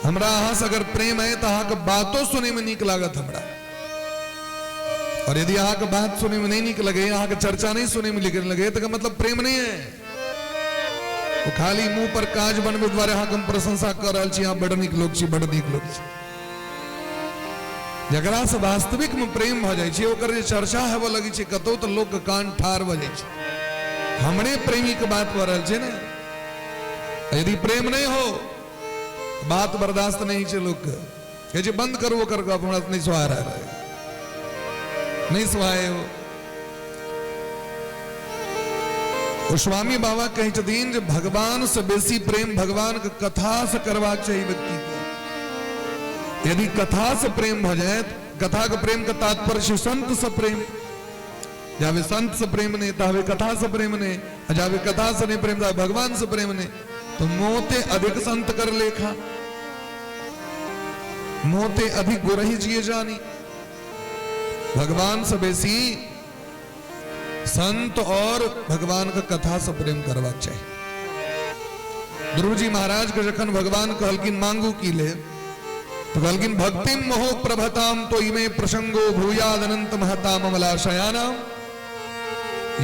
हमरा अहाँ से अगर प्रेम है तो अहाँ के बातों सुने में नीक लागत हमरा, और यदि अहाँ के बात सुने में नहीं नीक लगे, अहाँ के चर्चा नहीं सुने में नीक लगे, तो मतलब प्रेम नहीं है। तो खाली मुंह पर काज बनबे द्वारा अहाँ हम प्रशंसा कर रहा छी, बड़ नीक लोग छी, बड़ नीक लोग छी। जकरा से वास्तविक में प्रेम भ जाय छै, ओकर जे चर्चा हेबे लगे छै कतौ, तो लोग के कान ठार भ जाय छै। हमरे प्रेमी के बात भ रहल छै ने, यदि प्रेम नहीं हो बात बर्दाश्त नहीं छै, लोग कहे छै बंद करो ओकर गप, हमरा नहीं सुहा रहा है, नहीं सुहाए हो। गोस्वामी बाबा कहे छथिन जे भगवान से बेसी प्रेम भगवान के कथा से करबाक चाहिए व्यक्ति के। यदि कथा से प्रेम भ जाए, कथा के प्रेम का तात्पर्य संत से प्रेम, जावे संत से प्रेम नहीं तावे कथा से प्रेम नहीं, जावे कथा से नहीं प्रेम तावे भगवान से प्रेम नहीं, तो मोते अधिक संत कर लेखा, मोते अधिक गुरही जिए जानी। भगवान से बेसी संत और भगवान का कथा से प्रेम करवा चाहिए। ध्रुव जी महाराज के जखन भगवान कहलकिन मांगू की ले, तो कहलकिन भक्तिम मोहो प्रभताम तो इमे प्रसंगो भूयाद अनंत महताम अमलाशयानाम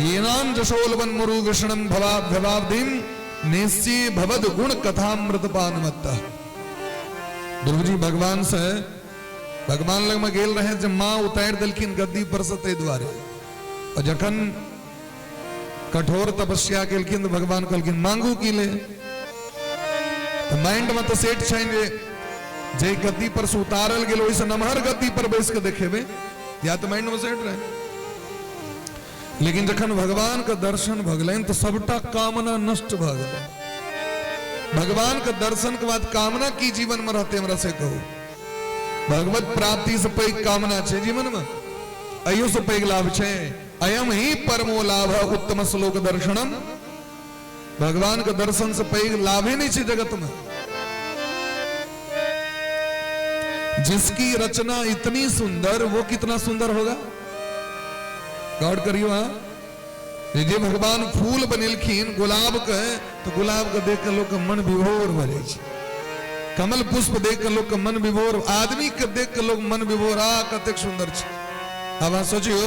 येनाम जशोलवन मुरु विष्णम भवाब्धिम निश्चय भवद गुण कथामृतपान मत। ध्रुव जी भगवान से भगवान लग में गेल रहे, जब मां उतार दिलखिन गद्दी पर से ते द्वारे, और जखन कठोर तपस्या केलखिन तो भगवान कहलखिन मांगू की ले। तो माइंड में तो सेट छे जे गद्दी पर से उतारल गेल ओइसे नमहर गद्दी पर बैस के देखेबे, या तो माइंड में सेट रहे। लेकिन जखन भगवान का दर्शन भ गेलैन तो सबटा कामना नष्ट भ गेलै। भगवान के दर्शन के बाद कामना की जीवन में रहते, हमरा से कहू। भगवत प्राप्ति से पैघ कामना छे जीवन में, अयो से पैघ लाभ छे। अयम ही परमो लाभ उत्तम श्लोक दर्शनम। भगवान के दर्शन से पैघ लाभ ही नहीं छे जगत में। जिसकी रचना इतनी सुंदर, वो कितना सुंदर होगा, गौर करियो। जे भगवान फूल बनेलखिन गुलाब के, तो गुलाब के देख के लोग के मन विभोर भ जाय छै। कमल पुष्प देख के लोग के मन विभोर, आदमी के देख के लोग मन विभोर, आ कतेक सुंदर छै। अब आप सोचियो,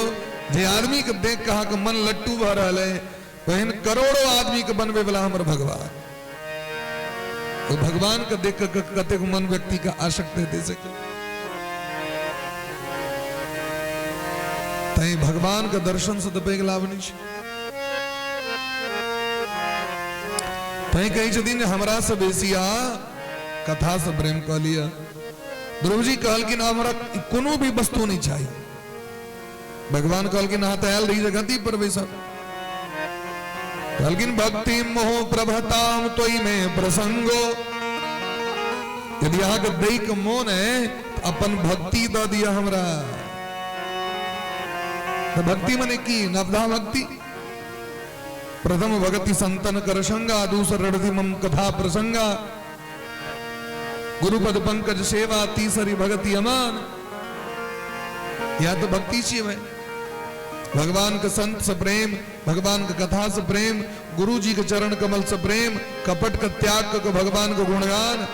जे आदमी के देख के के मन लट्टू भ रहा है, वहन करोड़ों आदमी के बनवे वाला हमर भगवान। तो भगवान के देख के कतेक मन व्यक्ति का आसक्त दे सके। तई भगवान के दर्शन से तो पैघ लाभ नहीं छै। तई कही छथिन हमरा से बेसिया कथा से प्रेम कर लिया। ध्रुव जी कहलकिन हमरा कोनो भी वस्तु नहीं चाहिए। भगवान कहलकिन हाथ आयल रही गद्दी पर बैसल, कहलकिन भक्ति मोह प्रभताम तोई में प्रसंगो। यदि अहाँ के दई के मोन है तो अपन भक्ति द दिया हमरा। तो भक्ति मने की नवधा भक्ति। प्रथम भगति संतन कर संगा, दूसर रणधि मम कथा प्रसंगा, गुरुपद पंकज सेवा, तीसरी भगति अमान। या तो भक्ति छी है भगवान के संत से प्रेम, भगवान के कथा से प्रेम, गुरु जी के चरण कमल से प्रेम, कपट का त्याग को भगवान को गुणगान।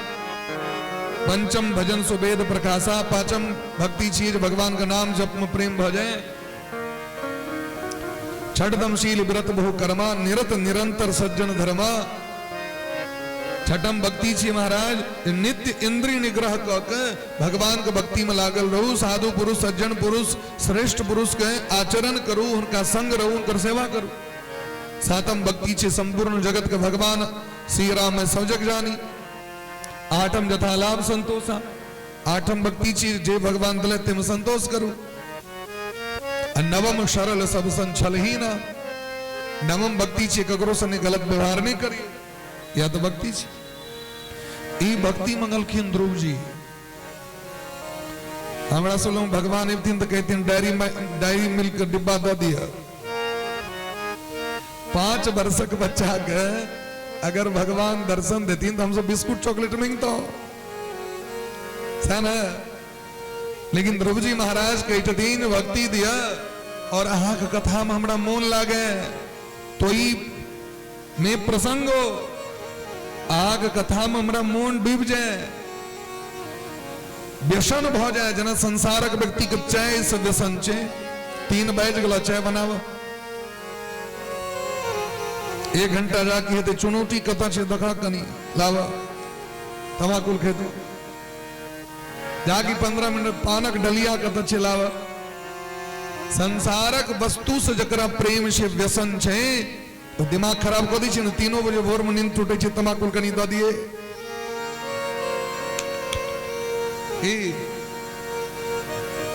पंचम भजन सुवेद प्रकाशा, पांचम भक्ति छी भगवान का नाम जप में प्रेम भजे। छठम शील व्रत बहु कर्मा, निरत निरंतर सज्जन धर्मा। छठम भक्ति छी महाराज नित्य इंद्रिय निग्रह के भगवान के भक्ति में लागल रहू, साधु पुरुष सज्जन पुरुष श्रेष्ठ पुरुष के आचरण करू, उनका संग रहू, उनकर सेवा करू। सातम भक्ति छी संपूर्ण जगत के भगवान श्री राम में सब जग जानी। आठम जथा लाभ संतोषा, आठम भक्ति छी जे भगवान दले ते में संतोष करू। नवम सरल सब संचल ही ना, नवम भक्ति छी ककरो से गलत व्यवहार नहीं करियो, या तो भक्ति छी। ई भक्ति मंगलखिन ध्रुव जी। हमरा से लोग भगवान इब्तिन तो कहते हैं डायरी मिल्क का डिब्बा दे दिया। 5 वर्षक बच्चा के अगर भगवान दर्शन देती तो हमसे बिस्कुट चॉकलेट मिंगता है। लेकिन ध्रुव जी महाराज कहते भक्ति दिया और अहा के कथा में हमरा मोन लागे तो ई में प्रसंगो आग कथा में हमरा मोन डूब जाए। व्यसन भ जाए जना संसारक व्यक्ति के चाय से व्यसन छे 3 बैज गला चाय बनाव 1 घंटा जाके हेते चुनौती कता छे दखा कनी लाव तमाकुल खेतो जाके 15 मिनट पानक डलिया कता छे लाव संसारक वस्तु से जकरा प्रेम से व्यसन छे तो दिमाग खराब कर दी छे 3 बजे भोर में नींद टूटे छे तमाकुल कनी द दिए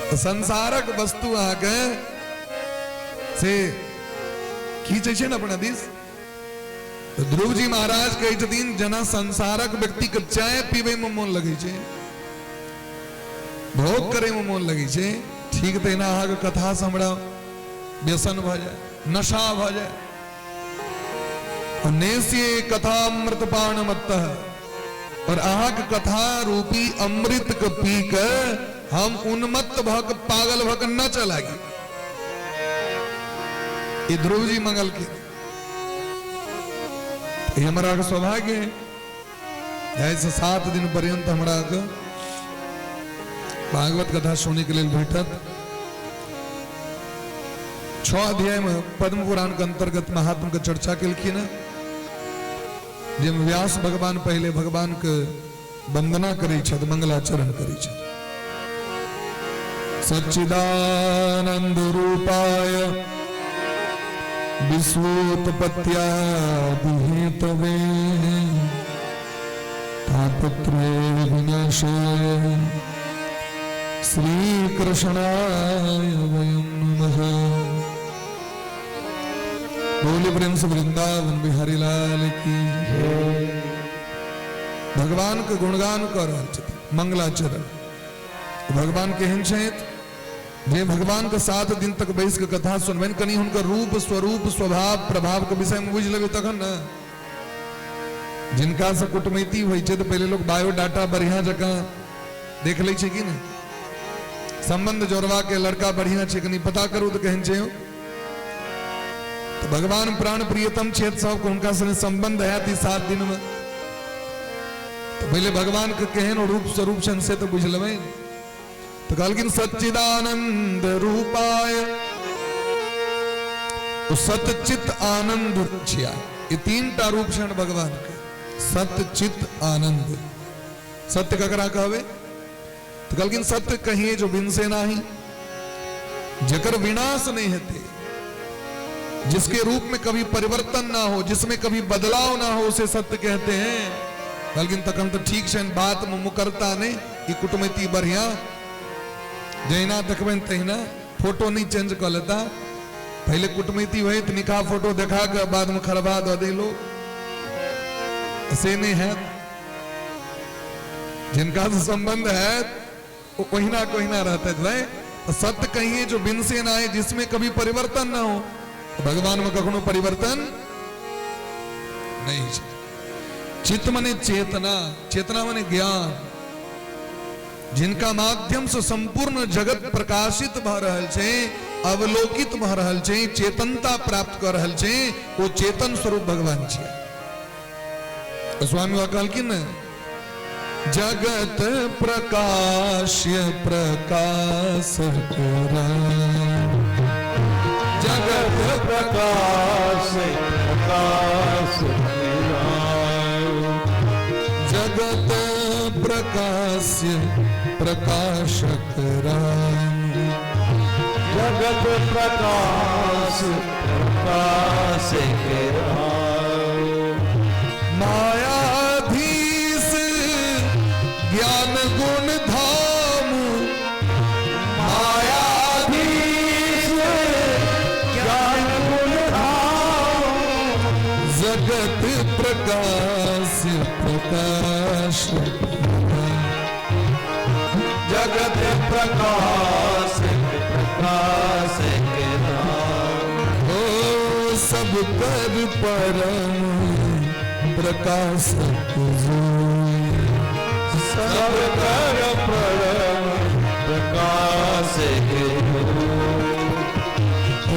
तो संसारक वस्तु आगे से खींचे छे न अपना दिस तो ध्रुव जी महाराज कहे छथिन जना संसारक व्यक्ति के चाय पीबे में मन लगे छे भोग करे में मन लगे छे ठीक ते ना आगे कथा संभड़ा व्यसन भ जाए नशा भ जाए नेस्य कथा अमृतपान मत और आग कथा रूपी अमृत के पी कर हम उन्मत्त भक पागल भक न चलागी ये ध्रुव जी मंगल के ये हमारा का सौभाग्य है ऐसे 7 दिन पर्यंत हमारा का भागवत कथा सुनने के लिए भेटत 6 अध्याय में पद्म पुराण के अंतर्गत महात्मा के चर्चा केलखिन जिम व्यास भगवान पहले भगवान के वंदना करी छत मंगलाचरण करी छत सच्चिदानंद रूपाय विश्वोत्पत्त्यादि हेतवे तापत्रय विनाशाय श्री कृष्णाय वयं नमः। बोले प्रेम से वृंदावन बिहारी लाल की जय। भगवान के गुणगान कर मंगलाचरण भगवान केहन छथि जे भगवान के 7 दिन तक बैस के कथा सुनबेन कनी हुनकर रूप स्वरूप स्वभाव प्रभाव के विषय में बुझ लेबे तखन न जिनका से कुटमैती होइ छै तो पहले लोग बायोडाटा बढ़िया जगह देख ले छै कि नहीं संबंध जोड़वा के लड़का बढ़िया छै कि नहीं पता करू तो केहन छै तो भगवान प्राण प्रियतम छेद सब को उनका से संबंध है 7 दिन में तो पहले भगवान के केहन रूप स्वरूप छन से तो बुझ लेबै तो कहलखिन सच्चिदानंद रूपाय तो सतचित आनंद छिया ये 3टा रूप छन भगवान के सतचित आनंद सत्य ककरा कहवे तो कहलखिन सत्य कहिए जो बिन से नाही जकर विनाश नहीं हेते जिसके रूप में कभी परिवर्तन ना हो जिसमें कभी बदलाव ना हो उसे सत्य कहते हैं। बल्कि तकन तो ठीक से बात में मुकरता नहीं कि कुटुमैती बढ़िया जैना देखबेन तहिना फोटो नहीं चेंज कर लेता पहले कुटमैती हुई तो निकाह फोटो देखा के बाद में खरबा दो दे लोग ऐसे नहीं है जिनका से संबंध है वो कोई ना रहता है तो सत्य कहिए जो बिन से ना है जिसमें कभी परिवर्तन ना हो भगवान में कखनो परिवर्तन नहीं है। चित्त मने चेतना चेतना मने ज्ञान जिनका माध्यम से संपूर्ण जगत प्रकाशित भ रहल छै अवलोकित भ रहल छै चेतनता प्राप्त कर रहल छै वो चेतन स्वरूप भगवान छै। तो स्वामी कहलखिन जगत प्रकाश्य प्रकाश करा जगत प्रकाश प्रकाश जगत प्रकाश प्रकाशक राम जगत प्रकाश प्रकाशक राम मायाधीश ज्ञान गुण धाम मायाधीश ज्ञान गुण धाम जगत प्रकाश प्रकाश जगत प्रकाश प्रकाश के नाम ओ सब कर परम प्रकाशक सब कर परम प्रकाश के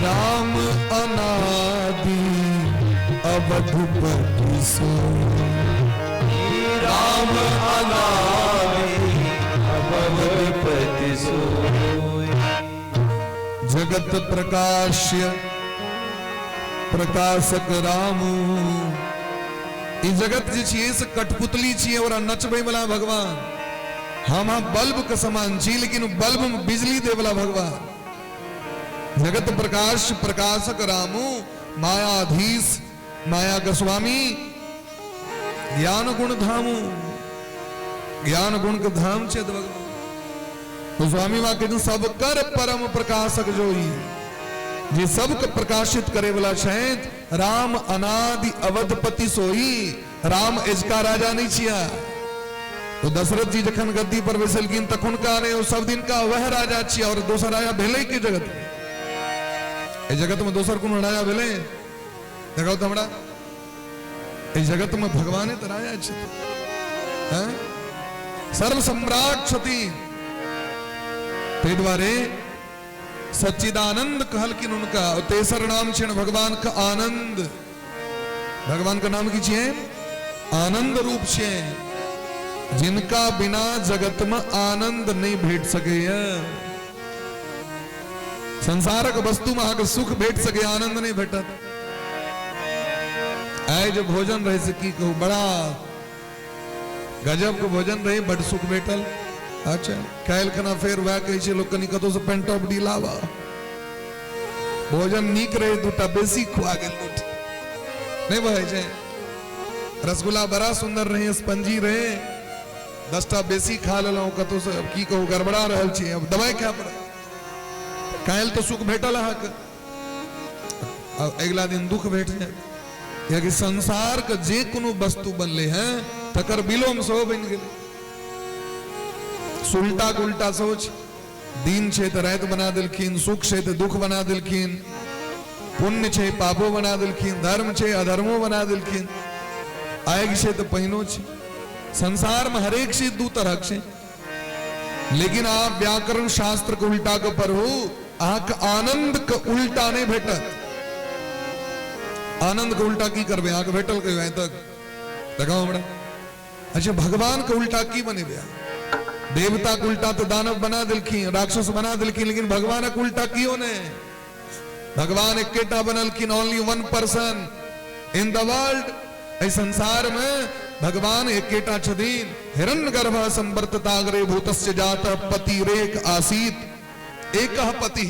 राम अनादि अवधपति सो राम अनादि अवधपति जगत प्रकाश्य प्रकाशक रामू। ई जगत जी छिए से कठपुतली छिए और नचबे वाला भगवान। हम बल्ब के समान छी, लेकिन बल्ब में बिजली दे वाला भगवान। जगत प्रकाश प्रकाशक रामू, मायाधीश माया का स्वामी, ज्ञान गुण धामू। ज्ञान गुण के धाम छे भगवान। तो स्वामी वहां कहते सब कर परम प्रकाशक जोई, जे सबके प्रकाशित करे वाला छथि। राम अनादि अवधपति सोई। राम एजका राजा नहीं छिया। तो दशरथ जी जखन गद्दी पर बैसलखिन तखन का ने ओ सब दिन का वह राजा छिया। और दोसर राजा भेले के जगत में, ए जगत में दोसर कोन राजा भेले देखाओ तो हमरा। ए जगत में भगवान तो राजा छथि, हैं सर्व सम्राट छथि। ते द्वारे सच्चिदानंद कहलकिन उनका। और तेसर नाम छे भगवान का आनंद। भगवान का नाम की छे आनंद रूप छे, जिनका बिना जगत में आनंद नहीं भेट सके। संसारक वस्तु में आके सुख भेट सके, आनंद नहीं भेटत। आए जो भोजन रहे से की कहूं, बड़ा गजब को भोजन रहे, बड़ सुख भेटल। अच्छा काल खना फेर वह कहे लोग कनी कतो से पेंट ऑफ डी लावा। भोजन नीक रहे, दूटा बेसी खुआ गेल नहीं बहे छे। रसगुल्ला बड़ा सुंदर रहे, स्पंजी रहे, 10टा बेसी खा लेलौ। कतो से अब की कहूं गड़बड़ा रहल छी, अब दवाई खाय पड़े। काल तो सुख भेटल अहाँके, अब अगला दिन दुख भेट जाए। कि संसार के जे कोनो वस्तु बनले हैं तकर विलोम सेहो बन गेल। उल्टा उल्टा सोच, दिन छे तो रात बना देलखिन, सुख छे तो दुख बना देलखिन, पुण्य छे पापो बना देलखिन, धर्म छे अधर्मो बना देलखिन, आग छे तो पहिनो छे। संसार में हरेक चीज दू तरह छे। लेकिन आप व्याकरण शास्त्र के उल्टा के पढ़ू, आक आनंद के उल्टा नहीं भेटत। आनंद के उल्टा की करबे, आके भेटल कहियो तक देखाओ हमरा। अच्छा भगवान के उल्टा की बने बे? देवता के उल्टा तो दानव बना दिलखिन, राक्षस बना दिलखिन, लेकिन भगवान के उल्टा क्यों ने? भगवान एकेटा बनलखिन, only one person in the world. इस संसार में भगवान एकेटा छथिन। हिरण्यगर्भ संवर्तताग्रे भूतस्य जातः पतिरेक आसीत एकः पति।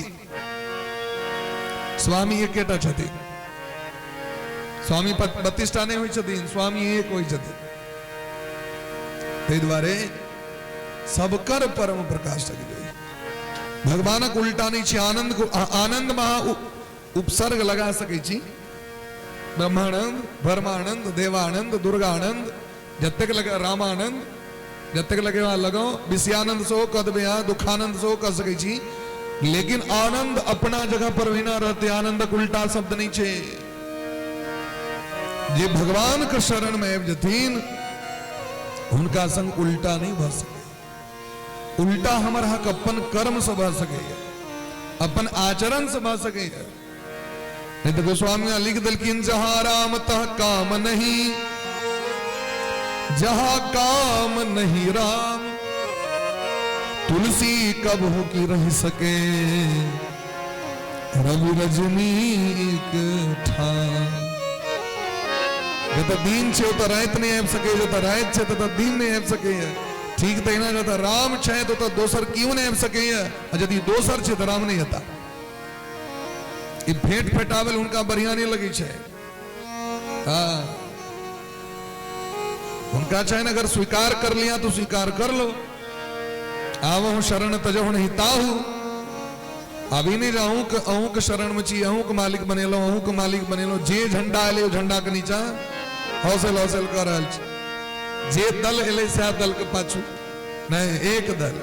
स्वामी एकेटा छथिन। स्वामी प्रतिष्ठा नहीं हुई छथिन, स्वामी एक हुई छथिन। ते द्वारे सबकर परम प्रकाश भगवान को उल्टा नहीं छे। आनंद को आनंद महा उपसर्ग लगा सके छी। ब्रह्मानंद, भरमानंद, देवानंद, दुर्गानंद, जब तक लगे रामानंद, जब तक लगे वहां लगाओ। विषयानंद सो कदबे, दुखानंद सो कर सके छी। लेकिन आनंद अपना जगह पर भी ना रहते। आनंद को उल्टा शब्द नहीं छे। जे भगवान के शरण में आबि जथिन उनका संग उल्टा नहीं भ सके। उल्टा हमार हक अपन कर्म से भ सके, अपन आचरण से भ सके। नहीं तो गोस्वामी लिख दिलखिन, जहां राम तह काम नहीं, जहां काम नहीं राम, तुलसी कब हो की रह सके, रवि रजनी ठाम। जो दिन छे तो रात नहीं आब सके, जो रात छे तो दिन नहीं आब सके। ठीक तो ना जो राम छे तो दोसर क्यों नहीं आब सके। यदि दोसर छे तो राम नहीं आता। ये फेंट फेटावल उनका बढ़िया नहीं लगी छे। हाँ उनका चाहे अगर स्वीकार कर लिया तो स्वीकार कर लो। आवो शरण तजो नहीं ताहू। अभी नहीं जाऊं कि अहू के शरण में चाहिए, अहू के मालिक बने लो, अहू के मालिक बने लो। जे झंडा एले झंडा के नीचा हौसल हौसल कर रहल छै। जे दल एले से दल के पाछू नहीं, एक दल।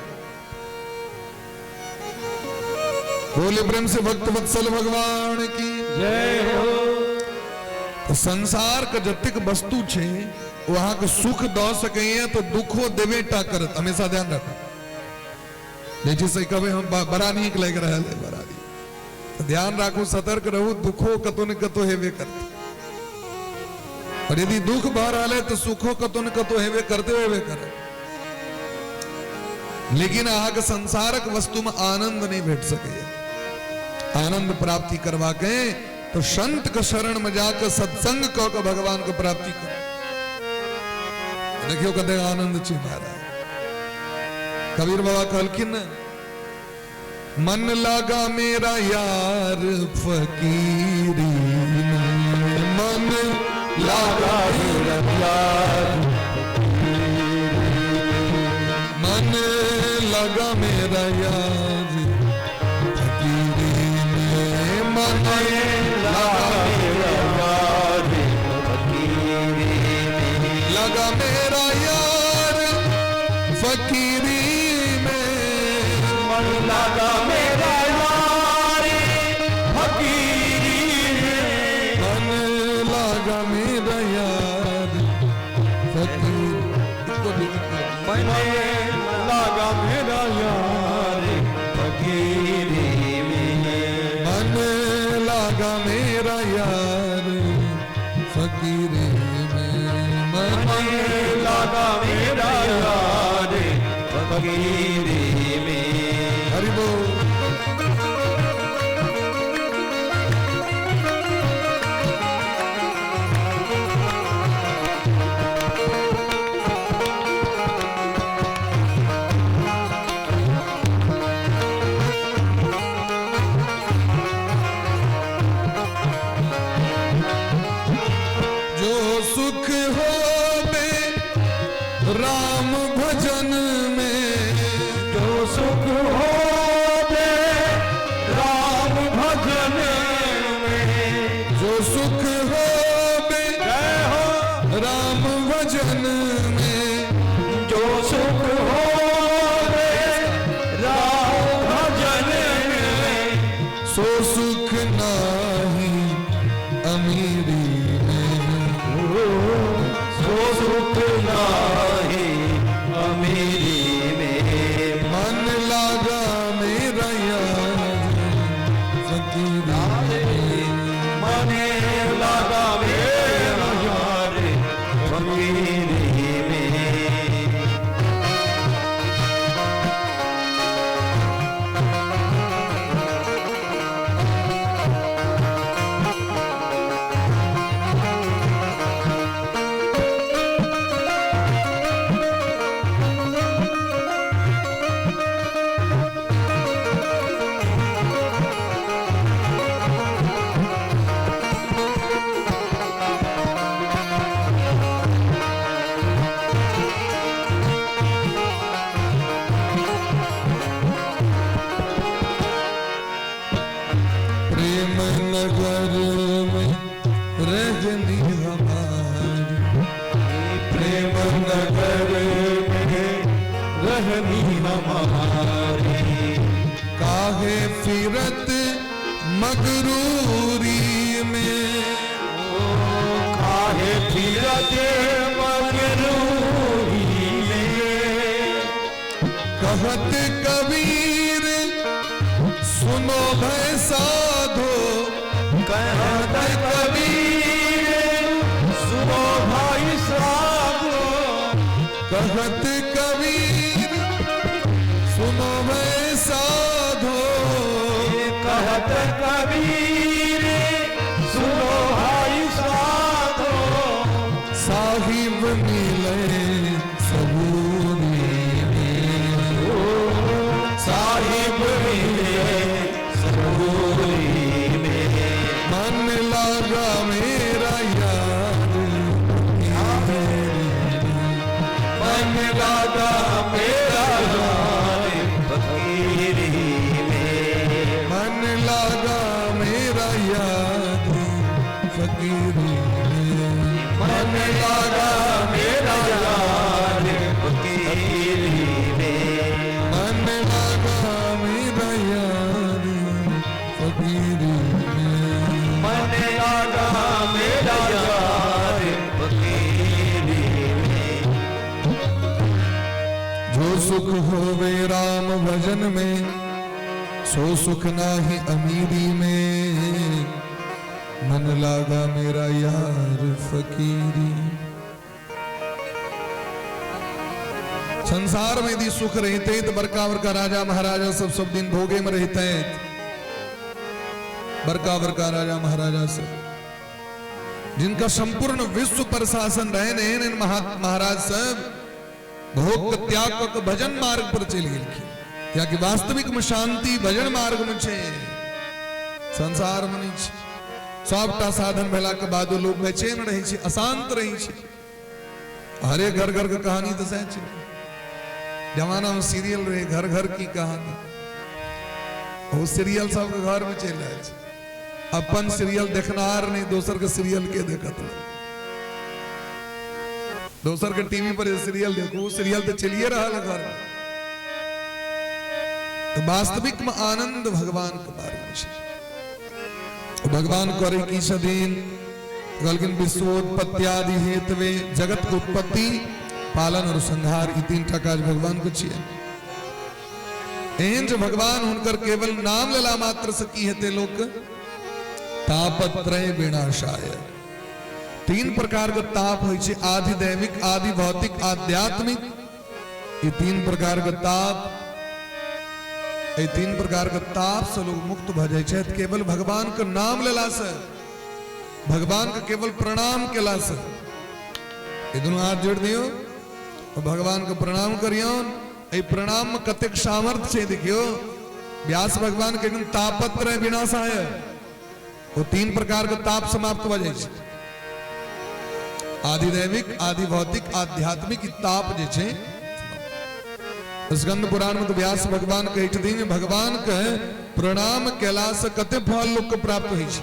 बोले प्रेम से भक्त वत्सल भगवान की जय हो। तो संसार के जतिक वस्तु छे वहां के सुख द सके तो दुखो देवेटा करत। हमेशा ध्यान रखो। जैसे कभी हम बड़ा नीक लग रहा है, बड़ा तो ध्यान रखो, सतर्क रहो। दुखो कतो न कतो हेवे करते। और यदि दुख भर रहा है तो सुखो कतो न कतो हेवे करते हेवे करे। लेकिन आग संसारक वस्तु में आनंद नहीं भेट सके। आनंद प्राप्ति करवा के तो संत के शरण में जाकर सत्संग कह के भगवान को प्राप्ति करो। देखियो कदे आनंद ची महाराज कबीर बाबा कहलखिन न, मन लगा मेरा यार फकीरी में, मन लगा मेरा यार, मन लगा मेरा यार फकीरी में, मन लगा मेरा यार फकीरी में, लगा मेरा यार फकीरी में, मन लगा मेरा यार फकीरी में, मन लगा मेरा यार फकीर, मन लगा मेरा यार फकीरी में, मन लगा मेरा यार फकीरी में, मन लगा मेरा यार फकीरी में। हरि बोल। जो सुख हो बे राम भजन में, जो सुख हो बे राम भजन में, जो सुख हो बे जय हो राम भजन में, जो सुख हो बे राम भजन में, सो सुख नाही अमीरी में, सो सुख नाही अमीरी में, मन लगा मेरा यार फकीरी में, मन लगा मेरा यार फकीरी में। प्रेम नगर में रहनी हमारी, प्रेम नगर में रहनी हमारी, काहे फिरत मगरूरी में, काहे फिरत मगरूरी में, कहत कबीर सुनो भय साधो, कहत कबीर सुनो भाई साधो, कहत कबीर सुनो भय साधो, कहत कबीर सुनो भाई साधो, साहिब मिले सबूरी में, साहिब मिले सबूरी में, मन लगा मेरा यार मन लगा मेरा यार फकीरी में, मन लगा मेरा यार फकीरी में, मन लगा मेरा यार फकीरी में, मन लगा मेरा यार फकीरी में, मन लगा मेरा यार फकीरी में। जो सुख होवे राम भजन में, सो सुख नाही अमीरी में, मन लागा मेरा यार फकीरी। संसार में यदि सुख रहते तो बड़का बड़का राजा महाराजा सब दिन भोगे में रहते हैं, बड़का बड़का राजा महाराजा से जिनका संपूर्ण विश्व पर शासन रहे ने महाराज सब भोग त्याग क भजन मार्ग पर चल गए क्या कि वास्तविक में शांति भजन मार्ग में छे संसार में नहीं छे सबटा साधन भेला के बाद लोग बेचैन रहे छे अशांत रहे छे हरे घर घर के कहानी तो सह छे जमाना में सीरियल रहे घर घर की कहानी वो सीरियल सब के घर में चल रहा है अपन सीरियल देखनार नहीं दोसर के सीरियल के देखत दोसर के टीवी पर सीरियल देखो सीरियल तो चलिए रहा है घर तो वास्तविक में आनंद भगवान के बारे में छे भगवान करे की सदीन गलगिन विश्वोत्पत्त्यादि हेतवे जगत की उत्पत्ति पालन और संहार ई तीन टा काज भगवान को छिए एहन जो भगवान हुनकर केवल नाम लेला मात्र से की हेते लोक तापत्रय विनाशाय तीन प्रकार का ताप होय छे आदि दैविक आदि भौतिक आध्यात्मिक ये तीन प्रकार का ताप ये तीन प्रकार का ताप से लोग मुक्त भ जाय छे केवल भगवान का नाम लेला से भगवान का केवल प्रणाम केला से ये दोनों हाथ जोड़ दियो और भगवान को प्रणाम करियो ये प्रणाम में कतेक सामर्थ्य छे देखियो व्यास भगवान के तापत्रय विनाशाय वो तीन प्रकार का ताप समाप्त हो जाए आदि दैविक आदि भौतिक आध्यात्मिक ताप जे छे स्कंद पुराण में तो व्यास भगवान कहै छथिन भगवान के प्रणाम केला से कते फल लोक को प्राप्त होइ छै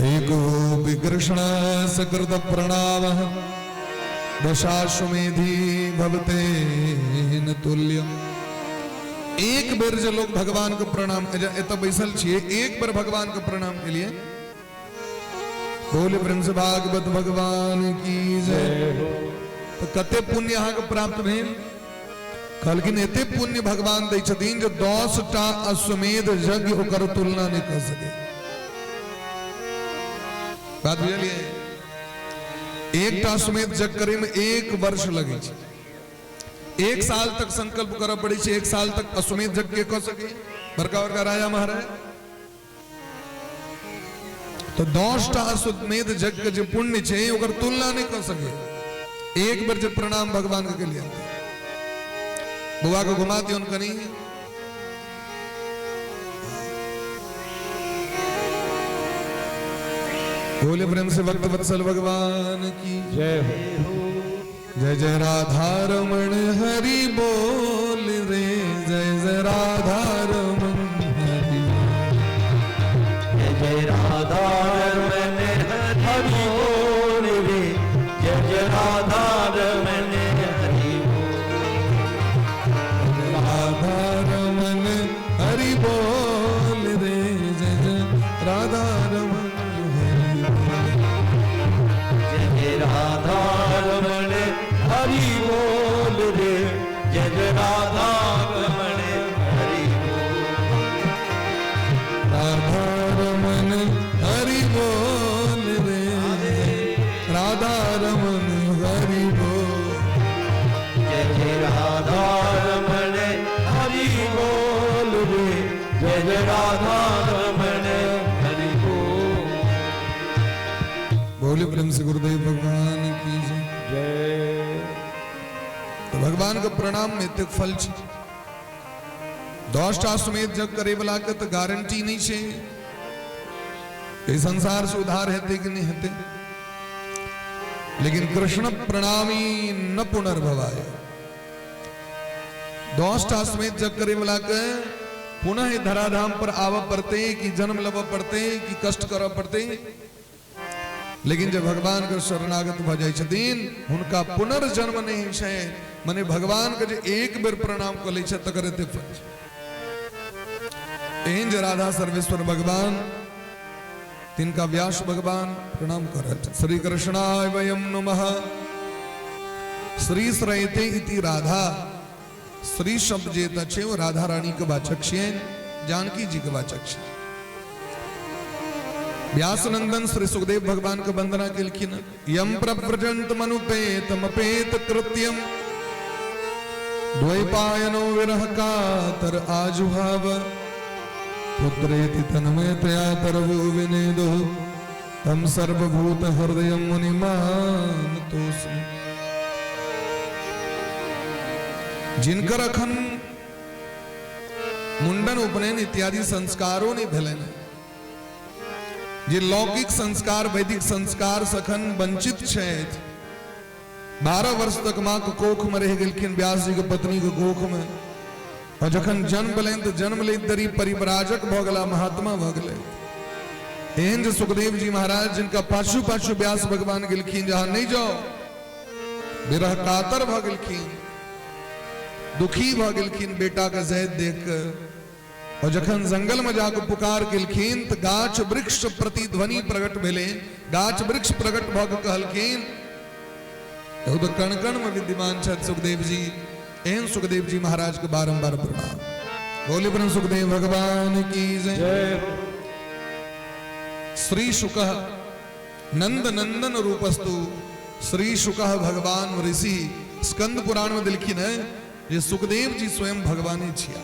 एको विकृष्ण सकृत प्रणामः दशाश्वमेधि भवते न तुल्यम एक बार जो लोग भगवान को प्रणाम एत बैसल छिए एक बार भगवान को प्रणाम के लिए बोले ब्रह्म भागवत भगवान की जय तो कते पुण्य यहाँ को प्राप्त भेल कहलखिन एते पुण्य भगवान दै छथिन जो 10 टा अश्वमेध यज्ञ ओकर तुलना नहीं कर सके बात बुझलिए एक टा अश्वमेध यज्ञ करे में 1 वर्ष लगे छे 1 साल तक संकल्प कर पड़ी छे 1 साल तक अश्वमेध यज्ञ कर सके बड़का बड़का राजा महाराज तो 10 टा अश्वमेध यज्ञ जो पुण्य छे ओकर तुलना नहीं कर सके एक बार जब प्रणाम भगवान के लिए बुआ को घुमाती उनका नहीं बोले प्रेम से भक्त वत्सल भगवान की जय हो जय जय राधा रमण हरि बोल रे जय जय राधा रमण हरि जय जय राधा रमण हरि बोल रे जय जय राधा रमण हरि बोल राधा रमण हरि बोल रे जय जय राधा रमण जय जय राधा रमण हरि बोल रे जय जय राधा रमण हरि बोल राधा रमण हरि बोल रे राधा रमण हरि बोल जय जय राधा रमण हरि बोल रे जय जय राधा रमण हरि बोल बोले प्रेम से गुरुदेव भगवान की जय तो भगवान का प्रणाम में तक फल छे 10 टा अश्वमेध जग करे वाला के तो गारंटी नहीं छे ये संसार से उधार हेते कि नहीं हेते लेकिन कृष्ण प्रणामी न पुनर्भवाय 10 टा अश्वमेध जग करे वाला के पुनः धराधाम पर आव पड़ते कि जन्म लब पड़ते कि कष्ट कर पड़ते लेकिन जब भगवान के शरणागत भ जाय छथिन उनका पुनर्जन्म नहीं है माने भगवान के जो एक बेर प्रणाम कर ले छ तकर एते फल एहन जे राधा सर्वेश्वर भगवान तिनका व्यास भगवान प्रणाम करत श्री कृष्णाय वयम नमः श्री श्रयते इति राधा श्री शब्द जे तछे वो राधा रानी के वाचक छे जानकी जी के वाचक छे व्यासनंदन श्री सुखदेव भगवान को वंदना केलखिन यम प्रव्रजंत मनुपेतमपेत कृत्यम द्वैपायनो विरह कातर आजुहाव पुत्रेति तन्मयतया तरवो विनेदो तम सर्वभूत हृदय मुनिमानतोस्मि। जिनकर अखन मुंडन उपनयन इत्यादि संस्कारों ने भेले जे लौकिक संस्कार वैदिक संस्कार सखन वंचित छथि। 12 वर्ष तक माँ के कोख में रह गेलखिन व्यास जी के पत्नी के कोख में, और जखन जन्म लेन तो जन्म ले दरी परिव्राजक भ गेला, महात्मा भ गेले। एहन जे सुखदेव जी महाराज जिनका पाछू पाछू व्यास भगवान गेलखिन, जहां नहीं जाओ विरह कातर भ गेलखिन, दुखी भ गेलखिन बेटा के जैद देख कर। और जखन जंगल में जाकर पुकार केलखिन तो गाछ वृक्ष प्रति ध्वनि प्रकट भेले। गाछ वृक्ष प्रकट भ के कहलखिन, तो कण कण में विद्यमान छथि सुखदेव जी। एहन सुखदेव जी महाराज के बारंबार प्रणाम। बोले ब्रह्म सुखदेव भगवान की जय। श्री शुकः नंद नंदन रूपस्तु श्री शुकः भगवान ऋषि। स्कंद पुराण में लिखिन है जे सुखदेव जी स्वयं भगवान छिया।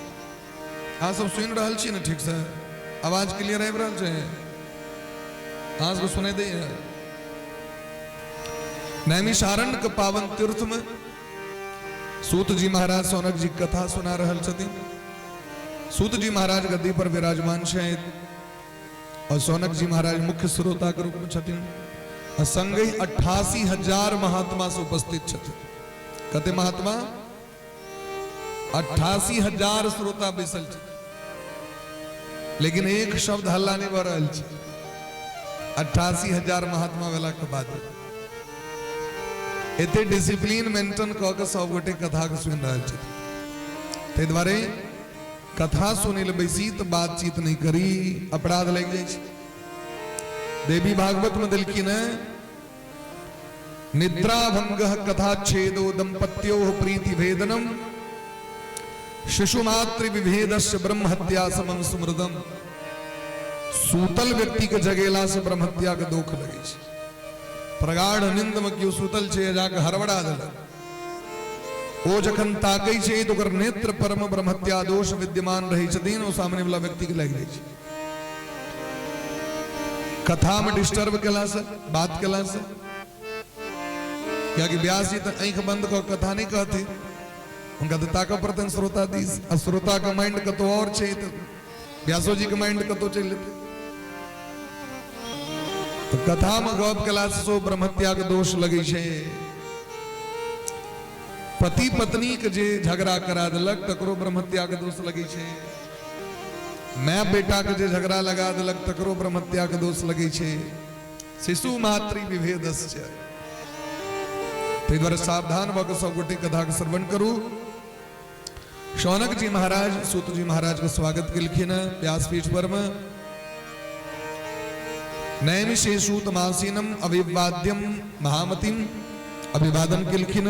अहाँ सब सुन रहल छी ने ठीक से? आवाज क्लियर आबि रहल छै? अहाँ सब सुनै दै? नैमिषारण्य के पावन तीर्थ में सूत जी महाराज सौनक जी कथा सुना रहल छथिन। सूत जी महाराज गद्दी पर विराजमान छथि और सौनक जी महाराज मुख्य श्रोता के रूप में छथिन। और संगे 88,000 महात्मा से उपस्थित छथिन। कते महात्मा? 88,000 श्रोता बैसल छथिन, लेकिन एक शब्द हल्ला नहीं भ रहल छै। 88,000 महात्मा वाला के बाद एते डिसिप्लिन मेंटेन क के सब गोटे कथा के सुन रहल छथिन। ताहि दुआरे कथा सुनै ले बैसी तो बातचीत नहीं करी, अपराध लग जाए। देवी भागवत में देलखिन है, निद्रा भंग कथा छेदो दंपत्यो प्रीति भेदनम शिशु मातृ विभेदस्य ब्रह्म हत्या समम सुमृदम। सूतल व्यक्ति के जगेला से ब्रह्म हत्या के दुख लगे। प्रगाढ़ निंद में क्यों सूतल छे जाके हरवड़ा देलक। ओ जखन ताकै छै तो ओकर नेत्र परम ब्रह्म हत्या दोष विद्यमान रहै छथिन, ओ सामने वाला व्यक्ति के लग जाइ छै। कथा में डिस्टर्ब केला से, बात केला से, क्या कि व्यास जी तो आंख बंद कर कथा नहीं कहते, उनका तो ताका प्रतन श्रोता दी। श्रोता का माइंड कतो और छे, तो व्यासो जी का माइंड कतो चल लेते। तो कथा में गप केला से सो ब्रह्म हत्या के दोष लगे छे। पति पत्नी के जे झगड़ा करा देलक तकरो ब्रह्म हत्या के दोष लगे छे। मैं बेटा के जे झगड़ा लगा देलक तकरो ब्रह्म हत्या के दोष लगे छे। शिशु मातृ विभेदस्य। ताहि दुआरे सावधान भ के सब गोटे कथा के श्रवण करू। शौनक जी महाराज सूत जी महाराज के स्वागत केलखिन व्यासपीठ पर में। नैमिषे सूतमासीनम अभिवाद्यम महामतिम अभिवादन केलखिन।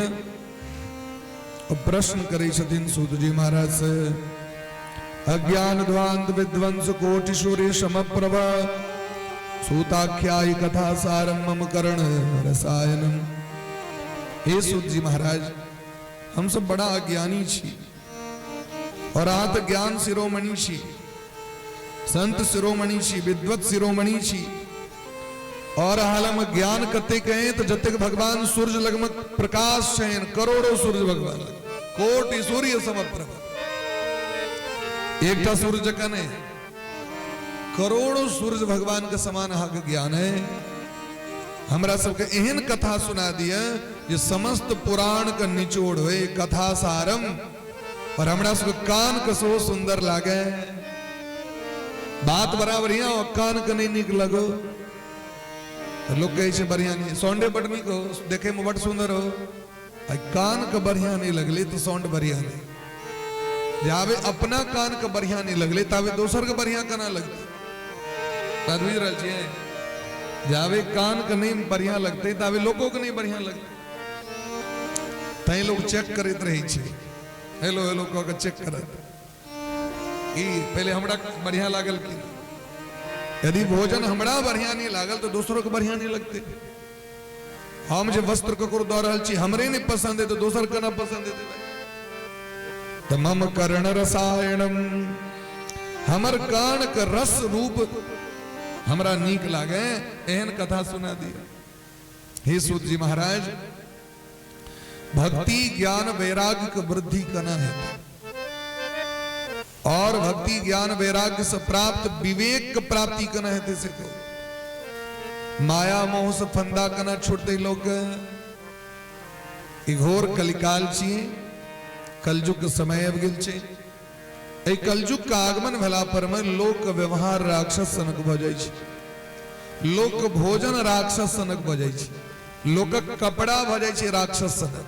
और प्रश्न करे छथिन सूत जी महाराज से, अज्ञान ध्वांत विध्वंस कोटि सूर्य समप्रभ सूताख्यायी कथा सारम मम कर्ण रसायनम। हे सूत जी महाराज, हम सब बड़ा अज्ञानी छी और आत ज्ञान शिरोमणि छी, संत शिरोमणि छी, विद्वत शिरोमणि छी। और हाल में ज्ञान कते कहें तो जतेक भगवान सूर्य लगमक प्रकाश छन, करोड़ों सूर्य भगवान कोटि सूर्य समप्रभ। एकटा सूर्य जका नहीं, करोड़ों सूर्य भगवान के समान अहाँ के ज्ञान है। हमरा सबके एहन कथा सुना दिया जे समस्त पुराण के निचोड़ हुए कथा सारम। और हमरा सबके कान कसो सुंदर लागे। बात बड़ा बढ़िया हो, कान के नहीं निक लगो तो लोग कहे बढ़िया नहीं। सौंडे बड़ निक हो, देखे में बड़ सुंदर हो, कान के बढ़िया नहीं लगले तो सौंड बढ़िया नहीं। जावे अपना कान के बढ़िया नहीं लगले तावे दोसर के बढ़िया केना लगते? बात बुझ रहल छियै? जावे कान के नहीं बढ़िया लगते तावे लोगों के नहीं बढ़िया लगते। तै लोग चेक करते रहे छे, हेलो हेलो कह के चेक करत ई पहले हमरा बढ़िया लागल कि। यदि भोजन हमरा बढ़िया नहीं लागल तो दूसरों को बढ़िया नहीं लगते। हम जो वस्त्र ककरो दऽ रहल छी हमरे नहीं पसंद है तो दोसर के ना पसंद है। मम कर्ण रसायनम हमर कान का रस रूप हमरा नीक लागे एहन कथा सुना दिया। हे सूत जी महाराज, भक्ति ज्ञान वैराग्य का वृद्धि करना है और भक्ति ज्ञान वैराग्य से प्राप्त विवेक का प्राप्ति करना है। तैसे को माया मोह से फंदा करना छोड़ते लोग घोर कलिकाल छिए, कलयुग के समय अब गेल छे। ए कलयुग का आगमन भला पर में लोक के व्यवहार राक्षस सनक भ जाय छे, लोक के भोजन राक्षस सनक भ जाय छे, लोक के कपड़ा भ जाय छे राक्षस सनक।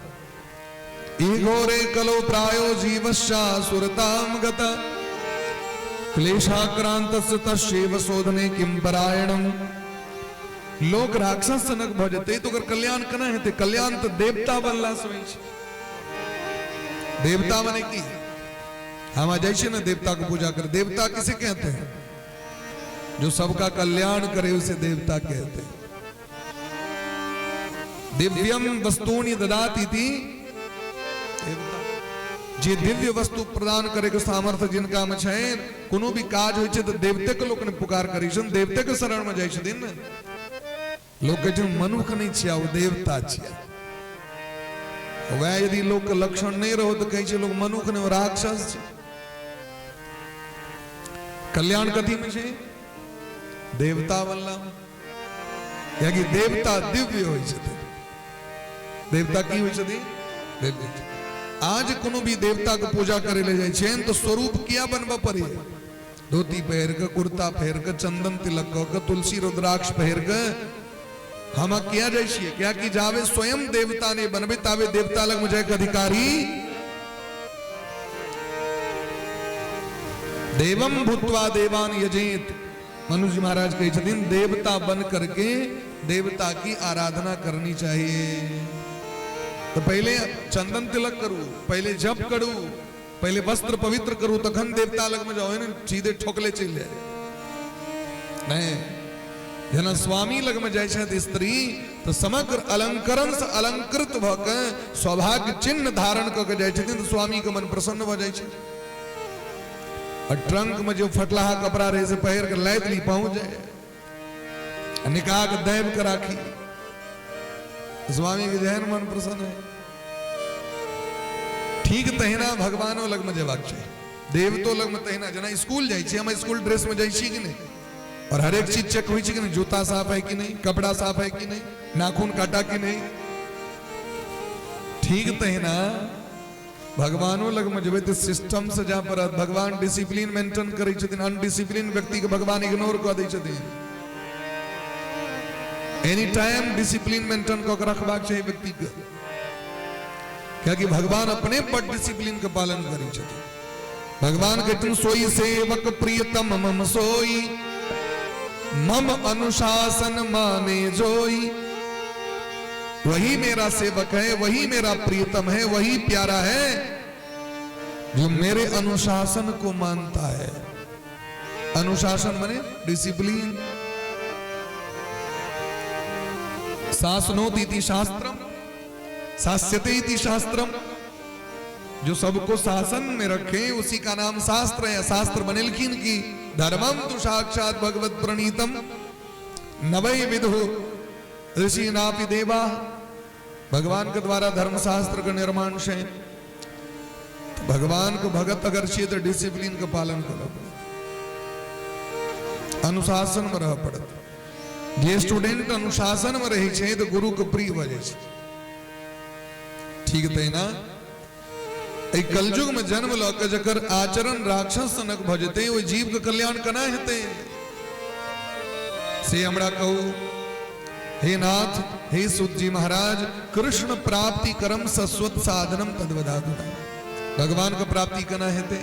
ईघोरे कलो प्रायो जीवश्चा सुरताम गता क्लेशाक्रांतस्य तस्यैव शोधने किम परायणम। लोक राक्षस सनक भ जते तो अगर कल्याण करना है ते कल्याण तो देवता बनला सवै छे। देवता माने की हम आ जाइए ना देवता को पूजा कर। देवता किसे कहते हैं? जो सबका कल्याण करे उसे देवता कहते हैं। दिव्यम वस्तूनि ददाति थी देवता, जे दिव्य वस्तु प्रदान करे के सामर्थ्य जिनका में छै, कोनो भी काज होय छै तो देवते के लोक ने पुकार करी छन, देवते के शरण में जाय छथिन ने। लोक के जो मनुष्य नहीं छिया वो देवता छिया। वह यदि लोक के लक्षण नहीं रहो तो कहे छे लोग मनुष्य ने राक्षस छै। कल्याण कथी में छे? देवता बनला, या कि देवता दिव्य होय छथिन। देवता की होय छथिन? दिव्य। आज कोनो भी देवता के पूजा करे ले जाय छेन तो स्वरूप किया बनबा पड़ी? धोती पहर के, कुर्ता पहर के, चंदन तिलक के, तुलसी रुद्राक्ष पहर के हम किया जाय छिए। क्या कि जावे स्वयं देवता ने बनबे तावे देवता लग में जाय के अधिकारी। देवम भूत्वा देवान यजेत, मनु जी महाराज कहे छथिन देवता बन करके देवता की आराधना करनी चाहिए। तो पहले चंदन तिलक करू, पहले जप करू, पहले वस्त्र पवित्र करू, तखन देवता लग में जाओ ना सीधे ठोकले चल जाए। नहीं, जना स्वामी लग में जाय छथि स्त्री तो समग्र अलंकरण से अलंकृत भ के सौभाग्य चिन्ह धारण क के जाय छथिन तो स्वामी के मन प्रसन्न भ जाय छै। और ट्रंक में जो फटलाहा कपड़ा रहे से पहिर के लैत ली पहुंच जाए, निकाह के दैव के राखी, स्वामी के जहन मन प्रसन्न है। ठीक तहिना भगवानो लग में जेबाक चाहिए, देवतो लग में तहिना। जना स्कूल जाय छी, हम स्कूल ड्रेस में जाय छी कि नहीं, और हर एक चीज चेक हुई कि नहीं, जूता साफ है कि नहीं, कपड़ा साफ है कि नहीं, नाखून काटा कि नहीं। ठीक तहिना भगवानों लग में जब सिस्टम से जा पर भगवान डिसिप्लिन मेंटेन करे छथिन। अनडिसिप्लिन व्यक्ति के भगवान इग्नोर कर दै छथिन। एनी टाइम डिसिप्लिन मेंटेन कर रखबाक चाहिए व्यक्ति के, क्योंकि भगवान अपने पर डिसिप्लिन के पालन करे छथिन। भगवान कहते सोई सेवक प्रियतम मम सोई, मम अनुशासन माने जोई। वही मेरा सेवक है, वही मेरा प्रियतम है, वही प्यारा है जो मेरे अनुशासन को मानता है। अनुशासन माने डिसिप्लिन। शासनोति इति शास्त्रम, शास्यते इति शास्त्रम। जो सबको शासन में रखे उसी का नाम शास्त्र है। शास्त्र बनेलखिन की धर्मम तो साक्षात भगवत प्रणीतम नवै विदु ऋषि नापि देवा। भगवान के द्वारा धर्म शास्त्र का निर्माण है। तो भगवान को भगत अगर चाहिए तो डिसिप्लिन का पालन करना पड़े, अनुशासन में रह पड़े। जे स्टूडेंट अनुशासन में रही छे तो गुरु के प्रिय बजे छे। ठीक है ना? एक कलयुग में जन्म लक जकर आचरण राक्षस सनक भजते वो जीव के कल्याण कना हेते से हमरा कहू। हे नाथ, हे सूत जी महाराज, कृष्ण प्राप्ति करम सस्वत साधनम तद्वदातु। भगवान के प्राप्ति कना हेते?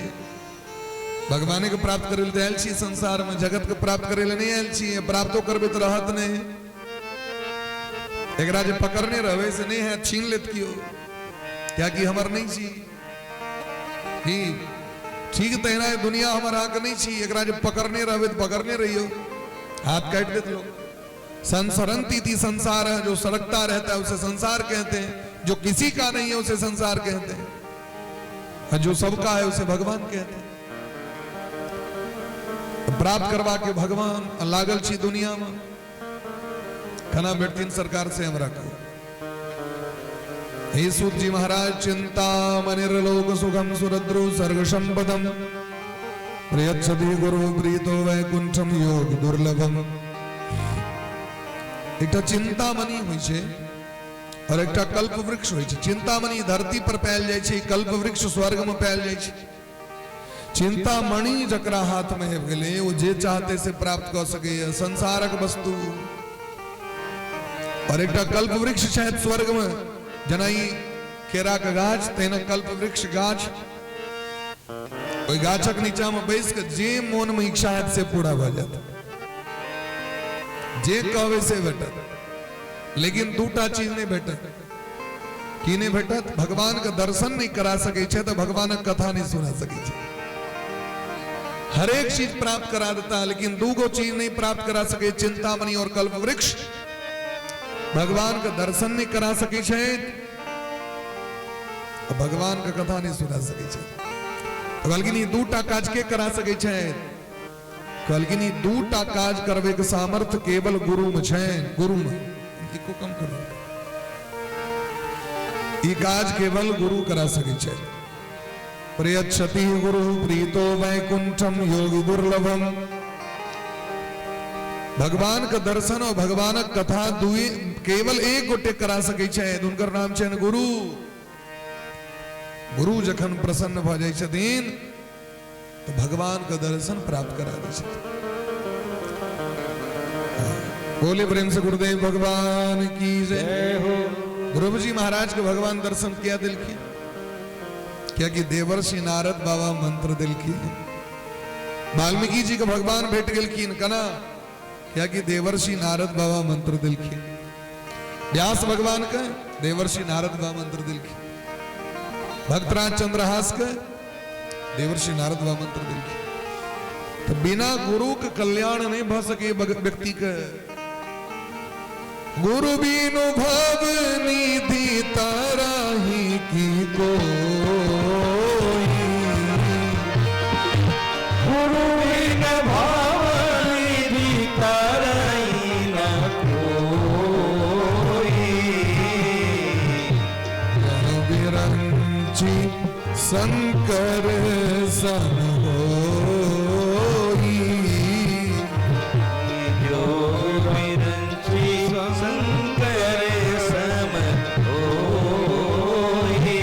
भगवान के प्राप्त करे ले आयल छी संसार में, जगत के प्राप्त करे ले नहीं आयल छी। प्राप्तो करबे तो रहत नहीं। एकरा जे पकड़ने रहवे से नहीं है, छीन लेत कियो, क्या कि हमर नहीं छी। ठीक तहिना है दुनिया हमारा के नहीं छी। एकरा जब पकड़ने रहे तो पकड़ने रहियो, हाथ काट देते लोग। संसरंती थी संसार है, जो सड़कता रहता है उसे संसार कहते हैं। जो किसी का नहीं है उसे संसार कहते हैं, और जो सबका है उसे भगवान कहते हैं। प्राप्त करवा के भगवान लागल छी दुनिया में खना बैठतीन सरकार से हमरा को। हे सूत जी महाराज, चिंता मनिर्लोक सुखम सुरद्रु सर्ग संपदम प्रयच्छति गुरु प्रीतो वैकुंठम योग दुर्लभम। एक चिंतामणि होय छे और एक कल्प वृक्ष होय छे। चिंतामणि धरती पर पायल जाय छे, कल्प वृक्ष स्वर्ग में पायल जाय छे। चिंतामणि जकरा हाथ में है गेले वो जे चाहते से प्राप्त कर सके संसारक वस्तु। और एक कल्प वृक्ष शायद स्वर्ग में जनाई केरा का गाछ तेना कल्प वृक्ष गाछ ओई गाछक नीचा में बैस के जे मन में इच्छा है से पूरा भ जाता, जे कहवे से भेटत। लेकिन दूटा चीज नहीं भेटत। की नहीं भेटत? भगवान का दर्शन नहीं करा सके छे तो भगवान का कथा नहीं सुना सके छे। हर एक चीज प्राप्त करा देता है लेकिन दूगो चीज नहीं प्राप्त करा सके, चिंतामणि और कल्प वृक्ष। भगवान का दर्शन नहीं करा सके छे, भगवान का कथा नहीं सुना सके छे। बल्कि दूटा काज के करा सके छे? बल्कि दूटा काज करवे के सामर्थ्य केवल गुरु में छे। गुरु में इको कम करो, ई काज केवल गुरु करा सके छे। प्रयच्छति गुरु प्रीतो वैकुंठम योगी दुर्लभम। भगवान का दर्शन और भगवान का कथा दुई केवल एक गोटे करा सके छे, उनकर नाम छे गुरु। गुरु जखन प्रसन्न भ जाय छथिन तो भगवान का दर्शन प्राप्त करा दै छथिन। बोले प्रेम से गुरुदेव भगवान की जय हो। ध्रुव जी महाराज के भगवान दर्शन किया दिल की क्या कि देवर्षि नारद बाबा मंत्र दिल की। वाल्मीकि जी के भगवान भेट गेलखिन कना क्या कि देवर्षि नारद बाबा मंत्र दिल की। व्यास भगवान का देवर्षि नारद बाबा मंत्र दिल की। भक्तराज चंद्रहास का देवर्षि नारद बाबा मंत्र दिल की। तो बिना गुरु के कल्याण नहीं भ सके व्यक्ति का। गुरु बिनु भव निधि ताराही की कोई, गुरु बिनु भव निधि ताराही न कोई। विरंची शंकर सन होई, जो विरंची शंकर सम होई।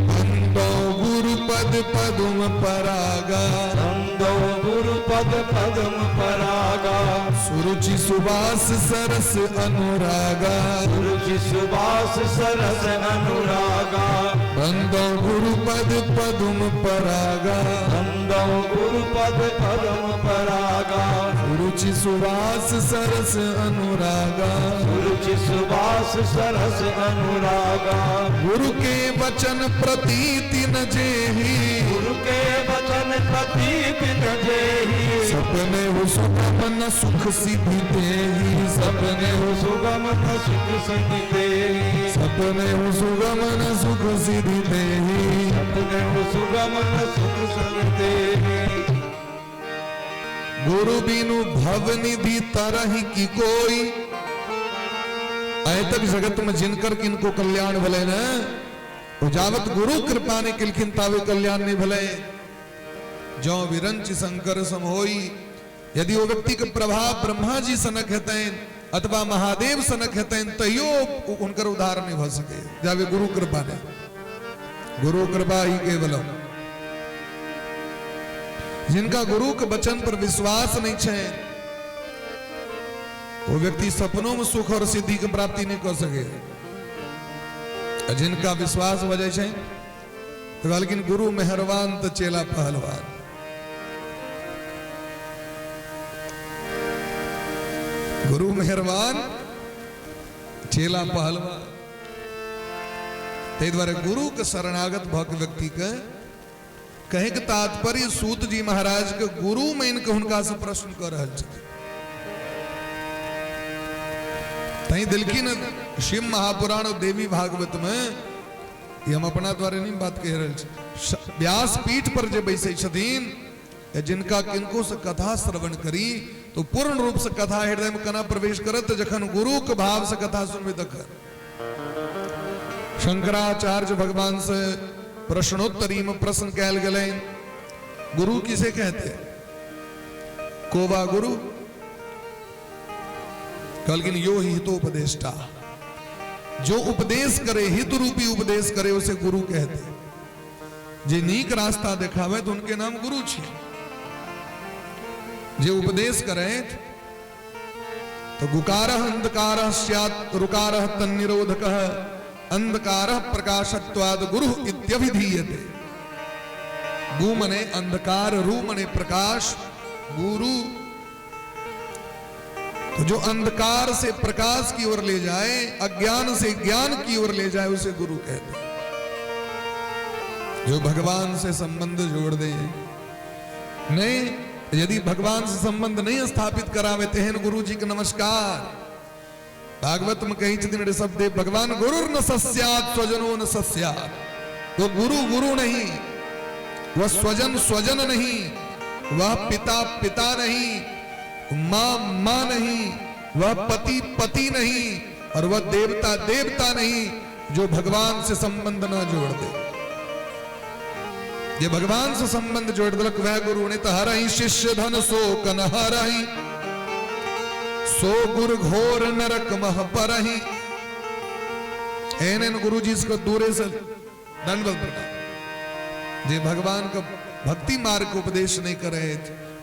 बंदो गुरु पद पद्म परागा, बंदो गुरु पद पद्म परागा। सुरुचि सुबास सरस अनुरागा, सुरुचि सुबास सरस अनुरागा। बंदो गुरु पद पद्म परागा, बंदो गुरु पद पद्म परागा। सुरुचि सुबास सरस अनुरागा, सुरुचि सुबास सरस अनुरागा। गुरु के वचन प्रतीति न जेहि, गुरु के वचन प्रतीति न जेहि। सपने हो सुगम न सुख सिद्धि देहि, सपने हो सुगम न सुख सिद्धि देहि। सपने हो सुगम न सुख सिद्धि देहि। सपने हो सुगम न सुख सिद्धि देहि। गुरु बिनु भव निधि तरहि की कोई। तक जगत में जिनकर किनको कल्याण भले न जावत गुरु कृपा ने किलखिन तावे कल्याण नहीं भले। जो विरंच शंकर सम होई। यदि वो व्यक्ति के प्रभाव ब्रह्मा जी सनक हेतैन अथवा महादेव सनक हेतैन तैयो उनकर उद्धार नहीं हो सके जावे गुरु कृपा ने। गुरु कृपा ही केवलम। जिनका गुरु के वचन पर विश्वास नहीं है वो व्यक्ति सपनों में सुख और सिद्धि की प्राप्ति नहीं कर सके। जिनका विश्वास वजह है तो लेकिन गुरु मेहरबान तो चेला पहलवान। गुरु मेहरबान चेला पहलवान। ते द्वारा गुरु के शरणागत भक्त व्यक्ति के कहे के तात्पर्य सूत जी महाराज के गुरु में इनके हुनका से प्रश्न कर रहे थे। तही दिलखिन शिव महापुराण और देवी भागवत में ये हम अपना द्वारा नहीं बात कह रहे। व्यास पीठ पर जे बैसे छथिन जिनका किनको से कथा श्रवण करी तो पूर्ण रूप से कथा हृदय में कना प्रवेश करत जखन गुरु के भाव से कथा सुनबे तखन। शंकराचार्य भगवान से प्रश्नोत्तरी में प्रश्न कैल गए, गुरु किसे कहते? कोबा गुरु? कलगिन यो हितोपदेष्टा, जो उपदेश करे, हित रूपी उपदेश करे उसे गुरु कहते। जे नीक रास्ता दिखावे तो उनके नाम गुरु छे। जे उपदेश करे तो गुकारः अंधकारः स्यात् ऋकारः तन्निरोधकः अंधकारः प्रकाशत्वाद गुरु इत्यभिधीयते। गु मने अंधकार, रू मने प्रकाश, गुरु तो जो अंधकार से प्रकाश की ओर ले जाए, अज्ञान से ज्ञान की ओर ले जाए उसे गुरु कहते। जो भगवान से संबंध जोड़ दे, नहीं यदि भगवान से संबंध नहीं स्थापित करावे तेहन गुरु जी के नमस्कार। भागवत में कही दिन शब्द भगवान गुरु न सस्यात् स्वजनो न सस्यात्। वो गुरु गुरु नहीं, वह स्वजन स्वजन नहीं, वह पिता पिता नहीं, माँ माँ नहीं, वह पति पति नहीं, और वह देवता देवता नहीं जो भगवान से संबंध ना जोड़ दे। ये भगवान से संबंध जोड़ दलक वह गुरु ने तो हरहि शिष्य धन सो कन हरहि, सो गुरु घोर नरक मह परहि। एन गुरु जी इसको दूरे से दंडवत प्रणाम। जे भगवान का भक्ति मार्ग को उपदेश नहीं करे,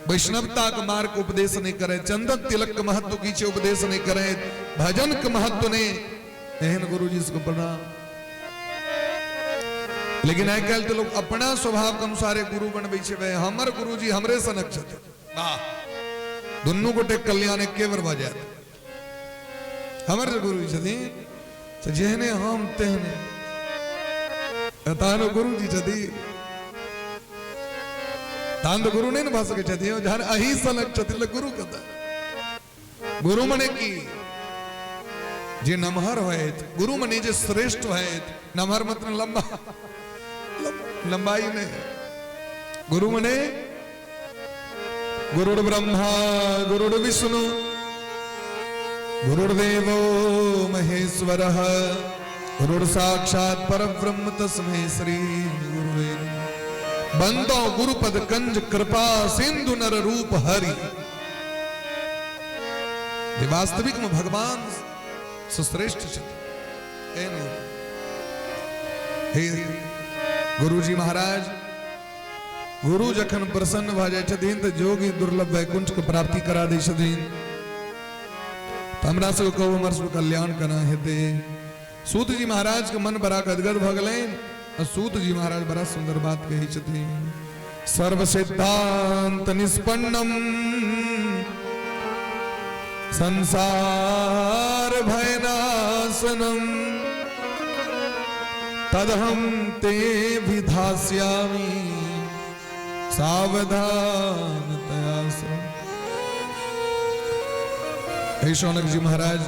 वैष्णवता का मार्ग को उपदेश नहीं करे, चंदन तिलक का महत्व कीचे उपदेश नहीं करे, भजन का महत्व नहीं, एहन गुरु जी इसको प्रणाम। लेकिन आई कल तो लोग अपना स्वभाव के अनुसार गुरु बनबे छे। हमर गुरु जी हमरे सनक छथि, वाह दुन्नु गोटे कल्याण के बर भ जात। हमर गुरु जी छथि तो जेहने हम तेहने तानो गुरु जी छथि। तान तो गुरु नहीं न भ सके छथि, जहन अही सनक छथि ल गुरु कता। गुरु मने की जे नमहर होयत, गुरु मने जे श्रेष्ठ होयत। नमहर मतलब लंबा, लंबाई में। गुरु मने गुरुर् ब्रह्मा गुरुर् विष्णु गुरुर्देवो महेश्वरः गुरुर् साक्षात् परब्रह्म तस्मै श्री गुरुवे नमः। बंदो गुरुपद कंज कृपा सिंधु नर रूप हरि। वास्तविक में भगवान सुश्रेष्ठ हे गुरु जी महाराज। गुरु जखन प्रसन्न भ जाय छथिन तो जोगी दुर्लभ वैकुंठ को प्राप्ति करा दै छथिन। हमरा सब को हमर सब कल्याण करना हेते। सूत जी महाराज के मन बड़ा गदगद भ गेलै। सूत जी महाराज बड़ा सुंदर बात कही छथिन। सर्व सिद्धांत निष्पन्नम संसार भयनाशनम तदहम ते विधास्यामि सावधानतया। हे शौनक जी महाराज,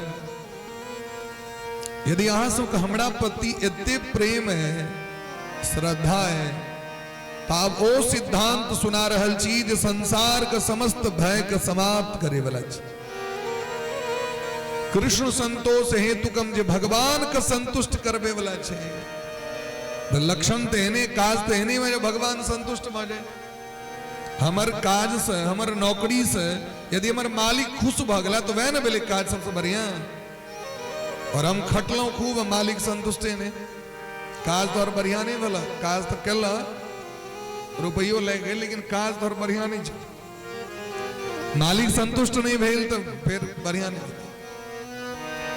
यदि अहाँ सबके हमरा प्रति एते प्रेम है, श्रद्धा है, तो आप ओ सिद्धांत सुना रहल छी जे संसार के समस्त भय के समाप्त करे वाला छी। कृष्ण संतोष हेतुकम जे भगवान के संतुष्ट करबे वाला छे। तो लक्षण तेने काज तेने में भगवान संतुष्ट भ जाए। हमर काज से, हमर नौकरी से यदि हमर मालिक खुश भ गला तो वह न बेले काज सबसे बढ़िया। और हम खटलों खूब, मालिक संतुष्ट ने, काज तो और बढ़िया नहीं भला। काज तो कल रुपयो ले गए लेकिन काज तो और बढ़िया नहीं छे। मालिक संतुष्ट नहीं भेल तो फिर बढ़िया नहीं।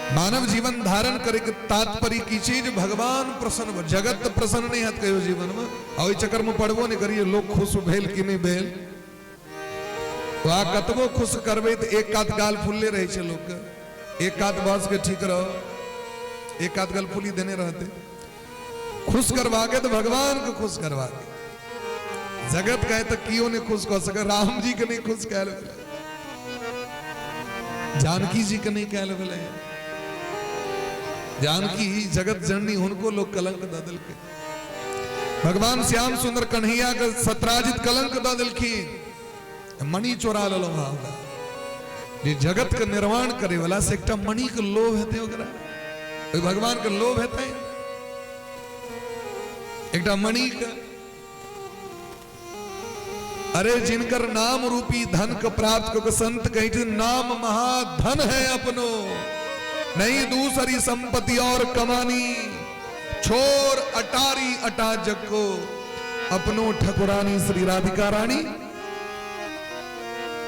मानव जीवन धारण करे के तात्पर्य की चीज भगवान प्रसन्न, जगत प्रसन्न नहीं हत कहो जीवन में। और चक्कर में पड़बो नहीं करिए लोग खुश भेल कि नहीं भेल। तो आ कतबो खुश करबे तो एक कात गाल फुलले रहे छे लोग के। एक कात बस के ठीक रहो, एक कात गाल फुली देने रहते। खुश करवा के तो भगवान को खुश करवा के। जगत कहे तो कियो ने खुश कर सके। राम जी के नहीं खुश कहल, जानकी जी के नहीं कहल बोले। जानकी जगत जननी उनको लोग कलंक द दिल के। भगवान श्याम सुंदर कन्हैया के सत्राजित कलंक द दिलखी। मणि चोरा लो वहां जे जगत का निर्माण करे वाला से एकटा मणि के लोभ हेते ओकरा भगवान के लोभ हेते एकटा मणि का अरे जिनकर नाम रूपी धन को प्राप्त को संत कही नाम महाधन है अपनो नहीं दूसरी संपत्ति और कमानी छोर अटारी अटा जग को अपनो ठकुरानी श्री राधिका रानी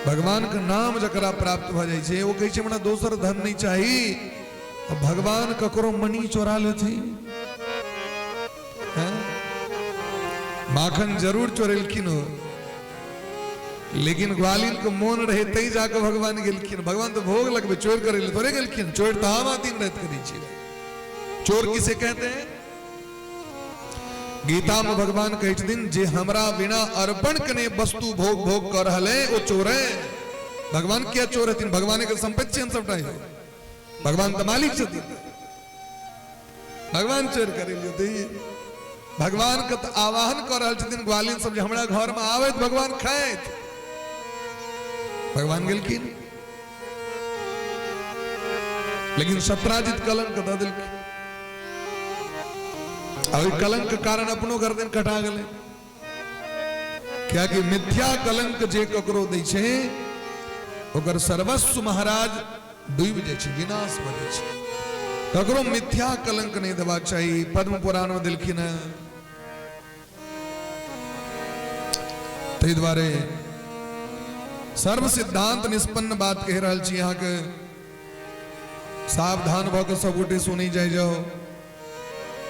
भगवान का नाम जकरा प्राप्त भ जाय छे वो कहे छे हमरा दोसर धन नहीं चाहिए भगवान ककरो मणि चोरा ले थी माखन जरूर चोरेलखिन हो लेकिन ग्वालिन को मोन रहे तई जाकर भगवान गेलखिन भगवान तो भोग लगबे चोर करे ले थोड़े गेलखिन चोर तो हम दिन रात करी छी चोर किसे कहते हैं गीता में भगवान कहे दिन जे हमरा बिना अर्पण कने वस्तु भोग भोग कर रहले वो चोर है भगवान क्या चोर है भगवान के संपत्ति छन सबटा भगवान तो मालिक छथिन भगवान चोर करे ले भगवान के तो आवाहन कर रहल छथिन ग्वालिन सब जे हमरा घर में आवे तो भगवान खाएत भगवान गेलखिन लेकिन सत्राजित कलंक द देलखिन अभी कलंक के कारण अपनो गर्दन कटा गए क्या कि मिथ्या कलंक जे ककरो दै छे ओकर सर्वस्व महाराज डूब जाय छे विनाश भ जाय छे ककरो मिथ्या कलंक नहीं देबाक चाहिए पद्म पुराण में देलखिन तै द्वारे सर्व सिद्धांत निष्पन्न बात कह रहल छी यहाँ के सावधान भ के सब गोटे सुनी जाय जाओ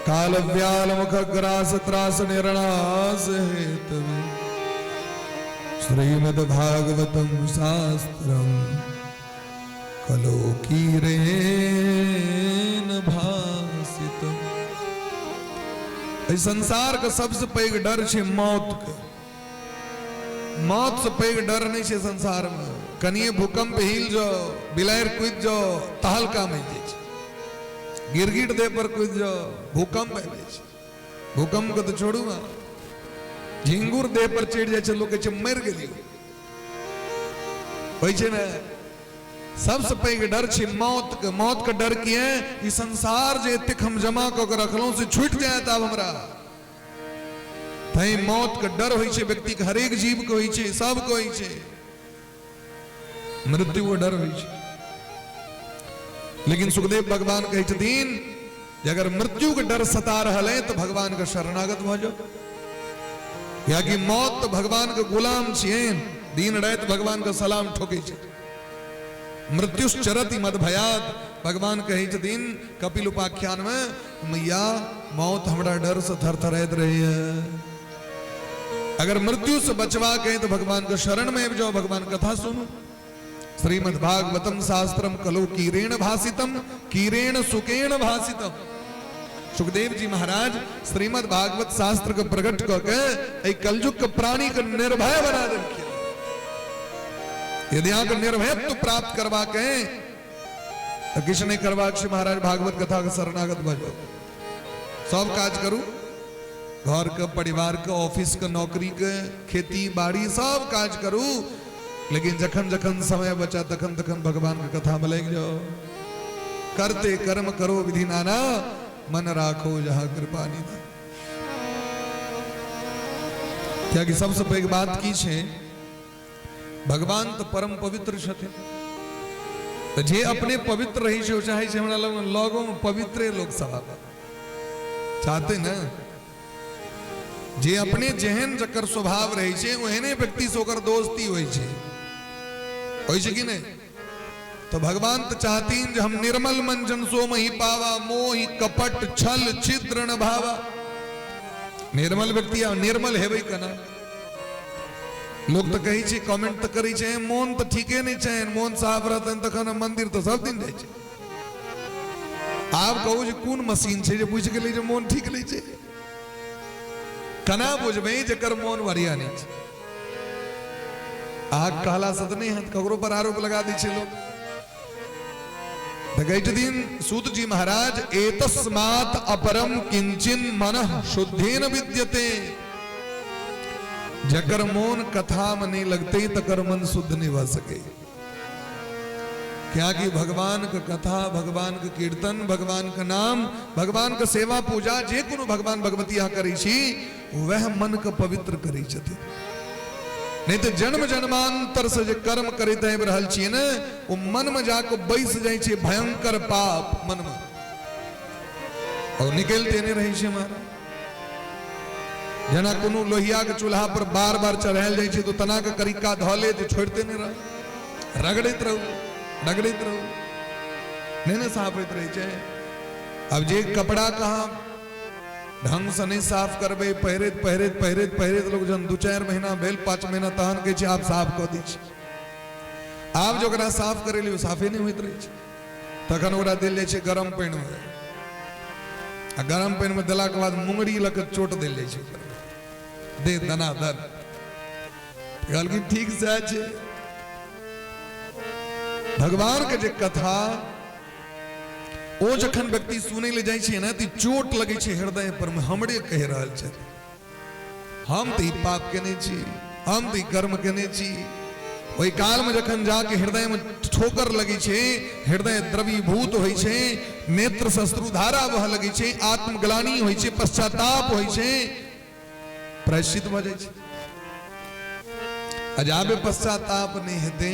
काल व्याल मुख ग्रास त्रास निर्णास हेतवे श्रीमद् भागवतम शास्त्रम कलो कीरेन भासितम संसार का सबसे पैघ डर छे मौत के मौत से पैघ डर नहीं छे संसार में कनिए भूकंप हिल जाओ बिलायर कूद जाओ तहलका में जाए गिरगिट दे पर कूद जाओ भूकंप है भूकंप को तो छोड़ू झिंगुर दे पर चढ़ जाए लोग मर गए ना सबसे पैघ डर छे मौत का डर किए ई संसार जे एतेक हम जमा कर रखलों से छूट जाए तब हमरा तई मौत का डर होई छे व्यक्ति के हरेक जीव को होई छे सब को होई छे मृत्यु को डर होई छे लेकिन सुखदेव भगवान कहे छथिन अगर मृत्यु के डर सता रहले तो भगवान का शरणागत भ जाओ या कि मौत तो भगवान के गुलाम छिए दिन रात भगवान का सलाम ठोके छे मृत्युश्चरति मद भयात भगवान कहे छथिन कपिल उपाख्यान में मैया मौत हमरा डर से थरथराइत रही है अगर मृत्यु से बचवा कहे तो भगवान का शरण में जाओ भगवान कथा सुनो श्रीमद् भागवतम शास्त्रम कलो कीरेण भासितम कीरेण सुकेण भासितम सुखदेव जी महाराज श्रीमद् भागवत शास्त्र को प्रकट करके कलयुग के प्राणी को निर्भय बना देलखिन यदि यहाँ निर्भयत्व प्राप्त करवा के तो किसी नहीं करवा महाराज भागवत कथा का शरणागत बनो सब काज करू घर के परिवार के ऑफिस के नौकरी के खेती बाड़ी सब काज करू लेकिन जखन जखन समय बचा तखन तखन भगवान की कथा में लग जाओ करते कर्म करो विधि नाना मन राखो जहां कृपा निधान क्या कि सबसे पैघ बात की छे भगवान तो परम पवित्र छथिन तो जे अपने पवित्र रही छे चाहे छे हमरा लोगों में पवित्र लोग सब चाहते ना जे अपने जेहन जकर स्वभाव रही छे ओहने व्यक्ति से ओकर दोस्ती होई छे कि नहीं तो भगवान तो चाहतीन जो हम निर्मल मन जन सो मही पावा मोहि कपट छल छिद्र न भावा निर्मल व्यक्ति निर्मल है भाई कना लोग तो कही छे कमेंट तो करी छे मोन तो ठीके नहीं छे मोन साफ रहते तखन मंदिर तो सब दिन जाय छे आप कहू जे कोन मशीन छे जे पूछ के ले जे मोन ठीक ले छे कना बुझबे जकर मोन बढ़िया नहीं छे आग कहला सद नहीं है ककरो पर आरोप लगा दी छे लोग दिन सूत जी महाराज एतस्मात् अपरम किंचिन मनः शुद्धेन विद्यते जकर मोन कथा में नहीं लगते तकर मन शुद्ध नहीं भ सके। क्या कि भगवान का कथा, भगवान का कीर्तन, भगवान का नाम, भगवान का सेवा पूजा जे कोनो भगवान भगवती यहाँ करी छी वह मन का पवित्र करी छथि। नहीं तो जन्म जन्मांतर से जो कर्म करते हैं रहल छिए ने वो मन में जाके बैस जाए छे भयंकर पाप मन में और निकलते नहीं रही छे। हमारा जना कोनो लोहिया के चूल्हा पर बार बार चढ़ायल जाए छे तो तना के करिका धोले तो छोड़ते नहीं रह, रगड़ित रहू रगड़ित रहू नहीं ना साफ होते रहे छे। अब जे कपड़ा कहा ढंग से नहीं साफ करबे पहिरत पहिरत पहिरत पहिरत लोग जन 2-4 महीना भेल 5 महीना तहन के आप साफ कर दी आप जो साफ करे ली साफे नहीं होते रहे तखन ओकरा दिल जाए छे गरम पानी में आ गरम पानी में दिला के बाद मुंगड़ी लग चोट दिल जाए छे दे दनादन कहलखिन ठीक से छे। भगवान के जे कथा ओ जखन व्यक्ति सुने ले जाए छे ना तो चोट लगे छे हृदय पर में हमरे कह रहल छे हम तो पाप केने छी, हम तो कर्म केने छी। ओई काल में जखन जाके हृदय में ठोकर लगी छे, हृदय द्रवीभूत होई छे, नेत्र से अश्रुधारा बह लगी छे, आत्मग्लानि होई छे, पश्चाताप होई छे, प्रायश्चित भ जाय छे। अजाबे पश्चाताप नहीं हेते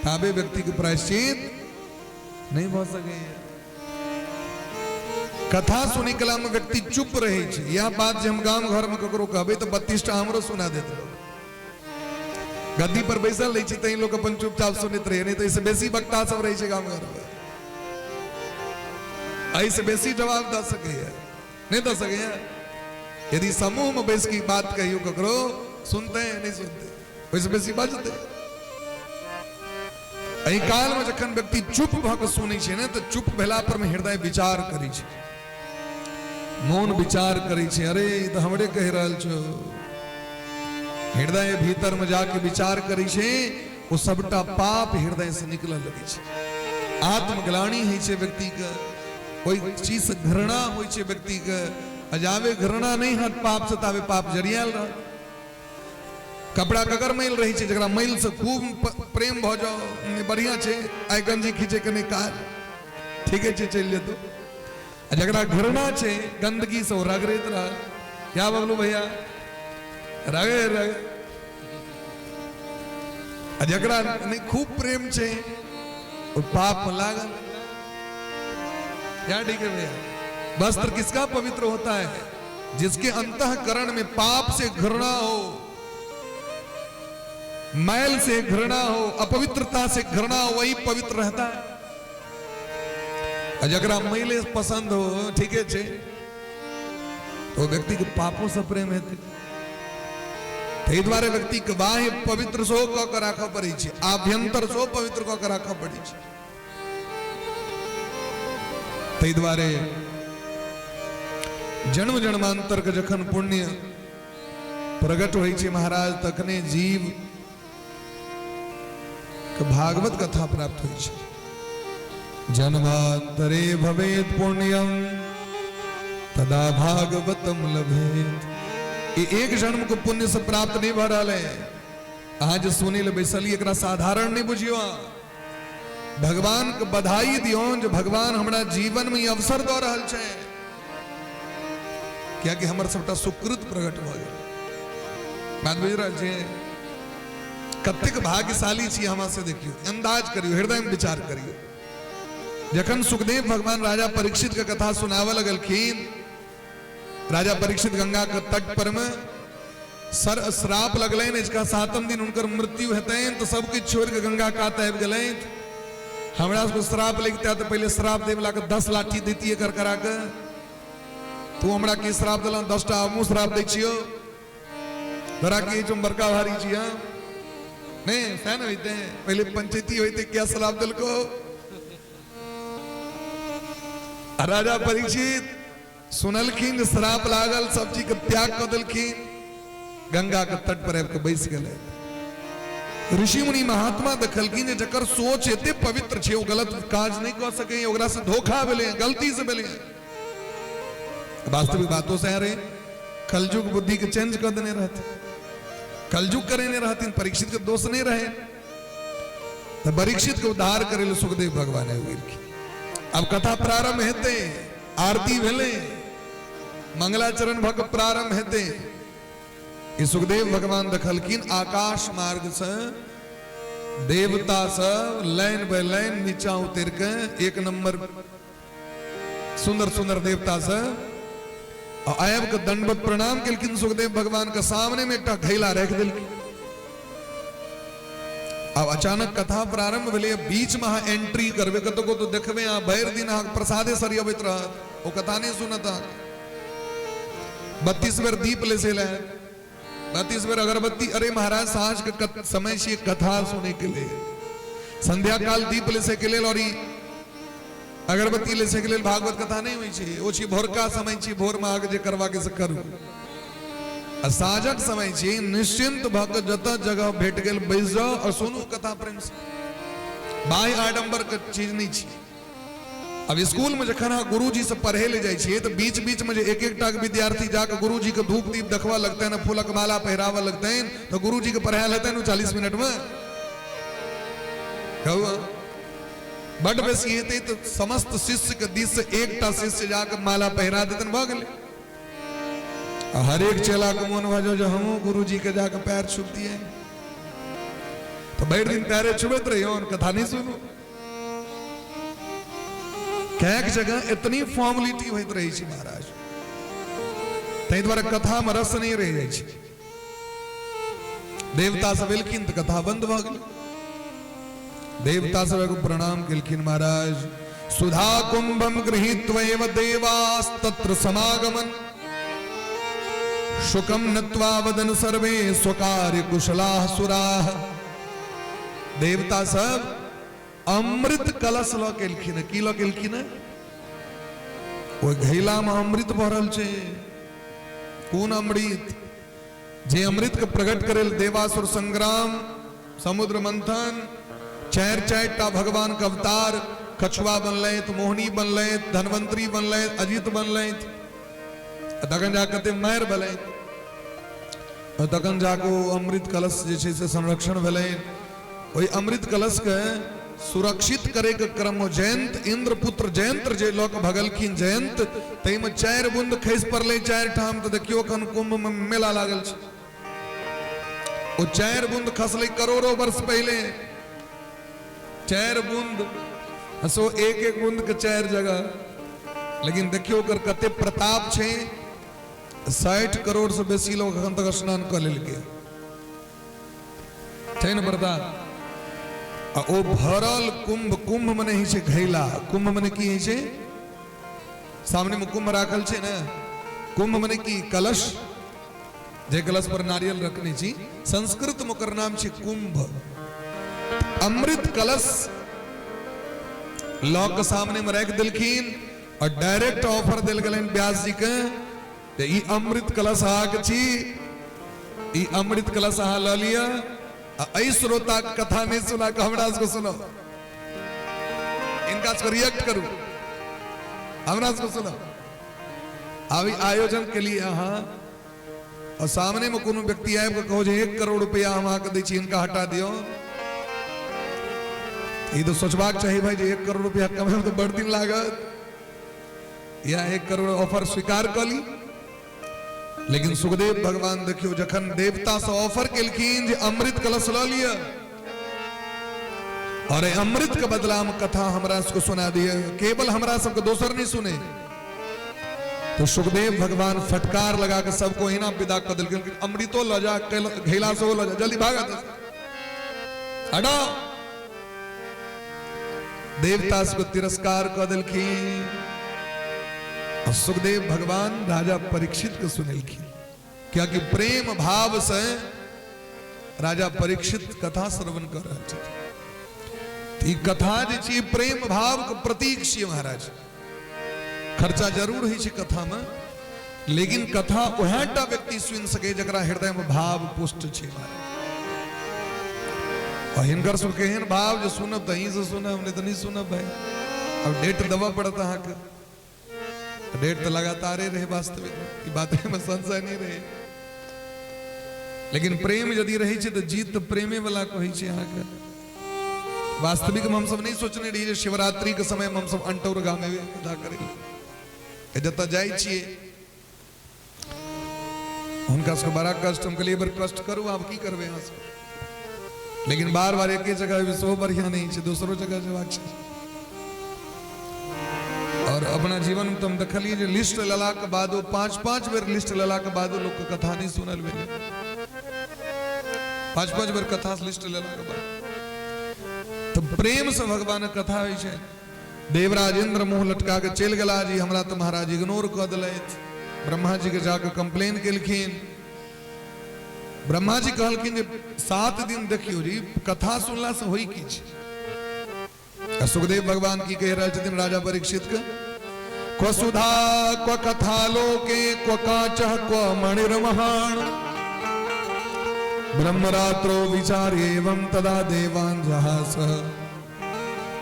ताबे व्यक्ति के प्रायश्चित नहीं भ सके। कथा सुनी कला में व्यक्ति चुप रहे छे। यह बात जे हम गांव घर में ककरो कहबे तो 32 टा हमरो सुना देते लोग। गद्दी पर बैसल रही छे तई लोग अपन चुपचाप सुनित रहे, नहीं तो इससे बेसी वक्ता सब रही छे गांव घर में, ऐसे बेसी जवाब द सके नहीं द सके। यदि समूह में बैस की बात कहियो ककरो सुनते हैं नहीं सुनते वैसे बेसी बजते। एहि काल में जखन व्यक्ति चुप भ के सुनै छे ने तो चुप भेला पर में हृदय विचार करी छे, मौन विचार करी छे। अरे ई तो हमरे कह रहल छो, हृदय भीतर में जाके विचार करी छे वो सबटा पाप हृदय से निकल लगे छे। आत्मग्लानि है छे व्यक्ति का, कोई चीज से घृणा होय छे व्यक्ति का। अजावे घृणा नहीं हट पाप से तावे पाप जरियाल रह। कपड़ा कगर मैल रही छे जकरा मैल से खूब प्रेम भ जाओ बढ़िया छे आइ गंजी खींचे के नहीं काज ठीक है छे चल जेतो। जकरा घृणा छे गंदगी से रगड़त रह। क्या बबलू भैया रगे रगे। जकरा नहीं खूब प्रेम छे और पाप में लागल। क्या ठीक है भैया। वस्त्र किसका पवित्र होता है? जिसके अंतःकरण में पाप से घृणा हो, मैल से घृणा हो, अपवित्रता से घृणा हो, वही पवित्र रहता है। जकरा मैले पसंद हो ठीक है छे तो व्यक्ति के पापों से प्रेम है। तै द्वारे व्यक्ति के बाह्य पवित्र सो क के राखऽ पड़ै छै, आभ्यंतर सो पवित्र क के राखऽ पड़ै छै। तै द्वारे जन्म जन्मांतर के जखन पुण्य प्रगट होय छै महाराज तखने जीव के भागवत कथा प्राप्त होय छै। जन्मांतरे भवेत पुण्यम तदा भागवतम लभेत। ये एक जन्म को पुण्य से प्राप्त नहीं भ रहल है। आज सुनी ले बैसली एकरा साधारण नहीं बुझियो। भगवान के बधाई दियो जो भगवान हमरा जीवन में अवसर दे रहल छै। क्या कि हमर सबटा सुकृत प्रकट भ गेल। बात बुझ रहल छै। कतेक भाग्यशाली छी हमरा से देखियो, अंदाज करियो, हृदय में विचार करियो। जखन सुखदेव भगवान राजा परीक्षित के कथा सुनावे लगलखिन, राजा परीक्षित गंगा के तट पर में सर श्राप लगलैन, इसका 7म दिन उनकर मृत्यु हेतैन तो सब कुछ छोड़ के गंगा कात आबि गेलैन। हमरा सबको श्राप लगता तो पहले श्राप दे वाला के 10 लाठी दैतिए कर करा के। तू हमरा के श्राप दिला 10 टा हमहू श्राप दै छियो तोरा के जो बड़का भारी छिया नहीं फैन होते हैं। पहले पंचायती होते क्या श्राप दिल को। राजा परीक्षित सुनलखिन श्राप लागल, सब चीज के त्याग कर दिलखिन, गंगा के तट पर आबि के बैस गेलै। ऋषि मुनि महात्मा देखलखिन जकर सोच एते पवित्र छै, वो गलत काज नहीं कर सके, ओकरा से धोखा भेलै, गलती से भेलै। वास्तविक बातों से रहे कलयुग बुद्धि के चेंज कर देने रहते। कलजुग करे नहीं रहती, परीक्षित के दोष नहीं रहे, तो परीक्षित को उद्धार करे सुखदेव भगवान की। अब कथा प्रारंभ हेते, आरती भेले, मंगलाचरण भग प्रारंभ हेते, ये सुखदेव भगवान देखलखिन आकाश मार्ग से देवता सब लाइन बाय लाइन नीचा उतर के एक नंबर सुंदर सुंदर देवता से आयब के दंडवत प्रणाम केलखिन सुखदेव भगवान के सामने में एक घैला रख दिलखिन। अब अचानक कथा प्रारंभ भेले, बीच में एंट्री करबे कतो को तो देखबे आ भैर दिन प्रसादे सरी अबैत रहत, ओ कथा नहीं सुनत। 32 बेर दीप ले से 32 बेर अगरबत्ती, अरे महाराज साँझ के समय से कथा सुने के लिए, संध्या काल दीप ले से के लिए और अगरबत्ती ले से के लिए भागवत कथा नहीं हुई छे, ओ छी भोर का समय छी, भोर में आगे जे करवा के से करू। साँझक समय छी निश्चिंत भक्त जत जगह भेट गेल बैस जाओ और सुनू कथा प्रेम से, बाह्य आडंबर के चीज नहीं छी। अब स्कूल में जखन गुरुजी से पढ़े ले जाए छे तो बीच बीच में एक एक टा विद्यार्थी जाकर गुरुजी के धूप दीप देखवा लगते हैं, फूलक माला पहरावा लगते हैं, तो गुरुजी के पढ़ाया लेते हैं 40 मिनट में। बड़ बेसी हेते तो समस्त शिष्य के दिस से एक टा शिष्य जाकर माला पहरा देते भ गेले। हर एक चेला के मन भजो जो हम गुरुजी के जाकर पैर छुप दिए, तो बैठ दिन पैरे छुपत रही और कथा नहीं सुनो। कैक जगह इतनी फॉर्मेलिटी होइत रही छी महाराज, तै द्वारा कथा में रस नहीं रह जाय छी। देवता सब एलखिन तो कथा बंद भ गेल। देवता सब को प्रणाम केलखिन, महाराज सुधा कुंभम गृहीत्वैव देवास्तत्र समागमन, शुकम नत्वा वदन सर्वे स्वकार्य कुशलाः सुराः। देवता सब अमृत कलश ल केलखिन, की ल केलखिन? ओ घैला में अमृत भरल छे। कौन अमृत? जे अमृत के प्रकट करेल देवासुर संग्राम, समुद्र मंथन, चार टा भगवान का अवतार, कछुआ बनलैथ, मोहनी बनलैथ, धनवंतरी बनलैथ, अजित बनलैथ, तखन जाके मार भेलैथ, तखन जाको अमृत कलश जे छे से संरक्षण भेलै। ओहि अमृत कलश के सुरक्षित करे के क्रम में जयंत इंद्रपुत्र जयंत जे लोक भगलखिन जयंत, तै में 4 बूंद खैस पड़ले 4 ठाम, तो देखियो कन कुंभ में मेला लागल छे। ओ 4 बूंद खसले करोड़ों वर्ष पहले, 4 बूंद हसो एक एक बूंद के 4 जगह, लेकिन देखियो कर कते प्रताप छे। 60 करोड़ से बेसी लोग अखन तक स्नान कर लेलकै छै न प्रताप। ओ भरल कुंभ, कुंभ मने ही छे घैला, कुंभ मने की है छे? सामने में कुंभ राखल छे ना, कुंभ मने की कलश, जे कलश पर नारियल रखने छी, संस्कृत में ओकर नाम छे कुंभ। अमृत कलश लोक सामने में रख दिलखिन और डायरेक्ट ऑफर दिल गलन व्यास जी के, ई अमृत कलश आके छी, ई अमृत कलश आ ल लिया। ऐ श्रोता कथा नहीं सुना को हमरा को सुनो, इनका से रिएक्ट करू, हमरा को सुनो। अभी आयोजन के लिए यहाँ और सामने में कोनो व्यक्ति आए कहो जे 1 करोड़ रुपया हम आके दै छी, इनका हटा दियो। ये तो सोचबाक चाहिए भाई जे 1 करोड़ रुपया कमे में तो बड़ दिन लागत, या 1 करोड़ ऑफर स्वीकार कर ली। लेकिन सुखदेव भगवान देखियो जखन देवता से ऑफर केलखिन जे अमृत कलश ल लिया और अमृत के बदला में कथा हमरा सबको सुना दिए, केवल हमरा सबको दोसर नहीं सुने, तो सुखदेव भगवान फटकार लगा के सबको हिना विदा कर दिलखिन, अमृतो ल जा, घैला से ल जा, जल्दी भागा हटो। देवता सबको तिरस्कार कर दिलखिन। सुखदेव भगवान राजा परीक्षित को सुनेलखिन, क्या कि प्रेम भाव से राजा परीक्षित कथा श्रवण कर रहे थे। कथा जे छी प्रेम भाव के प्रतीक छी महाराज। खर्चा जरूर है कथा में, लेकिन कथा वहटा व्यक्ति सुन सके जरा हृदय में भाव पुष्ट छे महाराज। और हिनकर सब केहन भाव जो सुनब तहीं से सुनब, नहीं तो नहीं सुनब भाई। अब डेट दबा पड़ता है, डेट तो लगातार रहे, वास्तविक बातें में संशय नहीं रहे। लेकिन प्रेम यदि रही छे तो जीत तो प्रेमे वाला कहै छे अहाँ के। वास्तविक में हम सब नहीं सोचने रही जे शिवरात्रि के समय में हम सब अंटौर गाँव में कथा करी जत जाय छिए उनका से बड़ा कष्ट हम कहलिए कष्ट करू आप की करबे यहाँ से, लेकिन बार बार एक जगह सो बढ़िया नहीं है दूसरो जगह जवाक छै। और अपना जीवन में तुम देखलिए जो लिस्ट लला के बाद 5-5 बेर लिस्ट लला के बाद लोग के कथा नहीं सुनल भेले, 5-5 बेर कथा से लिस्ट लला के बाद तो प्रेम से भगवान कथा होइ छै। देवराज इंद्र मुंह लटका के चल गला जी हमरा तो महाराज इग्नोर कर दिलथि। ब्रह्मा जी के जाके कंप्लेन केलखिन। ब्रह्मा जी कहलखिन 7 दिन देखियो जी कथा सुनला से होई की छै। सुखदेव भगवान की कह रहे छथिन राजा परीक्षित के क्व सुधा क्व कथा लोके क्व काचः क्व मणिर्महान ब्रह्मरात्रो विचार एवं तदा देवान जहास।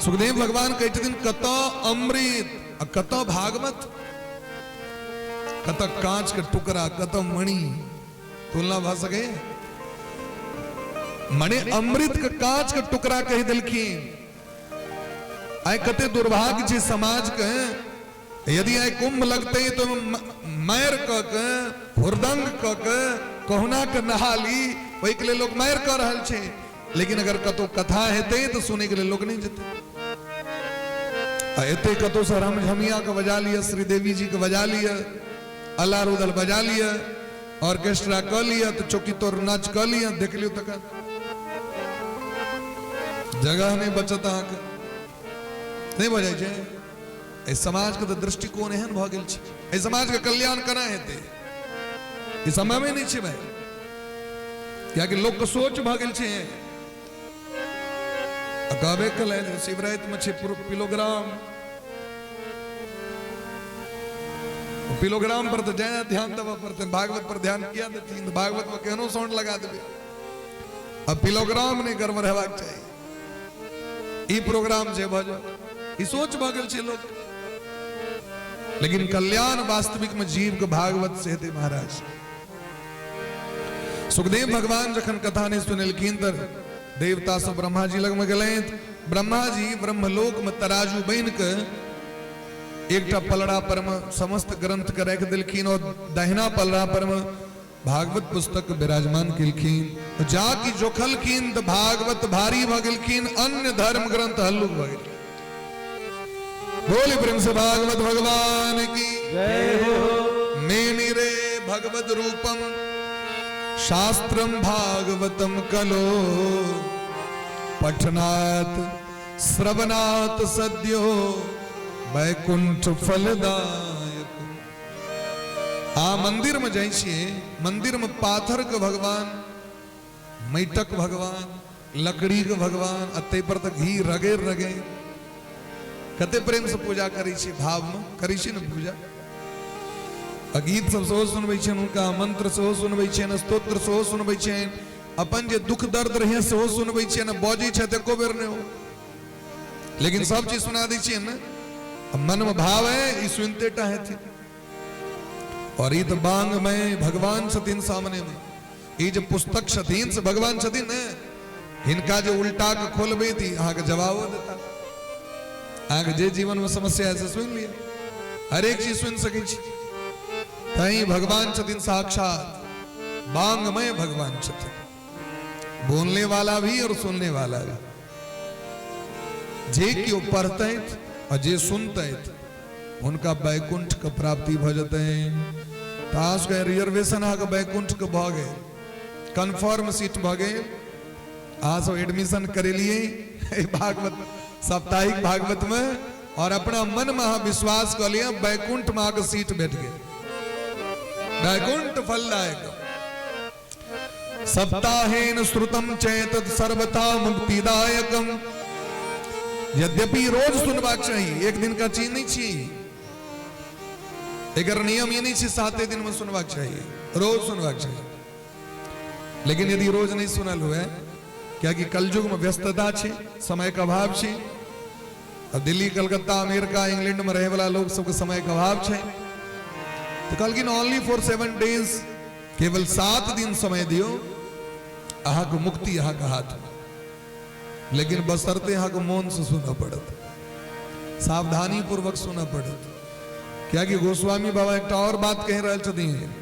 सुखदेव भगवान कहते छथिन कत अमृत कत भागवत कत कांच के टुकड़ा कत मणि तुलना भा सके। मणि अमृत के कांच के टुकड़ा कह दिलखिन। आय कते दुर्भाग्य छै समाज के यदि आय कुंभ लगते तो मैर क के हुरदंग क के कहुना के नहाली वही के लिए लोग मैर कर रहल छै, लेकिन अगर कतो कथा हेते तो सुने के लिए लोग नहीं जेते। एते कतो से राम झमिया के बजा लिया, श्रीदेवी जी के बजा लिया, अल्लाह रुदल बजा लिया, ऑर्केस्ट्रा कर लिया तो चौकी तोर नाच कर लिया, देख लियो तक जगह नहीं बचत अहाँ के नहीं बजाय छै। ए समाज के तो दृष्टिकोण एहन भ गेल छै, ए समाज के कल्याण केना हेतै ई समय में नहीं छै भाई, क्या कि लोग के सोच भ गेल छै। कहबे कल शिवरात में छै पिलोग्राम पर तो ज्यादा ध्यान देवा पड़ते, भागवत पर ध्यान किया देती तो भागवत में केहनो साउंड लगा देबे। अब पिलोग्राम नहीं गड़बड़ हेबाक चाहिए, ई प्रोग्राम छै भजो ई सोच भ गेल छै लोग। लेकिन कल्याण वास्तविक में जीव के भागवत से हेतै महाराज। सुखदेव भगवान जखन कथा नहीं सुनलखिन त देवता सब ब्रह्मा जी लग में गए। ब्रह्मा जी ब्रह्मलोक में तराजू बन के एकटा पलड़ा पर में समस्त ग्रंथ के रख दिलखिन और दाहिना पलड़ा पर में भागवत पुस्तक विराजमान केलखिन। जाकि जोखलखिन तो भागवत भारी भ गेलखिन, अन्य धर्म ग्रंथ हल्लुक भ गेलखिन। बोली प्रेम से भागवत भगवान की जय हो। मेनि रे भगवत रूपम शास्त्रम भागवतम कलो पठनात् श्रवणात् सद्यो वैकुंठ फलदायक। आ मंदिर में जाइ छिए, मंदिर में पाथर के भगवान, मैटक भगवान, लकड़ी के भगवान, अते पर तो घी रगे रगे कते प्रेम से पूजा करी छी, भाव में करी छी न पूजा। गीत सब सेहो सुनबै छन, उनका मंत्र सेहो सुनबै छन, स्तोत्र सेहो सुनबै छन, अपन जे दुख दर्द रहे सेहो सुनबै छन। बजै छथि एको बेर नहि हो, लेकिन सब चीज सुना दै छियन न। मन में भाव है ई सुनते टा हेथिन। और ई तो बांग में भगवान छथिन सामने में, ई जे पुस्तक छथिन से भगवान छथिन न, हिनका जे उल्टा के खोलबै ती अहाँ के जवाबो देता। अहाँ के जे जीवन में समस्या है से सुन लिया, हर एक चीज सुन सकै छी। तई भगवान छथिन साक्षात, बांग में भगवान छथिन, बोलने वाला भी और सुनने वाला भी। जे क्यों पढ़ते और जे सुनते उनका बैकुंठ का प्राप्ति भ जते। तास के रिजर्वेशन आके बैकुंठ के भ गए, कन्फर्म सीट भ गए। आ सब एडमिशन करेलिए भागवत साप्ताहिक भागवत में, और अपना मन में विश्वास कर लिया बैकुंठ में आके सीट बैठ गए। बैकुंठ फलदायक सप्ताहेन श्रुतम चेतद सर्वथा मुक्तिदायकम। यद्यपि रोज सुनबाक चाहिए, एक दिन का चीज नहीं चाहिए, एकर नियम ये नहीं 7 दिन में सुनबाक चाहिए, रोज सुनबाक चाहिए। लेकिन यदि रोज नहीं सुनल हुए, क्या कि कलयुग में व्यस्तता छे, समय का अभाव छे। अब दिल्ली कलकत्ता अमेरिका इंग्लैंड में रहे वाला लोग सबके समय का अभाव छे, तो कहलखिन ओनली फॉर 7 डेज, केवल 7 दिन समय दियो। अहा को मुक्ति अहा का हाथ में, लेकिन बसरते अहा को मौन से सुना पड़त, सावधानी पूर्वक सुना पड़त। क्या कि गोस्वामी बाबा एक और बात कह रहे छथिन,